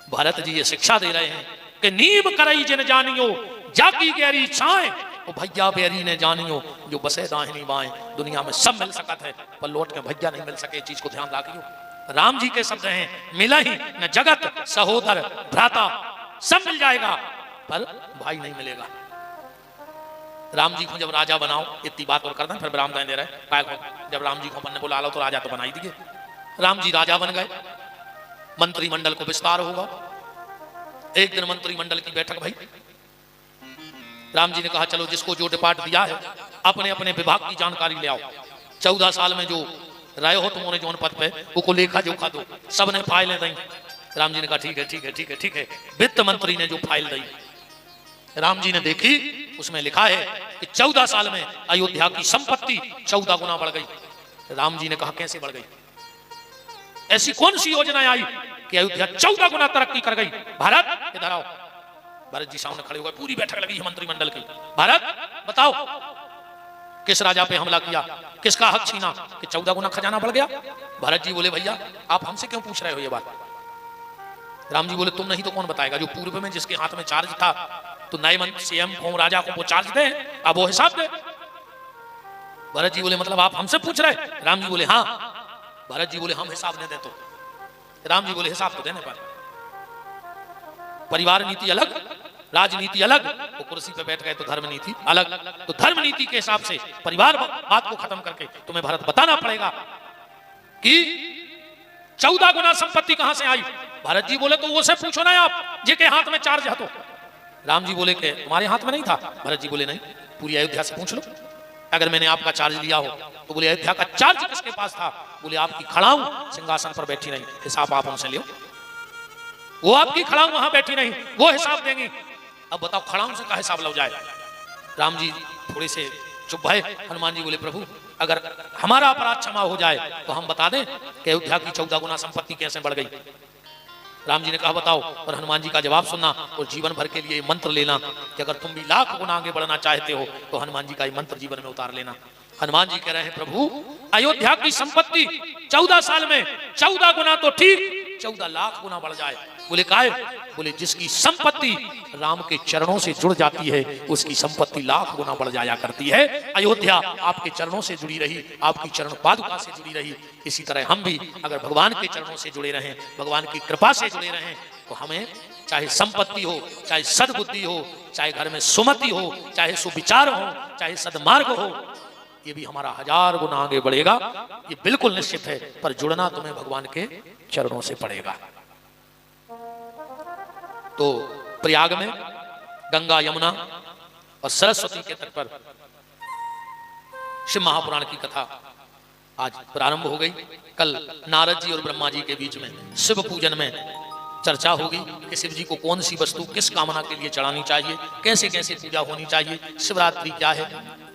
[SPEAKER 1] भरत जी ये शिक्षा दे रहे हैं कि नीम करई जिन जानियो जाकी गहरी छाए, वो भैया बेरी ने जानियो जो बसे दाहिनी बाएं। दुनिया में सब मिल सकता है पर लौट के भैया नहीं मिल सके, चीज को ध्यान रखियो। राम जी के शब्द हैं मिला ही न जगत सहोदर भ्राता, सब मिल जाएगा पर भाई नहीं मिलेगा। राम जी को जब राजा बनाओ, इतनी बात और करना फिर राम दे रहे, जब राम जी को अपन ने बुला लो तो राजा तो बना ही दिए। राम जी राजा बन गए, मंत्रिमंडल को विस्तार होगा। एक दिन मंत्रिमंडल की बैठक भाई, राम जी ने कहा चलो जिसको जो डिपार्ट दिया है अपने अपने विभाग की जानकारी ले आओ। 14 साल में जो रहे हो तुमने जो पद पे वो लेखा जोखा दो। सबने फाइलें दी। राम जी ने कहा ठीक है ठीक है ठीक है ठीक है। वित्त मंत्री ने जो फाइल दी राम जी ने देखी, उसमें लिखा है कि 14 साल में अयोध्या की संपत्ति 14 गुना बढ़ गई। राम जी ने कहा कैसे बढ़ गई? ऐसी कौन सी योजना आई कि अयोध्या 14 गुना तरक्की कर गई? भारत इधर आओ। भरत जी सामने खड़े हो गए, पूरी बैठक लगी है मंत्रिमंडल की। भारत बताओ किस राजा पे हमला किया, किसका हक छीना कि 14 गुना खजाना बढ़ गया? भरत जी बोले भैया आप हमसे क्यों पूछ रहे हो ये बात? राम जी बोले तुम नहीं तो कौन बताएगा? जो पूर्व में जिसके हाथ में चार्ज था तो नए मंत्री सीएम को राजा को वो चार्ज दे, अब वो हिसाब दे। भरत जी बोले मतलब आप हमसे पूछ रहे? राम जी बोले हाँ। भरत जी बोले हम हिसाब नहीं दे तो? राम जी बोले हिसाब तो देने पर। परिवार नीति अलग, राजनीति अलग, वो कुर्सी पे बैठ गए तो धर्म नीति अलग। तो धर्म नीति के हिसाब से परिवार बात को खत्म करके तुम्हें भारत बताना पड़ेगा कि 14 गुना संपत्ति कहां से आई। भरत जी बोले तो वो से पूछो ना आप जिनके हाथ में चार्ज है। तो राम जी बोले कि तुम्हारे हाथ में नहीं था? भरत जी बोले नहीं, पूरी अयोध्या से पूछ लो। अगर मैंने आपका चार्ज लिया हो तो बोले अयोध्या का चार्ज किसके पास था? बोले आपकी खड़ाऊ सिंहासन पर बैठी नहीं, हिसाब आप उनसे लियो। वो आपकी खड़ाऊ वहां बैठी नहीं, वो हिसाब देंगी। अब बताओ खड़ाऊ से का हिसाब लो जाए? राम जी थोड़े से चुप भय। हनुमान जी बोले प्रभु अगर हमारा अपराध क्षमा हो जाए तो हम बता दें कि अयोध्या की 14 गुना संपत्ति कैसे बढ़ गई। राम जी ने कहा बताओ, और हनुमान जी का जवाब सुनना और जीवन भर के लिए मंत्र लेना कि अगर तुम भी लाख गुना आगे बढ़ना चाहते हो तो हनुमान जी का ये मंत्र जीवन में उतार लेना। हनुमान जी कह रहे हैं प्रभु अयोध्या की संपत्ति 14 साल में 14 गुना तो ठीक 14 लाख गुना बढ़ जाए। बोले काहे? बोले जिसकी संपत्ति राम के चरणों से जुड़ जाती है उसकी संपत्ति लाख गुना बढ़ जाया करती है। अयोध्या आपके चरणों से जुड़ी रही, आपकी चरण पादुका से जुड़ी रही। इसी तरह हम भी अगर भगवान के चरणों से जुड़े रहें, भगवान की कृपा से जुड़े रहें तो हमें चाहे संपत्ति हो, चाहे सद्बुद्धि हो, चाहे घर में सुमति हो, चाहे सुविचार हो, चाहे सद्मार्ग हो, ये भी हमारा 1000 गुना आगे बढ़ेगा। ये बिल्कुल निश्चित है। पर जुड़ना तुम्हें भगवान के चरणों से पड़ेगा। तो प्रयाग में गंगा यमुना और सरस्वती के तट पर शिव महापुराण की कथा आज प्रारंभ हो गई। कल नारद जी और ब्रह्मा जी के बीच में शिव पूजन में चर्चा होगी कि शिव जी को कौन सी वस्तु किस कामना के लिए चढ़ानी चाहिए, कैसे कैसे पूजा होनी चाहिए, शिवरात्रि क्या है,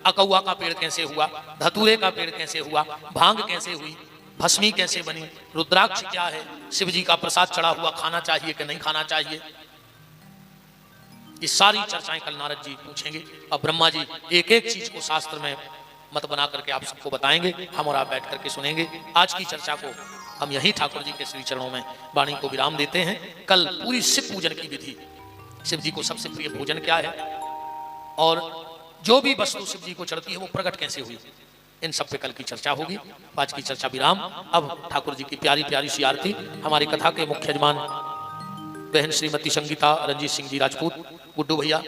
[SPEAKER 1] अकौआ का पेड़ कैसे हुआ, धतूरे का पेड़ कैसे हुआ, भांग कैसे हुई, भस्मी कैसे बनी, रुद्राक्ष क्या है, शिव जी का प्रसाद चढ़ा हुआ खाना चाहिए कि नहीं खाना चाहिए। ये सारी चर्चाएं कल नारद जी पूछेंगे और ब्रह्मा जी एक एक चीज को शास्त्र में मत बना करके आप सबको बताएंगे। हम और आप बैठ करके सुनेंगे। आज की चर्चा को हम यही ठाकुर जी के श्री चरणों में वाणी को विराम देते हैं। कल पूरी शिव पूजन की विधि, शिव जी को सबसे प्रिय भोजन क्या है और जो भी वस्तु शिव जी को चढ़ती है वो प्रकट कैसे हुई, इन सब पे कल की चर्चा होगी। आज की चर्चा विराम। अब ठाकुर जी की प्यारी प्यारी सी आरती हमारी कथा के मुख्य यजमान बहन श्रीमती संगीता रंजीत सिंह जी राजपूत, गुड्डू भैया,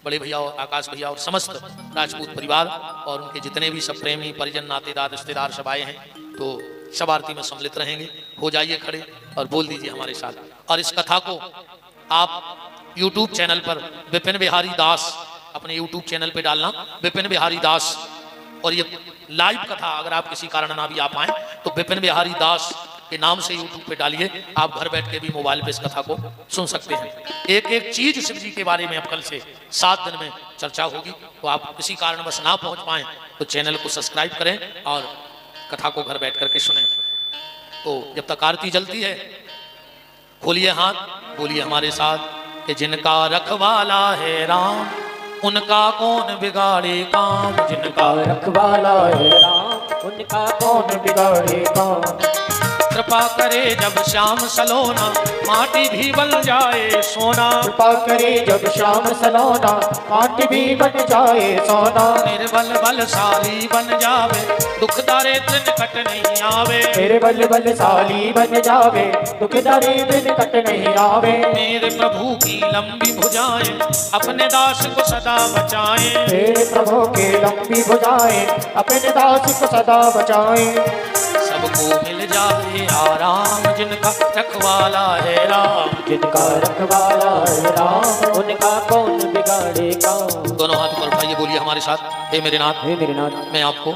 [SPEAKER 1] बड़े भैया और आकाश भैया और समस्त राजपूत परिवार और उनके जितने भी सब प्रेमी परिजन नातेदार रिश्तेदार सब आए हैं तो सब आरती में सम्मिलित रहेंगे। हो जाइए खड़े और बोल दीजिए हमारे साथ। और इस कथा को आप यूट्यूब चैनल पर विपिन बिहारी दास अपने यूट्यूब चैनल पे डालना, विपिन बिहारी दास। और ये लाइव कथा अगर आप किसी कारण ना भी आ पाए तो विपिन बिहारी दास के नाम से यूट्यूब पे डालिए। आप घर बैठ के भी मोबाइल पे इस कथा को सुन सकते हैं। एक एक चीज शिव जी के बारे में अब कल से 7 दिन में चर्चा होगी। तो आप किसी कारणवश ना पहुंच पाए तो चैनल को सब्सक्राइब करें और कथा को घर बैठ करके सुने। तो जब तक आरती जलती है खोलिए हाथ, बोलिए हमारे साथ कि जिनका रखवाला है राम, उनका कौन बिगाड़े काम, जिनका
[SPEAKER 2] रखवाला है राम, उनका कौन बिगाड़े काम।
[SPEAKER 1] कृपा करे जब श्याम सलोना, माटी भी बन जाए सोना।
[SPEAKER 2] कृपा करे जब श्याम सलोना, माटी भी बन जाए सोना।
[SPEAKER 1] निर्बल बलशाली बन जावे, दुख दारिद्र निकट नहीं आवे।
[SPEAKER 2] मेरे बल बलशाली बन जावे, दुख दारिद्र निकट नहीं आवे।
[SPEAKER 1] मेरे प्रभु की लंबी भुजाएं, अपने दास को सदा बचाएं।
[SPEAKER 2] मेरे प्रभु के लंबी भुजाएं, अपने दास को सदा बचाएं।
[SPEAKER 1] सबको मिल जाए आराम, जिनका रखवाला है राम।
[SPEAKER 2] जिनका रखवाला है राम, उनका कौन बिगाड़े काम।
[SPEAKER 1] दोनों हाथ ऊपर उठाइए, बोलिए हमारे साथ। हे मेरे नाथ,
[SPEAKER 2] हे मेरे नाथ,
[SPEAKER 1] मैं आपको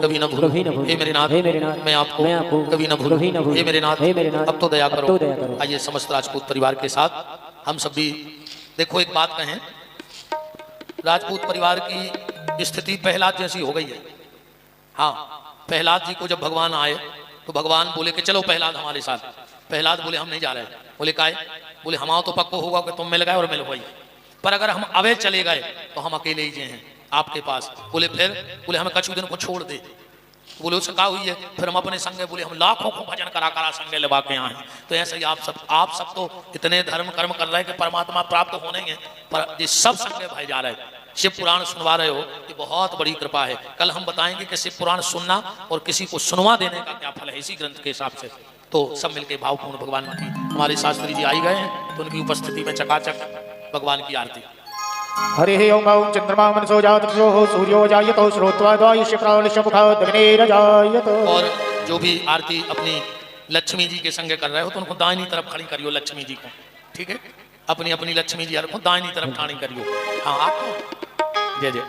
[SPEAKER 2] कभी न भूलूं,
[SPEAKER 1] हे मेरे नाथ, मैं आपको कभी न भूलूं, हे मेरे नाथ, अब तो दया करो। आइए समस्त राजपूत परिवार के साथ हम सब भी देखो एक बात कहें, राजपूत परिवार की स्थिति प्रहलाद जैसी हो गई है। हाँ, प्रहलाद जी को जब भगवान आए तो भगवान बोले कि चलो प्रहलाद हमारे साथ। प्रहलाद बोले हम नहीं जा रहे। बोले काहे? बोले हम आओ तो पक्को होगा कि तुम मिल गए और मिल गई, पर अगर हम अवे चले गए तो हम अकेले ही हैं आपके पास। बोले फिर? बोले हमें कछु दिन को छोड़ दे। बोले उससे कहा हुई है फिर हम अपने संगे, बोले हम लाखों को भजन करा करा संगे लगा के आए। तो ऐसे ही आप सब तो इतने धर्म कर्म कर रहे हैं कि परमात्मा प्राप्त होने हैं, पर ये सब संगे भाई जा रहे हैं। शिव पुराण सुनवा रहे हो, ये बहुत बड़ी कृपा है। कल हम बताएंगे कि शिव पुराण सुनना और किसी को सुनवा देने का क्या फल है इसी ग्रंथ के हिसाब से। तो सब मिलके भावपूर्ण भगवान की, हमारे शास्त्री जी आई गए हैं तो उनकी उपस्थिति में चकाचक भगवान की आरती।
[SPEAKER 2] हरि ओम ओम चंद्रमा मनसो जातसो सूर्यो जायतो श्रोत्वा द्वायुष्य प्राणिशमुखादग्नेरजायतो।
[SPEAKER 1] और जो भी आरती अपनी लक्ष्मी जी के संग कर रहे हो तो उनको दाहिनी तरफ खड़ी करियो लक्ष्मी जी को, ठीक है? अपनी अपनी लक्ष्मी जी को दाहिनी तरफ खड़ी करियो। हाँ आपको जय जय।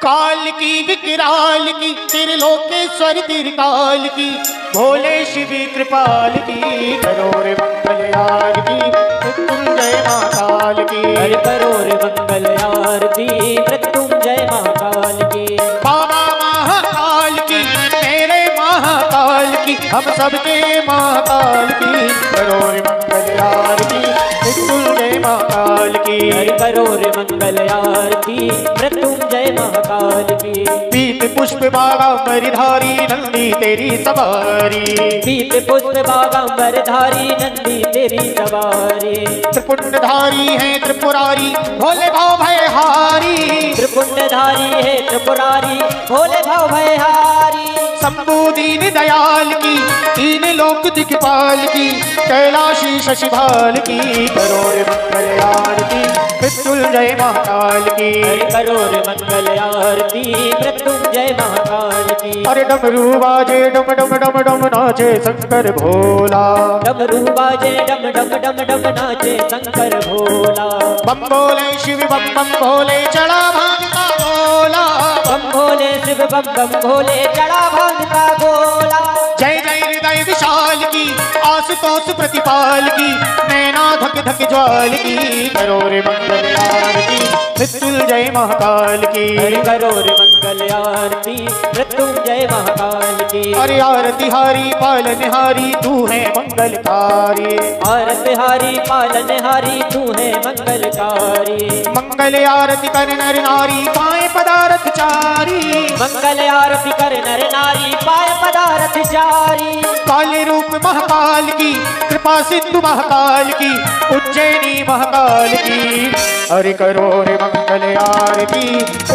[SPEAKER 2] काल की विकराल की त्रिलोकेश्वर त्रिकाल की, भोले शिव कृपाल की, करो रे मंगल आरती मृत्युंजय महाकाल की।
[SPEAKER 3] हरि करो रे मंगल आरती मृत्युंजय महाकाल की।
[SPEAKER 2] बाबा महाकाल की, मेरे महाकाल की, हम सबके महाकाल की, करो रे मंगल आरती मृत्युंजय महाकाल की।
[SPEAKER 3] हरि करो रे मंगल आरती मृत्युंजय महाकाल की।
[SPEAKER 2] पीत पुष्प बागांबरधारी नंदी तेरी सवारी,
[SPEAKER 3] पीत पुष्प बागांबरधारी नंदी तेरी सवारी।
[SPEAKER 2] त्रिपुंडधारी है त्रिपुरारी भोले भाव भयहारी,
[SPEAKER 3] त्रिपुंडधारी है त्रिपुरारी भोले भाव भयहारी।
[SPEAKER 2] शंभु दीन दयाल की, तीन लोक दिक्पाल की, कैलाशी शशिभाल की, करो रे मंगल आरती मृत्युंजय महाकाल की।
[SPEAKER 3] हरि करो रे मंगल आरती मृत्युंजय महाकाल की।
[SPEAKER 2] अरे डमरू बाजे डम डम डम डम नाचे शंकर भोला,
[SPEAKER 3] डमरू बाजे डम डम डम डम नाचे शंकर भोला।
[SPEAKER 2] बम भोले शिव बम बम भोले चढ़ा भांग का गोला,
[SPEAKER 3] बम भोले शिव बम बम भोले चढ़ा भांग का गोला।
[SPEAKER 2] जय जय हृदय विशाल की, आशुतोष प्रतिपाल की, नैना धक धक ज्वाल की, करो रे मंगल आरती मृत्युंजय महाकाल की।
[SPEAKER 3] हरि करो रे मंगल आरती मृत्युंजय महाकाल की।
[SPEAKER 2] अरे आरती हारी पालन हारी तू है मंगलकारी,
[SPEAKER 3] आरती हारी पालन हारी तू है मंगलकारी।
[SPEAKER 2] मंगल आरती कर नर नारी पाए पदार्थ चारी,
[SPEAKER 3] मंगल आरती कर नर नारी पाए पदार्थ जारी।
[SPEAKER 2] काले रूप महाकाल की, कृपा सिंधु महाकाल की, उज्जैनी महाकाल की, हरि करो रे मंगल आरती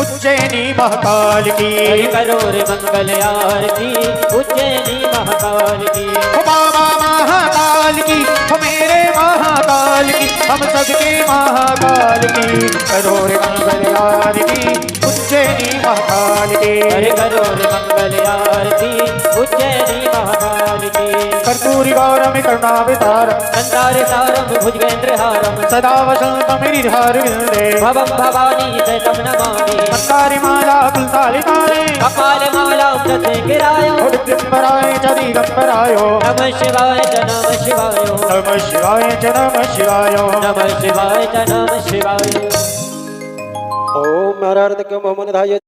[SPEAKER 2] उज्जैनी महाकाल की।
[SPEAKER 3] हरि करो रे मंगल आरती उज्जैनी महाकाल की।
[SPEAKER 2] बाबा महाकाल की, मेरे महाकाल की, हम सबके महाकाल की, करो रे मंगल आरती उज्जैनी महाकाल की।
[SPEAKER 3] हरि करो रे मंगल आरती उज्जैनी महाकाल की।
[SPEAKER 2] कर्पूरी गौरम करुणावतारम,
[SPEAKER 3] संसार सारम भुजगेंद्र हारम,
[SPEAKER 2] सदा वसंतम हृदय विंदे,
[SPEAKER 3] भवम भवानी सहितं नमामि।
[SPEAKER 2] मंदारी माला कुलतालिकाले,
[SPEAKER 3] कपाल माला उद्धते गिराय,
[SPEAKER 2] उद्दिम्बराय च दिगंबराय,
[SPEAKER 3] नमः शिवाय च नमः शिवाय,
[SPEAKER 2] नमः शिवाय च नमः शिवाय,
[SPEAKER 3] नमः शिवाय च नमः शिवाय।
[SPEAKER 4] ओम नारायण मोमन धाय